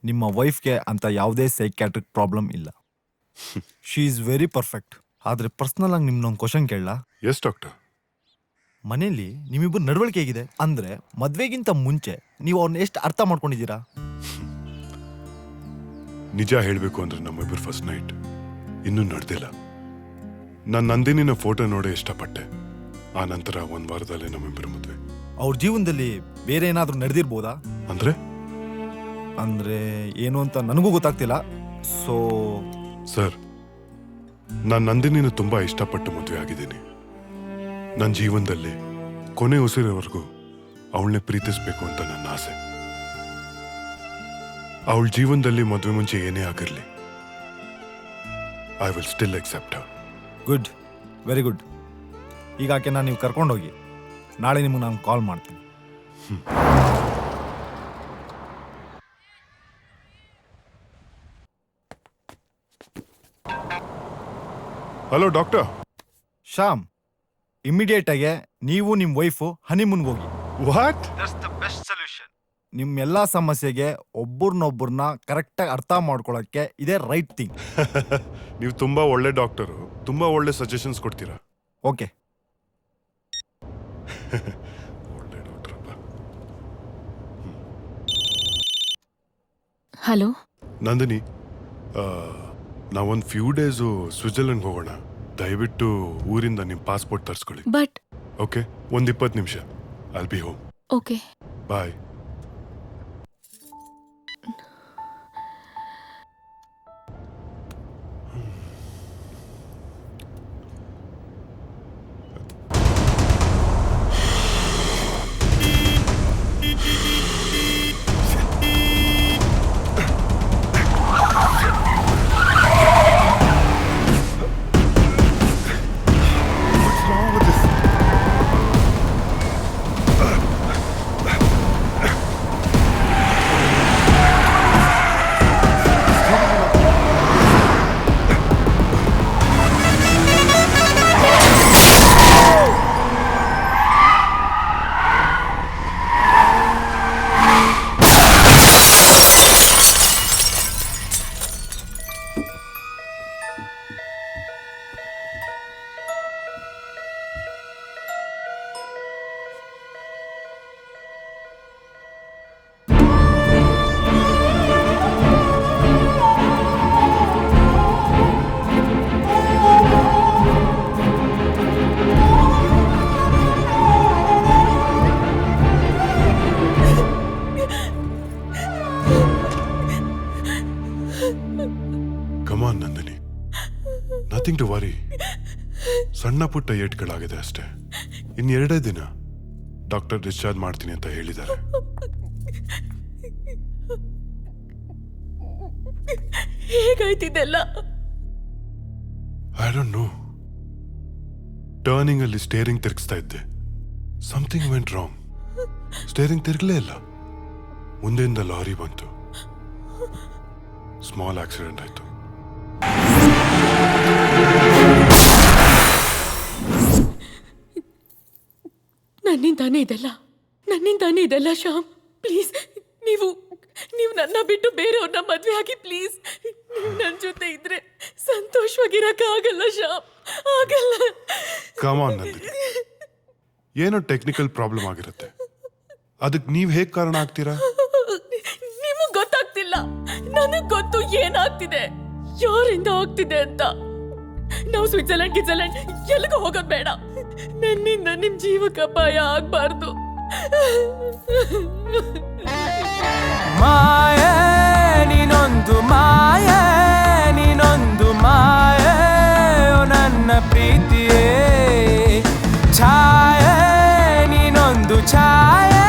ನಿಮ್ಮ ವೈಫ್ಗೆ ಅಂತ ಯಾವುದೇ ಸೈಕ್ಯಾಟ್ರಿಕ್ ಪ್ರಾಬ್ಲಮ್ ಇಲ್ಲ. She is very perfect. ಆದ್ರೆ ಪರ್ಸನಲ್ ಆಗಿ ನಿಮ್ನೊಂದು ಕ್ವಶನ್ ಕೇಳಲಾ? Yes doctor. ಮನೆಯಲ್ಲಿ ನಿಮ್ಮಿಬ್ಬರು ನಡವಳಿಕೆ ಹೇಗಿದೆ? ಅಂದ್ರೆ ಮದ್ವೆಗಿಂತ ಮುಂಚೆ ನೀವು ಅವ್ರನ್ನ ಎಷ್ಟು ಅರ್ಥ ಮಾಡ್ಕೊಂಡಿದ್ದೀರಾ? ನಿಜ ಹೇಳಬೇಕು ಅಂದ್ರೆ ನಮ್ಮಿಬ್ಬರು ಫಸ್ಟ್ ನೈಟ್ ಇನ್ನೂ ನಡೆದಿಲ್ಲ. ನಾನು ನಂದಿನಿನ ಫೋಟೋ ನೋಡೇ ಇಷ್ಟಪಟ್ಟೆ. ಆ ನಂತರ ಒಂದ್ ವಾರದಲ್ಲೇ ನಮ್ಮಿಬ್ಬರು ಮದ್ವೆ. ಅವ್ರ ಜೀವನದಲ್ಲಿ ಬೇರೆ ಏನಾದ್ರೂ ನಡೆದಿರ್ಬೋದಾ? ಅಂದ್ರೆ ಏನು ಅಂತ ನನಗೂ ಗೊತ್ತಾಗ್ತಿಲ್ಲ. ಸೊ ಸರ್, ನಾನು ನಂದಿನಿನ ತುಂಬಾ ಇಷ್ಟಪಟ್ಟು ಮದುವೆ ಆಗಿದ್ದೀನಿ. ನನ್ನ ಜೀವನದಲ್ಲಿ ಕೊನೆ ಉಸಿರೋವರೆಗೂ ಅವಳನ್ನೇ ಪ್ರೀತಿಸ್ಬೇಕು ಅಂತ ನನ್ನ ಆಸೆ. ಅವಳ ಜೀವನದಲ್ಲಿ ಮದುವೆ ಮುಂಚೆ ಏನೇ ಆಗಿರಲಿ, I will still accept Har. Good, very good. ಈಗ ಆಕೆನ ನೀವು ಕರ್ಕೊಂಡೋಗಿ, ನಾಳೆ ನಿಮಗೆ ನಾನು ಕಾಲ್ ಮಾಡ್ತೀನಿ. Hello doctor. ಶ್ಯಾಮ್, ಇಮಿಡಿಯೇಟ್ ಆಗಿ ನೀವು ನಿಮ್ಮ ವೈಫು ಹನಿಮೂನ್ಗೆ ಹೋಗಿ. What? That's the best solution. ನಿಮ್ಮ ಎಲ್ಲಾ ಸಮಸ್ಯೆಗೆ ಒಬ್ಬರನ್ನೊಬ್ಬರನ್ನ ಕರೆಕ್ಟಾಗಿ ಅರ್ಥ ಮಾಡ್ಕೊಳ್ಳೋಕ್ಕೆ ಇದೇ ರೈಟ್ ಥಿಂಗ್. ನೀವು ತುಂಬಾ ಒಳ್ಳೆ ಡಾಕ್ಟರು, ತುಂಬಾ ಒಳ್ಳೆ ಸಜೆಷನ್ಸ್ ಕೊಡ್ತೀರಾ. ಓಕೆ. ಒಳ್ಳೆ ಡಾಕ್ಟರ್ ಅಪ್ಪ. ಹಲೋ. ನಂದಿನಿ, ನಾವೊಂದು ಫ್ಯೂ ಡೇಸು ಸ್ವಿಟ್ಜರ್ಲೆಂಡ್ ಹೋಗೋಣ. ದಯವಿಟ್ಟು ಊರಿಂದ ನಿಮ್ಮ ಪಾಸ್ಪೋರ್ಟ್ ತರಿಸ್ಕೊಳ್ಳಿ. ಬಟ್ ಓಕೆ, ಒಂದು 20 ನಿಮಿಷ. I'll be home. Okay. Bye. Come on Nandini, nothing to worry. ಸಣ್ಣ ಪುಟ್ಟ ಏಟ್ಗಳಾಗಿದೆ ಅಷ್ಟೇ. ಇನ್ನು 2 ದಿನ ಡಾಕ್ಟರ್ ಡಿಸ್ಚಾರ್ಜ್ ಮಾಡ್ತೀನಿ ಅಂತ ಹೇಳಿದ್ದಾರೆ. ಹೇಗಾಯ್ತಿದೆಲ್ಲ? I don't know. ಟರ್ನಿಂಗ್ ಅಲ್ಲಿ ಸ್ಟೇರಿಂಗ್ ತಿರುಗಿಸ್ತಾ ಇದ್ದೆ. Something went wrong. ಸ್ಟೇರಿಂಗ್ ತಿರುಗಲೇ ಇಲ್ಲ. ಮುಂದೆಯಿಂದ ಲಾರಿ ಬಂತು. ಸ್ಮಾಲ್ ಆಕ್ಸಿಡೆಂಟ್ ಆಯ್ತು. ನನ್ನಿಂದಾನೇ ಇದೆಲ್ಲ ಶ್ಯಾಮ್. ಪ್ಲೀಸ್, ನೀವು ನನ್ನ ಬಿಟ್ಟು ಬೇರೆಯವ್ರನ್ನ ಮದ್ವೆ ಆಗಿ ಪ್ಲೀಸ್. ನೀವು ನನ್ನ ಜೊತೆ ಇದ್ರೆ ಸಂತೋಷವಾಗಿರಕ್ಕಾಗಲ್ಲ ಶ್ಯಾಮ್, ಆಗಲ್ಲ. ಕಮಾನ್ ನಂದಿನಿ, ಏನೋ ಟೆಕ್ನಿಕಲ್ ಪ್ರಾಬ್ಲಮ್ ಆಗಿರುತ್ತೆ. ಅದಕ್ಕೆ ನೀವ್ ಹೇಗ್ ಕಾರಣ ಆಗ್ತೀರಾ? ನಿಮಗ್ ಗೊತ್ತಾಗ್ತಿಲ್ಲ, ನನಗ್ ಗೊತ್ತು ಏನಾಗ್ತಿದೆ, ಯಾರಿಂದ ಆಗ್ತಿದೆ ಅಂತ. ನಾವು ಸ್ವಿಟ್ಜರ್ಲೆಂಡ್ ಎಲ್ಲಿಗೂ ಹೋಗೋದ್ ಬೇಡ. ನನ್ನಿಂದ ನಿಮ್ ಜೀವಕ್ಕೆ ಅಪಾಯ ಆಗ್ಬಾರ್ದು. ಮಾಯೆ ನೀನೊಂದು ಮಾಯೆ, ನೀನೊಂದು ಮಾಯೆ, ಓ ನನ್ನ ಪ್ರೀತಿಯೇ. ಛಾಯೆ ನೀನೊಂದು ಛಾಯೆ,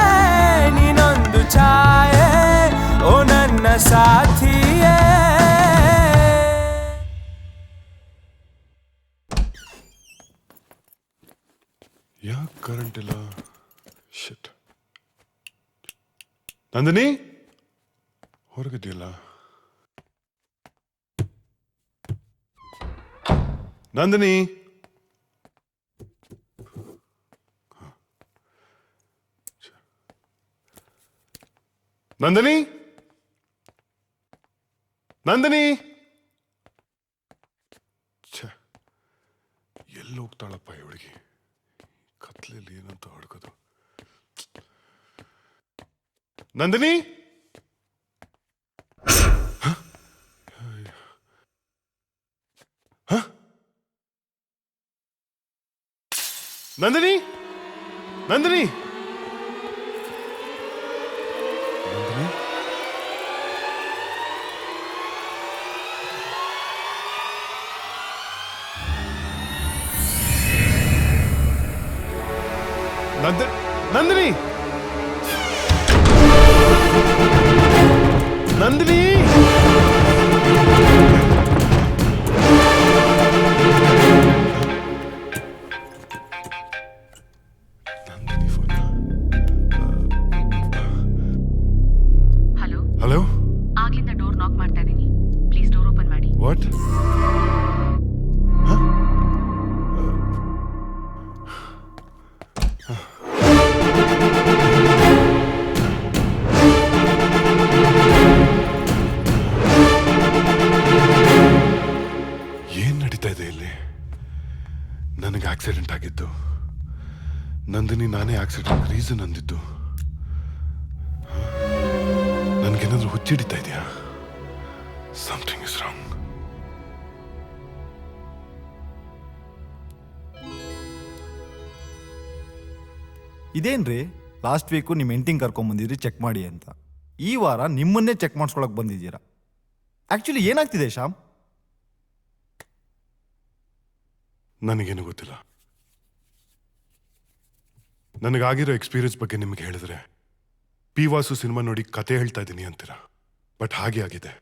ನೀನೊಂದು ಛಾಯೆ, ಓ ನನ್ನ ಸಾಥಿಯೇ. ಯಾಕೆ ಕರೆಂಟ್ ಇಲ್ಲ? ಶಿಟ್. ನಂದಿನಿ, ಹೊರಗಿದೆಯಲ್ಲ? ನಂದಿನಿ, ನಂದಿನಿ, ನಂದಿನಿ. ಎಲ್ಲಿ ಹೋಗ್ತಾಳಪ್ಪ ಈ ಹುಡುಗಿ? ಕತ್ಲಲ್ಲಿ ಏನಂತ ಹುಡುಕೋದು? ನಂದಿನಿ, ನಂದಿನಿ, ನಂದಿನಿ, ನಂದಿನಿ. ನಂದಿನಿ, ನಂದಿನಿ. ಹಲೋ. ಆಗ್ಲಿಂದ ಡೋರ್ ನಾಕ್ ಮಾಡ್ತಾ ಇದೀನಿ, ಪ್ಲೀಸ್ ಡೋರ್ ಓಪನ್ ಮಾಡಿ. ವಾಟ್? ಏನ್ ನಡೀತಾ ಇದೆ ಇಲ್ಲಿ? ನನಗೆ ಆಕ್ಸಿಡೆಂಟ್ ಆಗಿದ್ದು, ನಂದಿನಿ ನಾನೇ ಆಕ್ಸಿಡೆಂಟ್ ರೀಸನ್ ಅಂದಿದ್ದು. ನನಗೇನಾದ್ರೂ ಹುಚ್ಚಿಡಿತಾ ಇದೆಯಾ? Something is wrong. ಇದೇನ್ರಿ ಲಾಸ್ಟ್ ವೀಕು ನಿಮ್ಮ ಹೆಂಡ್ತಿಂಗ್ ಕರ್ಕೊಂಬಂದಿದ್ರಿ ಚೆಕ್ ಮಾಡಿ ಅಂತ, ಈ ವಾರ ನಿಮ್ಮನ್ನೇ ಚೆಕ್ ಮಾಡಿಸ್ಕೊಳಕ್ ಬಂದಿದ್ದೀರಾ. ಆಕ್ಚುಲಿ ಏನಾಗ್ತಿದೆ ಶ್ಯಾಮ್? ನನಗೇನು ಗೊತ್ತಿಲ್ಲ. ನನಗಾಗಿರೋ ಎಕ್ಸ್ಪೀರಿಯನ್ಸ್ ಬಗ್ಗೆ ನಿಮಗೆ ಹೇಳಿದ್ರೆ ಪಿ ವಾಸು ಸಿನಿಮಾ ನೋಡಿ ಕತೆ ಹೇಳ್ತಾ ಇದ್ದೀನಿ ಅಂತೀರಾ, ಬಟ್ ಹಾಗೆ ಆಗಿದೆ.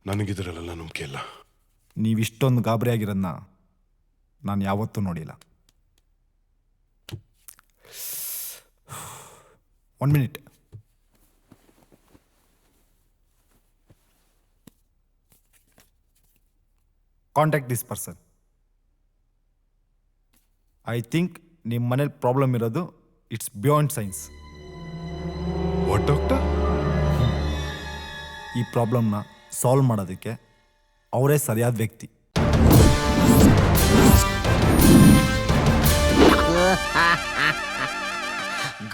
ನನಗಿದ್ರಲ್ಲ ನಂಬಿಕೆ ಇಲ್ಲ. ನೀವಿಷ್ಟೊಂದು ಗಾಬರಿ ಆಗಿರೋದನ್ನ ನಾನು ಯಾವತ್ತೂ ನೋಡಿಲ್ಲ. 1 minute. Contact this person. I think ನಿಮ್ಮ ಮನೇಲಿ ಪ್ರಾಬ್ಲಮ್ ಇರೋದು it's beyond science. What doctor? ಈ ಪ್ರಾಬ್ಲಮ್ನ ಸಾಲ್ವ್ ಮಾಡೋದಕ್ಕೆ ಅವರೇ ಸರಿಯಾದ ವ್ಯಕ್ತಿ.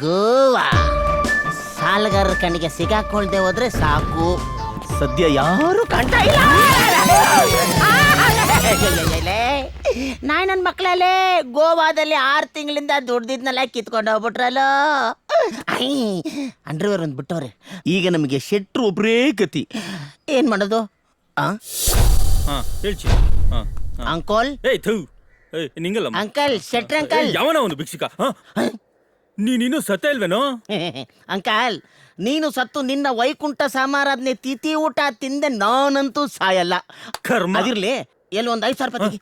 ಗೋವಾ ಸಾಲಗಾರರ ಕಣ್ಣಿಗೆ ಸಿಗಾಕೊಳ್ದೆ ಹೋದ್ರೆ ಸಾಕು. ಸದ್ಯ ಯಾರು ಕಾಣ್ತಾ ಇಲ್ಲ. ನನ್ನ ಮಕ್ಕಳಲ್ಲೇ ಗೋವಾದಲ್ಲಿ 6 ತಿಂಗಳಿಂದ ದುಡ್ದಿದ್ನೆಲ್ಲ ಕಿತ್ಕೊಂಡು ಹೋಗ್ಬಿಟ್ರಲ್ಲ. ಅಂಡರ್ವೇರ್ ಒಂದು ಬಿಟ್ಟವ್ರೆ. ಈಗ ನಮಗೆ ಶೆಟ್ರು ಒಬ್ಬರೇ ಗತಿ. ಏನ್ ಮಾಡೋದು? ಅಂಕೋಲ್ ಅಂಕಲ್, ಶೆಟ್ರ್ ಅಂಕಲ್. ಯಾವನ ಒಂದು ಭಿಕ್ಷುಕ? ನೀನು ಸತ್ತ ಇಲ್ವೇನೋ? ಅಂಕಲ್, ನೀನು ಸತ್ತು ನಿನ್ನ ವೈಕುಂಠ ಸಮಾರಾಧನೆ ತಿಥಿ ಊಟ ತಿಂದೆ, ನಾನಂತೂ ಸಾಯಲ್ಲ. ಅದಿರ್ಲಿ, ಎಲ್ಲಿ ಒಂದು 5,000 ರೂಪಾಯಿ.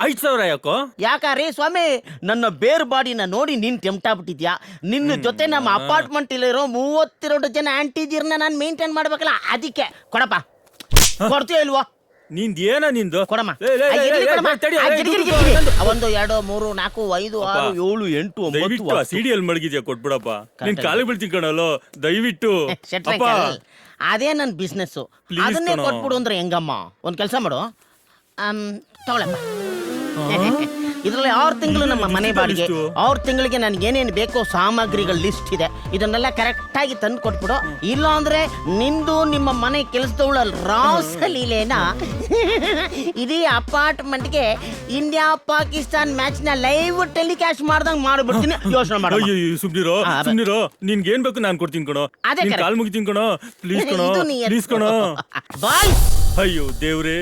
5,000 ಯಾಕೋ? ಯಾಕಾರಿ ಸ್ವಾಮಿ, ನನ್ನ ಬೇರ್ ಬಾಡಿನ ನೋಡಿ ನೀನ್ ಟೆಂಪ್ಟಾಗ್ಬಿಟ್ಟಿದ್ಯಾ. ನಿನ್ನ ಜೊತೆ ನಮ್ಮ ಅಪಾರ್ಟ್ಮೆಂಟ್ ಇಲ್ಲಿರೋ 32 ಜನ ಆಂಟಿಜಿರ್ನ ನಾನು ಮೇಂಟೈನ್ ಮಾಡ್ಬೇಕಲ್ಲ, ಅದಕ್ಕೆ ಕೊಡಪ್ಪ. ಕೊಡ್ತೀಯ ಇಲ್ವಾ? ನಿಂದ ಏನ ನಿಂದು? ಕೊಡಮ್ಮ. 1 2 3 4 5 6 7 8 9 ಸಿಡಿಯಲ್ಲಿ ಮಡಗಿದ್ಯಾ? ಕೊಟ್ಬಿಡಪ್ಪ, ನಿನ್ ಕಾಲಿಗೆ ಬೀಳ್ತೀನಿ ಕಣಲ್ಲೋ, ದಯವಿಟ್ಟು. ಅದೇ ನನ್ನ ಬಿಸ್ನೆಸ್, ಅದನ್ನೇ ಕೊಟ್ಬಿಡು ಅಂದ್ರೆ ಹೆಂಗಮ್ಮ? ಒಂದ್ ಕೆಲಸ ಮಾಡು, ತಗೊಳಪ್ಪ. ಇದರಲ್ಲಿ 6 ತಿಂಗಳು ನಮ್ಮ ಮನೆ ಬಾಡಿಗೆ, 6 ತಿಂಗಳಿಗೆ ನನ್ಗೆ ಏನೇನು ಬೇಕೋ ಸಾಮಗ್ರಿಗಳ ಲಿಸ್ಟ್ ಇದೆ. ಇದನ್ನೆಲ್ಲ ಕರೆಕ್ಟ್ ಆಗಿ ತಂದು ಕೊಟ್ಬಿಡು. ಇಲ್ಲ ಅಂದ್ರೆ ನಿಂದು ನಿಮ್ಮ ಮನೆ ಕೆಲಸದವಳ ರಾಸಲೀಲೆನ ಇಡೀ ಅಪಾರ್ಟ್ಮೆಂಟ್ಗೆ ಇಂಡಿಯಾ ಪಾಕಿಸ್ತಾನ್ ಮ್ಯಾಚ್ ನ ಲೈವ್ ಟೆಲಿಕಾಸ್ಟ್ ಮಾಡ್ದಂಗ್ ಮಾಡ್ಬಿಡ್ತೀನಿ. ಯೋಚನೆ ಮಾಡ. ಸುಮ್ನಿರೋ, ನಿನ್ಗೆ ಏನ್ ಬೇಕು ನಾನು ಕೊಡ್ತೀನಿ ಕಣೋ. ಕಾಲ್ ಮುಗಿತೀನಿ ಕಣೋ, ಪ್ಲೀಸ್ ಕಣೋ, ಪ್ಲೀಸ್ ಕಣೋ. ಅಯ್ಯೋ ದೇವ್ರೇ,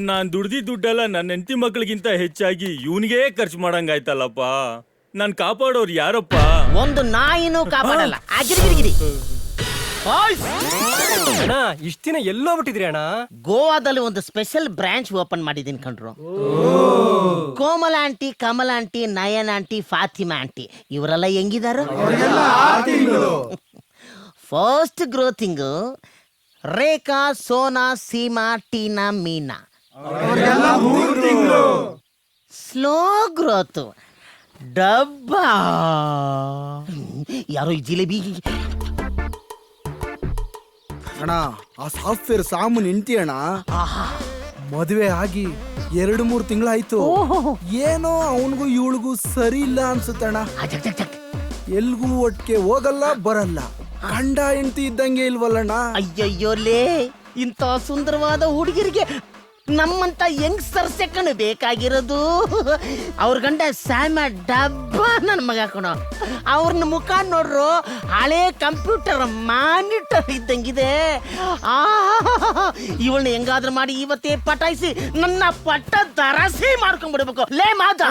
ನಾನ್ ದುಡ್ಡೆಲ್ಲ ನನ್ನ ಹೆಂಡತಿ ಮಕ್ಕಳಿಗಿಂತ ಹೆಚ್ಚಾಗಿ ಇವನಿಗೆ ಖರ್ಚು ಮಾಡಂಗಾಯ್ತಲ್ಲಪ್ಪ. ನಾನ್ ಕಾಪಾಡೋರು ಯಾರಪ್ಪ? ಒಂದು ನಾಯಿನೂ ಕಾಪಾಡಲ್ಲ. ಇಷ್ಟ ದಿನ ಎಲ್ಲೋ ಬಿಟ್ಟಿದ್ರಿ ಅಣ್ಣ? ಗೋವಾದಲ್ಲಿ ಒಂದು ಸ್ಪೆಷಲ್ ಬ್ರಾಂಚ್ ಓಪನ್ ಮಾಡಿದೀನಿ ಕಣ್ರು. Komala aunty, Kamala aunty, Nayan aunty, Fatima aunty ಇವರೆಲ್ಲ ಹೆಂಗಿದಾರ? First growing Rekha, Sona, Seema, Tina, Meena. Slow growth ಡಬ್ಬಾ. ಯಾರೋ ಈ ಜಿಲೇಬಿ ಅಣ್ಣ, ಆ ಸಾಫ್ಟ್ವೇರ್ ಸಾಮೂನ್ ಹೆಂಡ್ತಿ ಅಣ್ಣ, ಮದುವೆ ಆಗಿ 2-3 ತಿಂಗಳಾಯ್ತು. ಏನೋ ಅವನಿಗೂ ಇವಳಿಗೂ ಸರಿ ಇಲ್ಲ ಅನ್ಸುತ್ತಣ್ಣ. ಎಲ್ಗೂ ಒಟ್ಟಿಗೆ ಹೋಗಲ್ಲ ಬರಲ್ಲ. ಗಂಡ ಹೆಂಡ್ತಿ ಇದ್ದಂಗೆ ಇಲ್ವಲ್ಲಣ್ಣ. ಅಯ್ಯಯ್ಯೋಲೇ, ಇಂಥ ಸುಂದರವಾದ ಹುಡುಗಿರಿಗೆ ನಮ್ಮಂತ ಯಂಗ್ಸ್ಟರ್ ಸೆಕೆಂಡ್ ಬೇಕಾಗಿರೋದು. ಅವ್ರ ಗಂಡ ಸ್ಯಾಮ ಡಬ್ಬ ನನ್ನ ಮಗ ಕಣೋ. ಅವ್ರನ್ನ ಮುಖ ನೋಡ್ರು ಹಳೆ ಕಂಪ್ಯೂಟರ್ ಮಾನಿಟರ್ ಇದ್ದಂಗಿದೆ. ಇವಳನ್ನ ಹೆಂಗಾದ್ರೂ ಮಾಡಿ ಇವತ್ತೇ ಪಟಾಯಿಸಿ ನನ್ನ ಪಟ್ಟ ದರಸಿ ಮಾಡ್ಕೊಂಡ್ಬಿಡ್ಬೇಕು. ಲೇ ಮಾತಾ,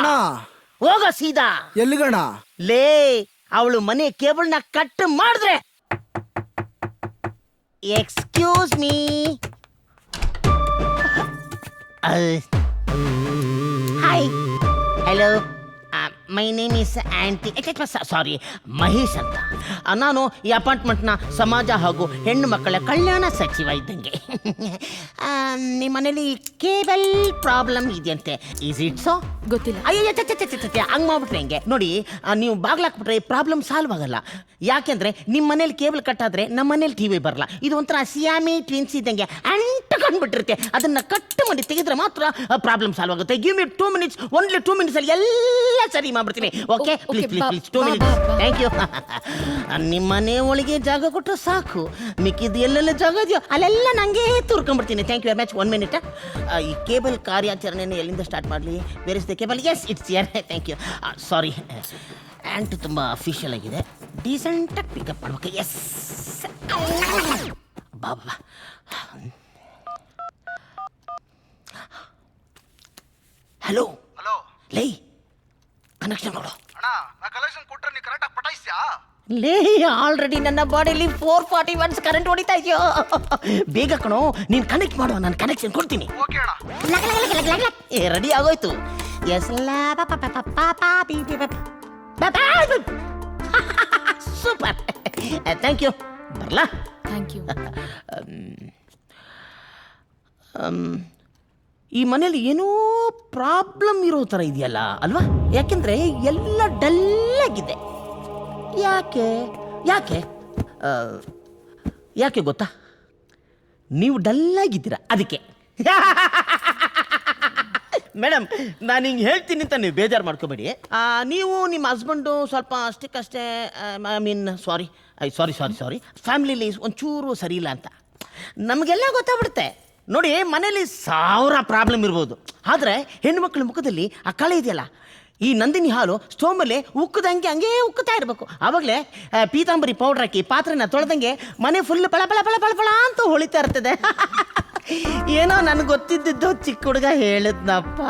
ಹೋಗ ಸೀದಾ. ಎಲ್ಲಿಗಣ? ಲೇ, ಅವಳು ಮನೆ ಕೇಬಲ್ನ ಕಟ್ ಮಾಡಿದ್ರೆ. Excuse me. Hi, hello, my name is aunty, sorry Mahesh ಅಂತ. ನಾನು ಈ ಅಪಾರ್ಟ್ಮೆಂಟ್ನ ಸಮಾಜ ಹಾಗೂ ಹೆಣ್ಣು ಮಕ್ಕಳ ಕಲ್ಯಾಣ ಸಚಿವ ಇದ್ದಂಗೆ. ನಿಮ್ಮ ಮನೇಲಿ ಕೇಬಲ್ ಪ್ರಾಬ್ಲಮ್ ಇದೆಯಂತೆ, ಈಸ್ ಇಟ್ ಸೊ? ಗೊತ್ತಿಲ್ಲ. ಅಯ್ಯೋ, ಹಂಗ್ ಮಾಡ್ಬಿಟ್ರೆ ಹೆಂಗೆ? ನೋಡಿ, ನೀವು ಬಾಗ್ಲಾಕ್ಬಿಟ್ರೆ ಪ್ರಾಬ್ಲಮ್ ಸಾಲ್ವ್ ಆಗಲ್ಲ. ಯಾಕೆಂದ್ರೆ ನಿಮ್ಮ ಮನೇಲಿ ಕೇಬಲ್ ಕಟ್ಟಾದ್ರೆ ನಮ್ಮ ಮನೇಲಿ ಟಿವಿ ಬರಲ್ಲ. ಇದು ಒಂಥರ ಸಿಯಾಮಿ ಟ್ವಿನ್ಸ್ ಇದ್ದಂಗೆ ಅಂಟಕೊಂಡ್ಬಿಟ್ಟಿರುತ್ತೆ. ಅದನ್ನ ಕಟ್ ಮಾಡಿ ತೆಗೆದ್ರೆ ಮಾತ್ರ ಪ್ರಾಬ್ಲಮ್ ಸಾಲ್ವ್ ಆಗುತ್ತೆ. Give me 2 minutes, only 2 minutes ಅಲ್ಲಿ ಎಲ್ಲ ಸರಿ ಮಾಡ್ಬಿಡ್ತೀನಿ. ಓಕೆ ಪ್ಲೀಸ್ ಪ್ಲೀಸ್ ಪ್ಲೀಸ್ 2 ಬಾ, ಮಿನಿಟ್ಸ್. ಬಾ, ಬಾ. Thank you. ನಿಮ್ಮ ಮನೆ ಒಳಗೆ ಜಾಗ ಕೊಟ್ಟರೆ ಸಾಕು, ಮಿಕ್ಕಿದ್ದು ಎಲ್ಲೆಲ್ಲ ಜಾಗ ಇದೆಯೋ ಅಲ್ಲೆಲ್ಲ ನನಗೆ ತೂರ್ಕೊಂಡ್ಬಿಡ್ತೀನಿ. Thank you very much. 1 minute. ಈ ಕೇಬಲ್ ಕಾರ್ಯಾಚರಣೆಯನ್ನು ಎಲ್ಲಿಂದ ಸ್ಟಾರ್ಟ್ ಮಾಡಲಿ? Where is the cable? Yes it's here. Thank you. Sorry, aunt ತುಂಬ ಅಫಿಷಿಯಲ್ ಆಗಿದೆ, ಡೀಸೆಂಟಾಗಿ ಪಿಕಪ್ ಮಾಡ್ಬೇಕು. ಎಸ್ ಬಾಬಾ. ಹಲೋ ಲೇ, ಕನೆಕ್ಷನ್ ಕೊಡು. ಲೇ, ಆಲ್ರೆಡಿ ನನ್ನ ಬಾಡಿಯಲ್ಲಿ 441 ಕರೆಂಟ್ ಹೊಡಿತಾ ಇದೆಯೋ. ಬೇಗ ಕಣೋ, ನೀನು ಕನೆಕ್ಟ್ ಮಾಡು, ನಾನು ಕನೆಕ್ಷನ್ ಕೊಡ್ತೀನಿ. ರೆಡಿ ಆಗೋಯ್ತು. Yes super, thank you. ಬರಲಾ? Thank you. ಈ ಮನೇಲಿ ಏನೋ ಪ್ರಾಬ್ಲಮ್ ಇರೋ ಥರ ಇದೆಯಲ್ಲ ಅಲ್ವಾ? ಯಾಕೆಂದರೆ ಎಲ್ಲ ಡಲ್ ಆಗಿದೆ. ಯಾಕೆ ಯಾಕೆ ಯಾಕೆ ಗೊತ್ತಾ? ನೀವು ಡಲ್ ಆಗಿದ್ದೀರಾ, ಅದಕ್ಕೆ. ಮೇಡಮ್, ನಾನು ಹಿಂಗೆ ಹೇಳ್ತೀನಿ ಅಂತ ನೀವು ಬೇಜಾರು ಮಾಡ್ಕೋಬೇಡಿ. ನೀವು ನಿಮ್ಮ ಹಸ್ಬೆಂಡು ಸ್ವಲ್ಪ ಅಷ್ಟಕ್ಕಷ್ಟೇ, ಐ ಮೀನ್ ಸಾರಿ ಫ್ಯಾಮಿಲಿಲಿ ಒಂಚೂರು ಸರಿ ಇಲ್ಲ ಅಂತ ನಮಗೆಲ್ಲ ಗೊತ್ತಾಗ್ಬಿಡುತ್ತೆ. ನೋಡಿ, ಮನೇಲಿ 1000 ಪ್ರಾಬ್ಲಮ್ ಇರ್ಬೋದು, ಆದರೆ ಹೆಣ್ಣುಮಕ್ಳ ಮುಖದಲ್ಲಿ ಆ ಕಳೆ ಇದೆಯಲ್ಲ, ಈ ನಂದಿನಿ ಹಾಲು ಸ್ಟೋವ್ ಮೇಲೆ ಉಕ್ಕದಂಗೆ ಹಂಗೇ ಉಕ್ಕುತ್ತಾ ಇರಬೇಕು. ಆವಾಗಲೇ ಪೀತಾಂಬರಿ ಪೌಡ್ರ್ ಹಾಕಿ ಪಾತ್ರೆನ ತೊಳೆದಂಗೆ ಮನೆ ಫುಲ್ ಪಳ ಪಳ ಪಳ ಪಳ ಪಳ ಅಂತ ಹೊಳಿತಾ ಇರ್ತದೆ. ಏನೋ ನನಗೆ ಗೊತ್ತಿದ್ದು ಚಿಕ್ಕ ಹುಡುಗ ಹೇಳಿದ್ನಪ್ಪ.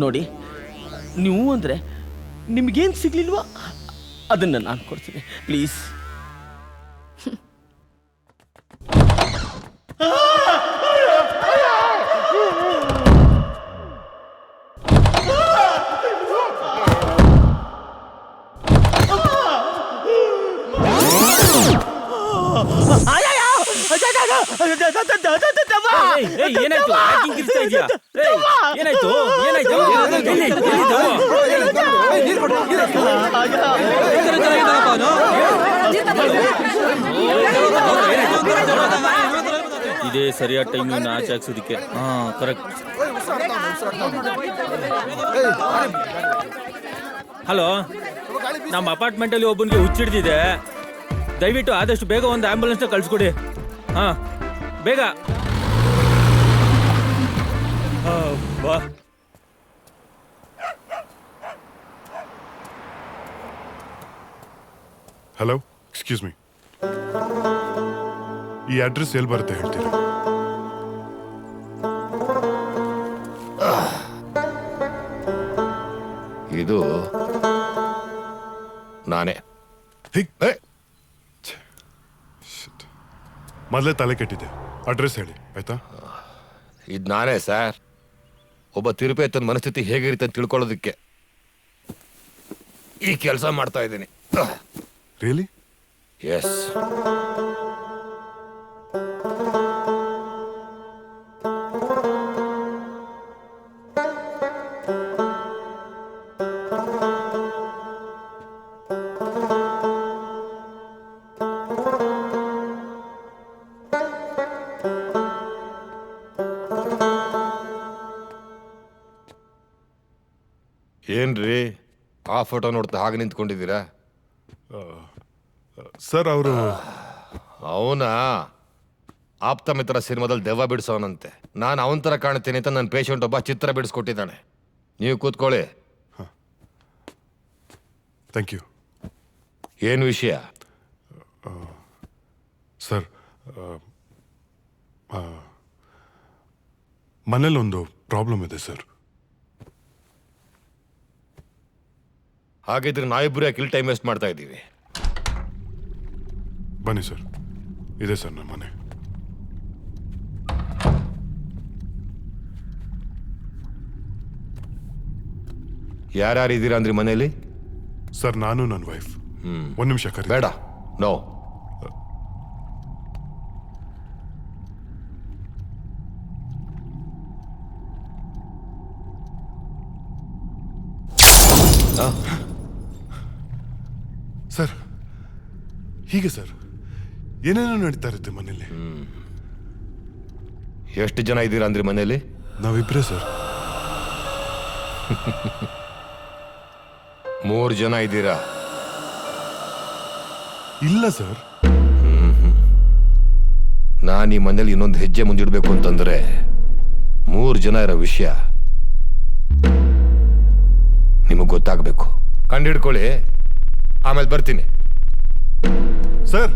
ನೋಡಿ, ನೀವು ಅಂದರೆ ನಿಮಗೇನು ಸಿಗ್ಲಿಲ್ವಾ ಅದನ್ನು ನಾನು ಕೊಡ್ತೀನಿ, ಪ್ಲೀಸ್. ಏನಾಯ್ತು? ಏನಾಯ್ತು? ಇದೇ ಸರಿಯಾದ ಟೈಮ್ ಆಚೆ ಹಾಕ್ಸೋದಕ್ಕೆ. ಕರೆಕ್ಟ್. ಹಲೋ, ನಮ್ಮ ಅಪಾರ್ಟ್ಮೆಂಟಲ್ಲಿ ಒಬ್ಬನಿಗೆ ಹುಚ್ಚಿಡ್ದಿದೆ. ದಯವಿಟ್ಟು ಆದಷ್ಟು ಬೇಗ ಒಂದು ಆಂಬ್ಯುಲೆನ್ಸ್ನ ಕಳಿಸ್ಕೊಡಿ. ಹಾಂ, ಬೇಗ ಬಾ. ಹಲೋ, ಎಕ್ಸ್ಕ್ಯೂಸ್ ಮೀ, ಈ ಅಡ್ರೆಸ್ ಎಲ್ಲಿ ಬರುತ್ತೆ ಹೇಳ್ತೀರಾ? ಇದು ನಾನೇ. ಮೊದಲೇ ತಲೆ ಕೆಟ್ಟಿದೆ, ಅಡ್ರೆಸ್ ಹೇಳಿ ಆಯ್ತಾ? ಇದು ನಾನೇ ಸರ್. ಒಬ್ಬ ತಿರುಪೇತನ ಮನಸ್ಥಿತಿ ಹೇಗಿರುತ್ತೆ ಅಂತ ತಿಳ್ಕೊಳ್ಳೋದಕ್ಕೆ ಈ ಕೆಲಸ ಮಾಡ್ತಾ ಇದ್ದೀನಿ. ರಿಯಲಿ? ಎಸ್. ಏನ್ರಿ ಆ ಫೋಟೋ ನೋಡ್ತಾ ಹಾಗೆ ನಿಂತ್ಕೊಂಡಿದ್ದೀರಾ? ಸರ್, ಅವರು ಅವನ ಆಪ್ತ ಮಿತ್ರ ಸಿನಿಮಾದಲ್ಲಿ ದೆವ್ವ ಬಿಡಿಸೋನಂತೆ. ನಾನು ಅವನ ಥರ ಕಾಣ್ತೀನಿ ಅಂತ ನನ್ನ ಪೇಷಂಟ್ ಒಬ್ಬ ಚಿತ್ರ ಬಿಡಿಸ್ಕೊಟ್ಟಿದ್ದಾನೆ. ನೀವು ಕೂತ್ಕೊಳ್ಳಿ. Thank you. ಏನು ವಿಷಯ? ಸರ್, ಮನೇಲೊಂದು ಪ್ರಾಬ್ಲಮ್ ಇದೆ ಸರ್. ಹಾಗಿದ್ರೆ ನಾವಿಬ್ಬರು ಯಾಕೆ ಇಲ್ಲಿ ಟೈಮ್ ವೇಸ್ಟ್ ಮಾಡ್ತಾ ಇದ್ದೀವಿ? ಬನ್ನಿ ಸರ್, ಇದೆ ಸರ್ ನಮ್ಮ ಮನೆ. ಯಾರ್ಯಾರು ಇದ್ದೀರಾ ಅಂದ್ರಿ ಮನೇಲಿ? ಸರ್, ನಾನು ನನ್ನ ವೈಫ್. ಒಂದು ನಿಮಿಷ ಕರಿ. ಬೇಡ, ನೋ. ಸರ್, ಹೀಗೆ ಸರ್, ಏನೇನೋ ನಡೀತಾ ಇರುತ್ತೆ ಮನೇಲಿ. ಎಷ್ಟು ಜನ ಇದ್ದೀರಾ ಅಂದ್ರಿ ಮನೇಲಿ? ನಾವಿಬ್ರೇ ಸರ್. 3 ಜನ ಇದ್ದೀರಾ? ಇಲ್ಲ ಸರ್. ನಾನು ಈ ಮನೇಲಿ ಇನ್ನೊಂದು ಹೆಜ್ಜೆ ಮುಂದಿಡ್ಬೇಕು ಅಂತಂದ್ರೆ 3 ಜನ ಇರೋ ವಿಷಯ ನಿಮಗೆ ಗೊತ್ತಾಗಬೇಕು. ಕಂಡಿಡ್ಕೊಳ್ಳಿ, ಆಮೇಲೆ ಬರ್ತೀನಿ. ಸರ್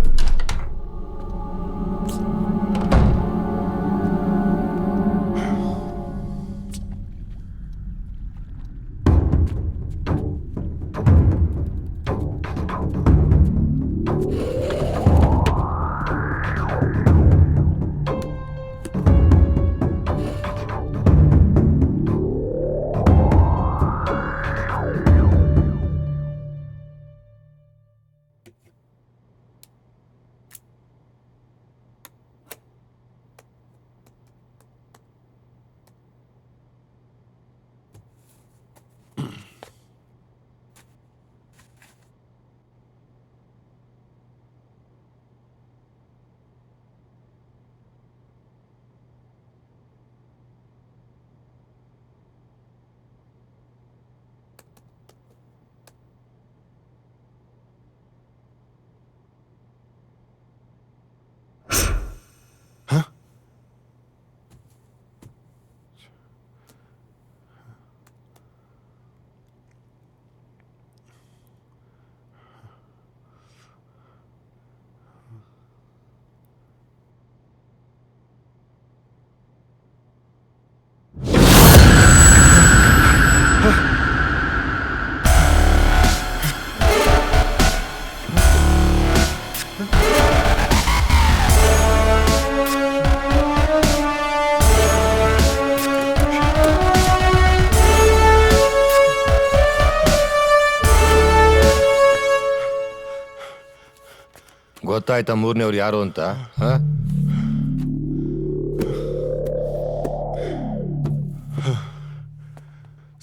ಗೊತ್ತಾಯ್ತಾ 3ನೇವ್ರು ಯಾರು ಅಂತ?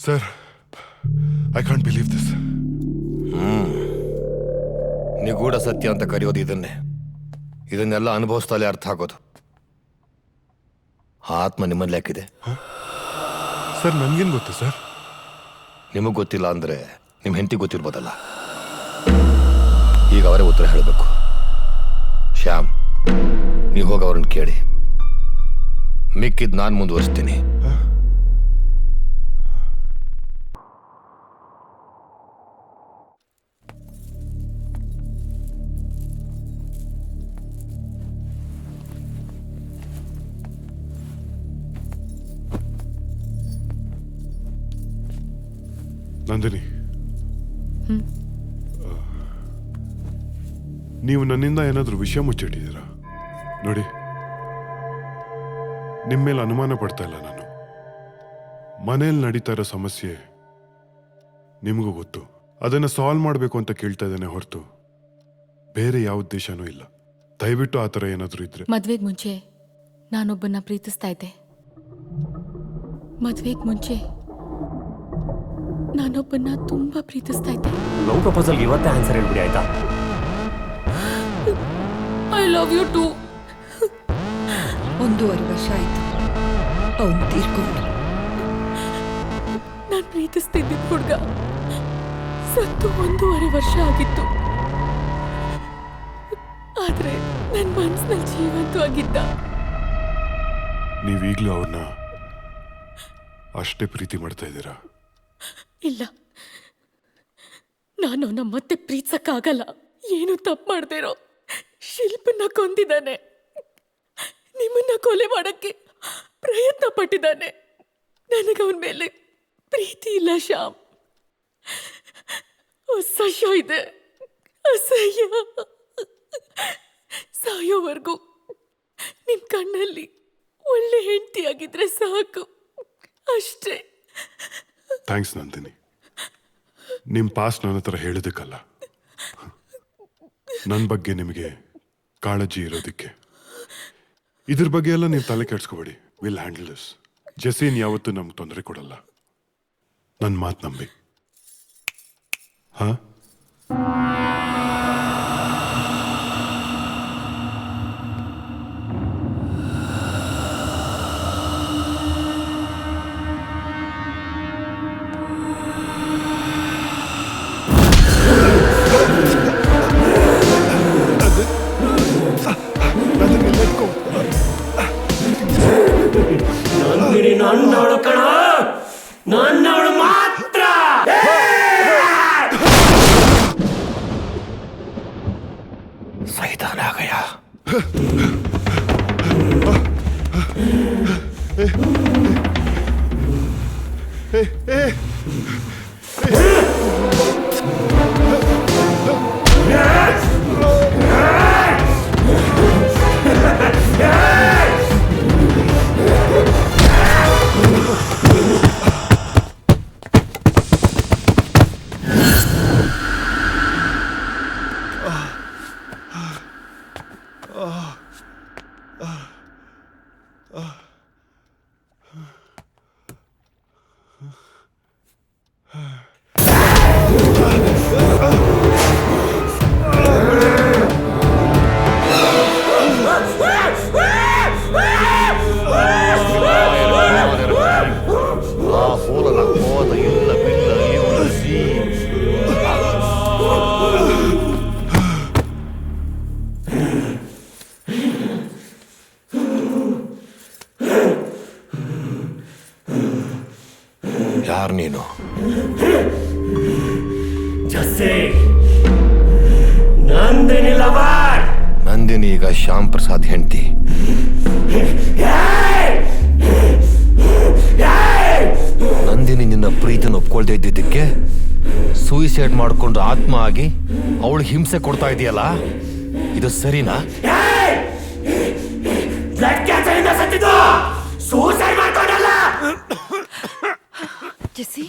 Sir, I can't believe this. ನಿಗೂಢ ಸತ್ಯ ಅಂತ ಕರೆಯೋದು ಇದನ್ನೇ. ಇದನ್ನೆಲ್ಲ ಅನುಭವಿಸ್ತಾಲೆ ಅರ್ಥ ಆಗೋದು. ಆತ್ಮ ನಿಮ್ಮಲ್ಲಿ ಯಾಕಿದೆ? ಸರ್, ನನ್ಗೇನು ಗೊತ್ತು ಸರ್? ನಿಮಗೆ ಗೊತ್ತಿಲ್ಲ ಅಂದ್ರೆ ನಿಮ್ಮ ಹೆಂಡತಿ ಗೊತ್ತಿರ್ಬೋದಲ್ಲ. ಈಗ ಅವರೇ ಉತ್ತರ ಹೇಳಬೇಕು. ಶ್ಯಾಮ್, ನೀವು ಹೋಗಿ ಅವ್ರನ್ನ ಕೇಳಿ. ಮಿಕ್ಕಿದ್ ನಾನು ಮುಂದುವರಿಸ್ತೀನಿ. ನಂದಿನಿ, ನೀವು ನನ್ನಿಂದ ಏನಾದರೂ ವಿಷಯ ಮುಚ್ಚಿಟ್ಟಿದ್ದೀರಾ? ನೋಡಿ, ನಿಮ್ಮ ಮೇಲೆ ಅನುಮಾನ ಪಡ್ತಾ ಇಲ್ಲ ನಾನು. ಮನೇಲಿ ನಡೀತಾ ಇರೋ ಸಮಸ್ಯೆ ನಿಮಗೂ ಗೊತ್ತು. ಅದನ್ನು ಸಾಲ್ವ್ ಮಾಡಬೇಕು ಅಂತ ಕೇಳ್ತಾ ಇದ್ದೇನೆ ಹೊರತು ಬೇರೆ ಯಾವ ಉದ್ದೇಶನೂ ಇಲ್ಲ. ದಯವಿಟ್ಟು ಆ ಥರ ಏನಾದರೂ ಇದ್ರೆ. ಮದ್ವೆಗೆ ಮುಂಚೆ ನಾನೊಬ್ಬನ್ನ ಪ್ರೀತಿಸ್ತಾ ಇದ್ದೆ. ಮದ್ವೆಗೆ ಮುಂಚೆ ನಾನೊಬ್ಬನ್ನ ತುಂಬಾ ಪ್ರೀತಿಸ್ತಾ ಇದ್ದೆ. ಲವ್ ಪ್ರಪೋಸಲ್ ಇವತ್ತೇ ಆನ್ಸರ್ ಹೇಳ್ಬಿಡಿ ಆಯ್ತಾ? I love you too. 1.5 ವರ್ಷ ಆಯ್ತು ಅವನು ತೀರ್ಕೊಂಡು. ನಾನು ಪ್ರೀತಿಸ್ತಿದ್ದ ಹುಡುಗ ಸತ್ತು 1.5 ವರ್ಷ ಆಗಿತ್ತು. ಆದ್ರೆ ನನ್ನ ಮನಸ್ಸಿನಲ್ಲಿ ಜೀವಂತವಾಗಿದ್ದ. ನೀವೀಗಲೂ ಅವ್ರನ್ನ ಅಷ್ಟೇ ಪ್ರೀತಿ ಮಾಡ್ತಾ ಇದ್ದೀರಾ? ಇಲ್ಲ, ನಾನು ಅವನ ಮತ್ತೆ ಪ್ರೀತಿಸಕ್ಕಾಗಲ್ಲ. ಏನು ತಪ್ಪು ಮಾಡ್ದೇರೋ ಶಿಲ್ಪನ್ನ ಕೊಂದಿದ್ದಾನೆ. ನಿಮ್ಮನ್ನ ಕೊಲೆ ಮಾಡಕ್ಕೆ ಪ್ರಯತ್ನ ಪಟ್ಟಿದ್ದಾನೆ. ನನಗವನ ಮೇಲೆ ಪ್ರೀತಿ ಇಲ್ಲ ಶ್ಯಾಮ್. ಅಸಹ್ಯ ಇದೆ, ಅಸಹ್ಯ. ಸಾಯೋವರೆಗೂ ನಿಮ್ ಕಣ್ಣಲ್ಲಿ ಒಳ್ಳೆ ಹೆಂಡತಿಯಾಗಿದ್ರೆ ಸಾಕು, ಅಷ್ಟೇ. ಥ್ಯಾಂಕ್ಸ್ ನಂದಿನಿ. ನಿಮ್ಮ ಪಾಸ್ ನನ್ನ ಹತ್ರ ಹೇಳೋದಕ್ಕಲ್ಲ, ನನ್ನ ಬಗ್ಗೆ ನಿಮಗೆ ಕಾಳಜಿ ಇರೋದಕ್ಕೆ. ಇದ್ರ ಬಗ್ಗೆ ಎಲ್ಲ ನೀವು ತಲೆ ಕೆಡ್ಸ್ಕೋಬೇಡಿ. Will handle this. ಜೆಸಿನ್ ಯಾವತ್ತೂ ನಮ್ಗೆ ತೊಂದರೆ ಕೊಡಲ್ಲ. ನನ್ನ ಮಾತು ನಂಬಿ. ಹಾ ಯಾರು ನೀನು? ನಂದಿನಿ ಈಗ ಶ್ಯಾಮ್ ಪ್ರಸಾದ್ ಹೆಂಡತಿ. ನಂದಿನಿ ನಿನ್ನ ಪ್ರೀತಿನ ಒಪ್ಕೊಳ್ತಾ ಇದ್ದಿದ್ದಕ್ಕೆ ಸೂಯಿಸೈಡ್ ಮಾಡ್ಕೊಂಡು ಆತ್ಮ ಆಗಿ ಅವಳು ಹಿಂಸೆ ಕೊಡ್ತಾ ಇದೆಯಲ್ಲ, ಇದು ಸರಿನಾ? ಜೆಸ್ಸಿ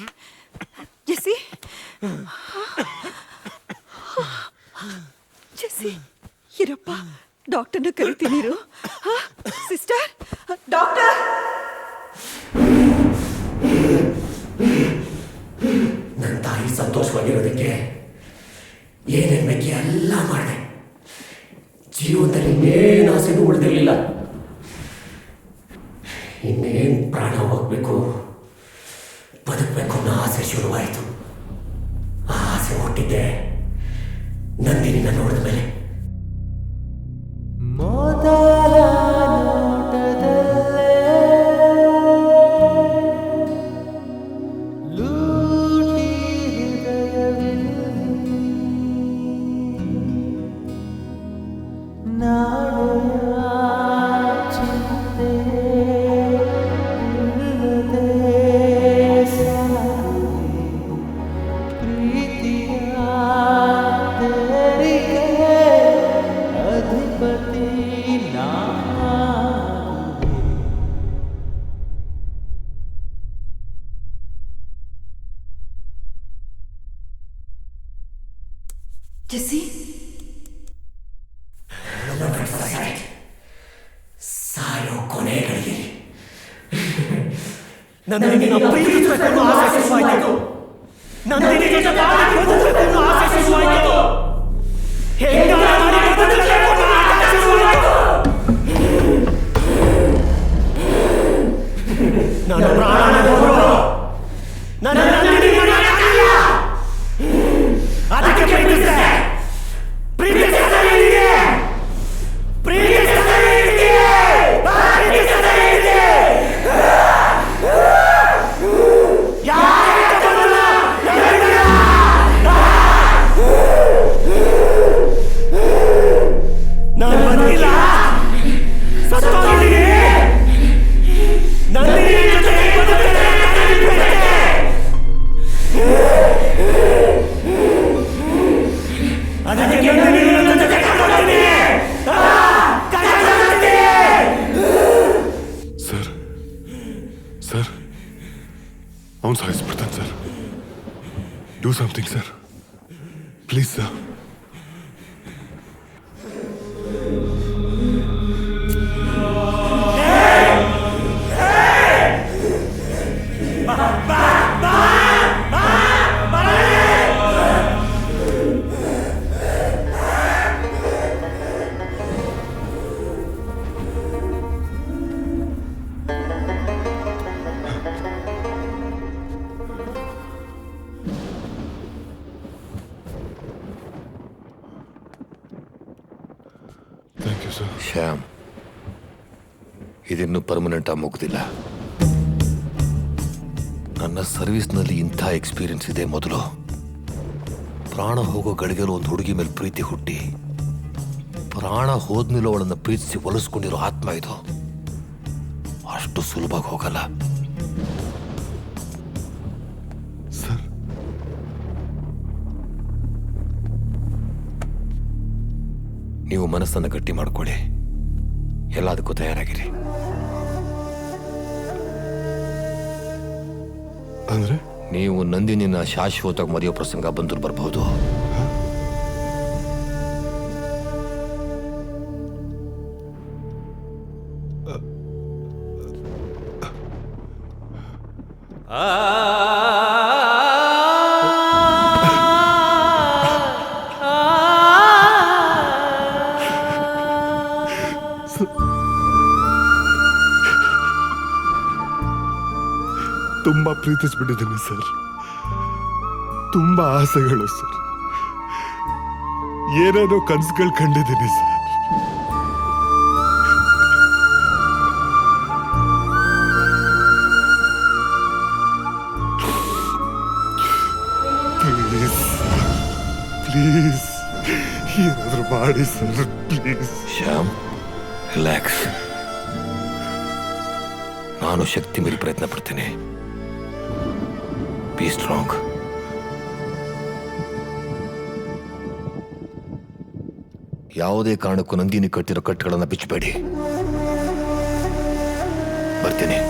ಜೆಸ್ಸಿ ಜೆಸ್ಸಿ ಇರಪ್ಪ, ಡಾಕ್ಟರ್ನ ಕರಿತೀನಿ. Sister, doctor. ನನ್ನ ತಾಯಿ ಸಂತೋಷವಾಗಿರೋದಕ್ಕೆ ಏನೇನು ಬೇಕಿ ಎಲ್ಲ ಮಾಡಿದೆ. ಜೀವನದಲ್ಲಿ ಇನ್ನೇನು ಆಸೆನೂ ಉಳಿದಿರಲಿಲ್ಲ. ಇನ್ನೇನು ಪ್ರಾಣ ಹೋಗ್ಬೇಕು, ಬದುಕಬೇಕು ಅನ್ನೋ ಆಸೆ ಶುರುವಾಯಿತು. ಆ ಆಸೆ ಹುಟ್ಟಿದ್ದೆ ನಂದಿನಿನ ನೋಡಿದ ಮೇಲೆ. ಜೆಸ್ಸಿ, ಸಾಯೋ ಕೊನೆ ಗಳಿಗೆ ನಂದಿನಿನ ಪ್ರೀತಿಸಬೇಕು ಅನ್ನೋ ಆಸೆ ಶುರುವಾಯಿತು. ನಂದಿನಿ ಜೊತೆ ಬಾಳಿ ಬದುಕಬೇಕು ಅನ್ನೋ ಆಸೆ ಶುರುವಾಯಿತು. ಹೆಂಗಾರ ಮಾಡಿ ಬದುಕಬೇಕು ಅನ್ನೋ ಆಸೆ ಶುರುವಾಯಿತು. ನನ್ನ ಪ್ರಾಣ ಹೋದ್ರು ನನ್ನ ನಂದಿನಿ ಮರೆಯಕ್ಕಾಗಲ್ಲ. ಅದಕ್ಕೆ ಪ್ರೀತಿಸಿದೆ, ಪ್ರೀತಿಸದೆ ಇದೆ, ಪ್ರೀತಿಸದೆ ಇದೆ, ಪ್ರೀತಿಸದೆ ಇದೆ. ಯಾಕೆ ಬರಲ್ಲ? ನಾನು ಬಂದಿಲ್ಲ, ಸತ್ತೋಗಿದ್ದೀನಿ. ನಂದಿನಿ ಜೊತೆ ಬದುಕ್ತೇನೆ, ಅದಕ್ಕೆ ನಂದಿನಿ ಜೊತೆ ಕರ್ಕೊಂಡ್ಬರ್ತೀನಿ. ಸರ್ ಸರ್, ಅವನು ಸಾಯಿಸ್ಬಿಡ್ತಾನೆ sir. Do something sir, please sir. Shyam, ಇದಿನ್ನೂ ಪರ್ಮನೆಂಟ್ ಆಗಿ ಮುಗ್ದಿಲ್ಲ. ನನ್ನ ಸರ್ವಿಸ್ನಲ್ಲಿ ಇಂಥ ಎಕ್ಸ್ಪೀರಿಯನ್ಸ್ ಇದೆ. ಮೊದಲು ಪ್ರಾಣ ಹೋಗೋ ಗಳಿಗೆಲ್ಲ ಒಂದು ಹುಡುಗಿ ಮೇಲೆ ಪ್ರೀತಿ ಹುಟ್ಟಿ ಪ್ರಾಣ ಹೋದ್ಮೇಲೆ ಅವಳನ್ನು ಪ್ರೀತಿಸಿ ಒಲಿಸ್ಕೊಂಡಿರೋ ಆತ್ಮ ಇದು. ಅಷ್ಟು ಸುಲಭವಾಗಿ ಹೋಗಲ್ಲ. ಸರ್, ನೀವು ಮನಸ್ಸನ್ನು ಗಟ್ಟಿ ಮಾಡ್ಕೊಳ್ಳಿ, ಎಲ್ಲದಕ್ಕೂ ತಯಾರಾಗಿರಿ. ಅಂದ್ರೆ ನೀವು ನಂದಿನಿನ ಶಾಶ್ವತವಾಗಿ ಮದುವೆ ಪ್ರಸಂಗ ಬಂದರೂ ಬರಬಹುದು. ತುಂಬಾ ಪ್ರೀತಿಸ್ಬಿಟ್ಟಿದ್ದೀನಿ ಸರ್. ತುಂಬಾ ಆಸೆಗಳು ಸರ್. ಏನೇನೋ ಕನಸುಗಳು ಕಂಡಿದ್ದೀನಿ ಸರ್. ಪ್ಲೀಸ್ ಪ್ಲೀಸ್ ಏನಾದರೂ ಮಾಡಿ ಸರ್, ಪ್ಲೀಸ್. ಶ್ಯಾಮ್, ರಿಲ್ಯಾಕ್ಸ್. ನಾನು ಶಕ್ತಿ ಮೀರಿ ಪ್ರಯತ್ನ ಪಡ್ತೇನೆ. Be strong. ಯಾವುದೇ ಕಾರಣಕ್ಕೂ ನಂದಿನಿ ಕಟ್ಟಿರೋ ಕಟ್ಟುಗಳನ್ನು ಬಿಚ್ಚಬೇಡಿ. ಬರ್ತೀನಿ.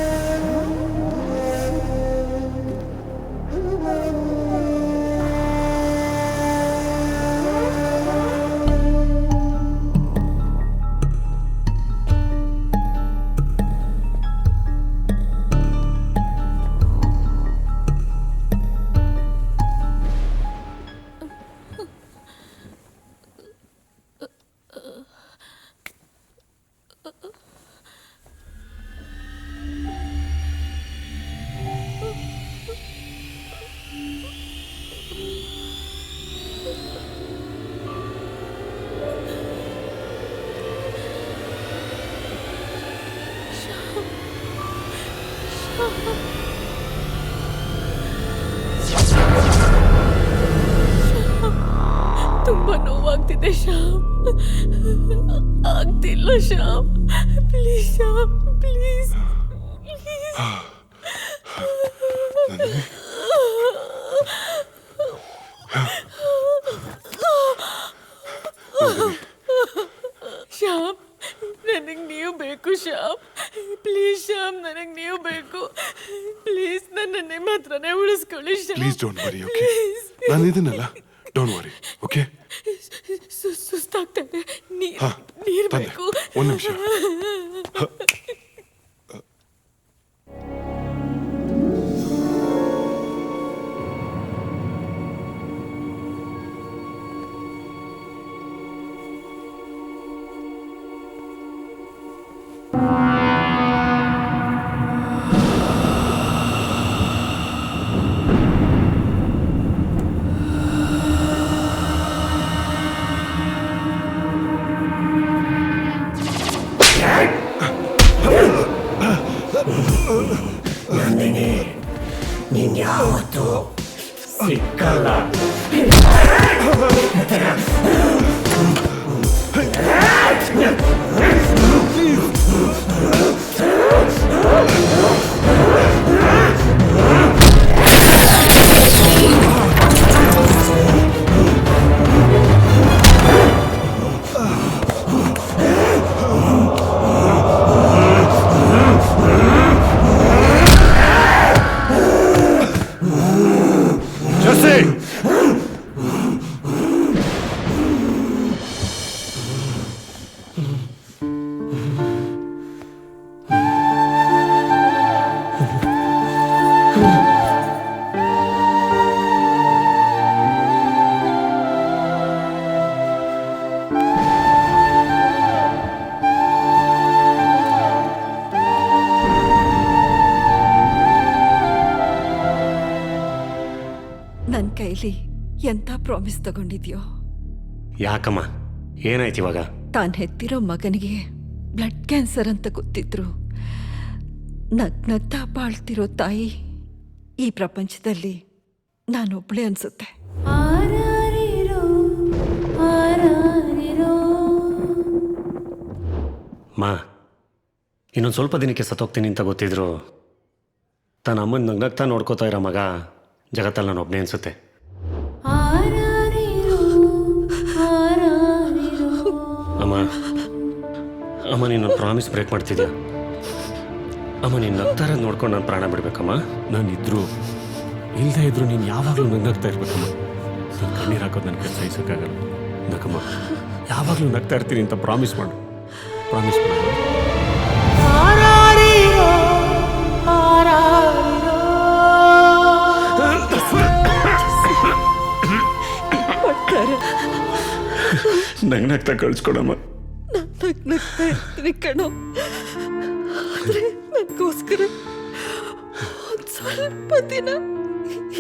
ತುಂಬಾ ನೋವಾಗ್ತಿದೆ ಶ್ಯಾಮ್. ಆಗ್ತಿಲ್ಲ ಶ್ಯಾಮ್. Please Shyam, please. ಶ್ಯಾಮ್, ನನಗೆ ನೀವು ಬೇಕು ಶ್ಯಾಮ್. ಪ್ಲೀಸ್ ಶ್ಯಾಮ್, ನನಗೆ ನೀವು ಬೇಕು. ಪ್ಲೀಸ್ ನನ್ನ ನಿಮ್ಮ ಹತ್ರನೇ ಉಳಿಸ್ಕೊಳ್ಳಿ Shyam. Please don't worry, okay? ನಾನು ಇದನ್ನಲ್ಲ, ಡೋಂಟ್ ವರಿ, ಓಕೆ? ಸುಸ್ತಾಗ್ತಾ ಇದೆ. ನೀರು ಬೇಕು. ಒಂದು ನಿಮಿಷ. ನಂದಿನಿ, ನೀನ್ ಯಾವತ್ತೂ ಸಿಕ್ಕಲ್ಲ. ನನ್ನ ಕೈಲಿ ಎಂತ ಪ್ರಾಮಿಸ್ ತಗೊಂಡಿದ್ಯೋ? ಯಾಕಮ್ಮ, ಏನಾಯ್ತು ಇವಾಗ? ತಾನು ಹೆತ್ತಿರೋ ಮಗನಿಗೆ ಬ್ಲಡ್ ಕ್ಯಾನ್ಸರ್ ಅಂತ ಗೊತ್ತಿದ್ರು ನಗ್ನಗ್ತಾ ಬಾಳ್ತಿರೋ ತಾಯಿ ಈ ಪ್ರಪಂಚದಲ್ಲಿ ನಾನೊಬ್ಳೆ ಅನ್ಸುತ್ತೆ. ಇನ್ನೊಂದು ಸ್ವಲ್ಪ ದಿನಕ್ಕೆ ಸತ್ತೋಗ್ತೀನಿ ಅಂತ ಗೊತ್ತಿದ್ರು ತನ್ನ ಅಮ್ಮನ ನಗ್ನಗ್ತಾ ನೋಡ್ಕೋತಾ ಇರೋ ಮಗ ಜಗತ್ತಲ್ಲಿ ನಾನು ಒಬ್ಬನೇ ಅನಿಸುತ್ತೆ. ಅಮ್ಮ ಅಮ್ಮ ನೀನು ಪ್ರಾಮಿಸ್ ಬ್ರೇಕ್ ಮಾಡ್ತಿದ್ಯಾ? ಅಮ್ಮ ನೀನು ನಗ್ತಾ ಇರೋದು ನೋಡ್ಕೊಂಡು ನಾನು ಪ್ರಾಣ ಬಿಡ್ಬೇಕಮ್ಮ. ನಾನು ಇದ್ರು ಇಲ್ಲದೆ ಇದ್ರು ನೀನು ಯಾವಾಗಲೂ ನಗ್ನಗ್ತಾ ಇರ್ಬೇಕಮ್ಮ. ನೀನು ಕಣ್ಣೀರು ಹಾಕೋದು ನನ್ನ ಕೈ ಸಹಿಸೋಕ್ಕಾಗಲ್ಲ. ನಕ್ಕಮ್ಮ, ಯಾವಾಗಲೂ ನಗ್ತಾ ಇರ್ತೀನಿ ಅಂತ ಪ್ರಾಮಿಸ್ ಮಾಡು. ಪ್ರಾಮಿಸ್ ಮಾಡು. ನಗ್ನಗ್ತಾ ಕಳ್ಸ್ಕೊಡಮ್ಮ. ನಗ್ನಗ್ತಾ ಇರ್ತೀನಿ ಕಣೋ, ಆದ್ರೆ ನನಗೋಸ್ಕರ ಒಂದ್ ಸ್ವಲ್ಪ ದಿನ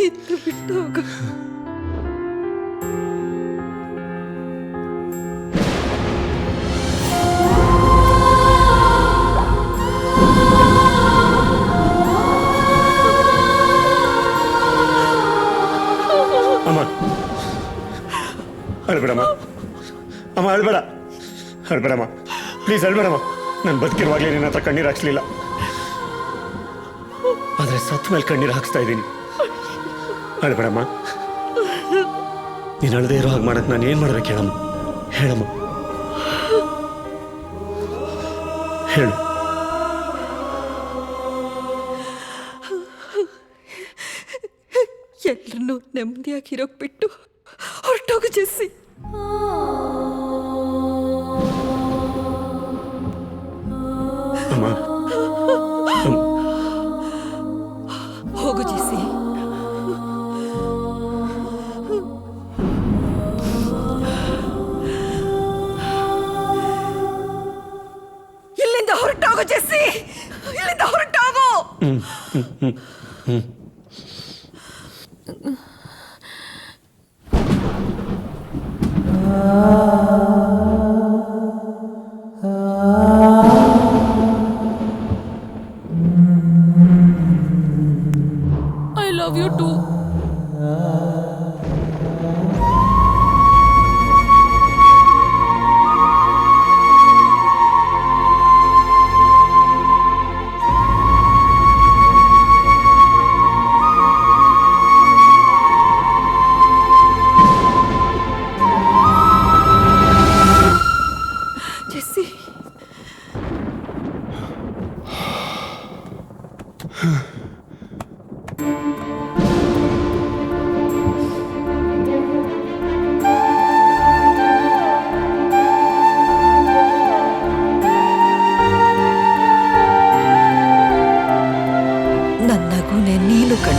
ಇದ್ದು ಬಿಟ್ಟು ಹೋಗು. ಅಮ್ಮ ಅಳ್ಬೇಡಮ್ಮ, ಅಮ್ಮ ಅಳ್ಬೇಡ, ಅಳ್ಬೇಡಮ್ಮ, ಪ್ಲೀಸ್ ಅಳ್ಬೇಡಮ್ಮ. ನಾನು ಬದುಕಿರುವಾಗಲೇ ನಿನ್ನ ಹತ್ರ ಕಣ್ಣೀರು ಹಾಕ್ಸ್ಲಿಲ್ಲ, ಆದರೆ ಸತ್ ಮೇಲೆ ಕಣ್ಣೀರು ಹಾಕ್ಸ್ತಾ ಇದ್ದೀನಿ. ಅಳ್ಬೇಡಮ್ಮ. ನೀನು ಅಳದೇ ಇರೋ ಹಾಗೆ ಮಾಡಕ್ಕೆ ನಾನು ಏನು ಮಾಡ್ಬೇಕು ಹೇಳಮ್ಮ? ಹೇಳಮ್ಮ, ಹೇಳು. ಎಲ್ಲರನ್ನೂ ನೆಮ್ಮದಿಯಾಗಿರೋಕ್ ಬಿಟ್ಟು ಹೊರಟೋಗು ಜೆಸ್ಸಿ. ಅಮ್ಮ ಹೋಗು ಜೆಸ್ಸಿ. ಇಲ್ಲಿಂದ ಹೊರಟೋಗು ಜೆಸ್ಸಿ, ಇಲ್ಲಿಂದ ಹೊರಟೋಗು. I love you too. Jesse. ನನ್ನಗುನೆ ನೀನು ಕಣ.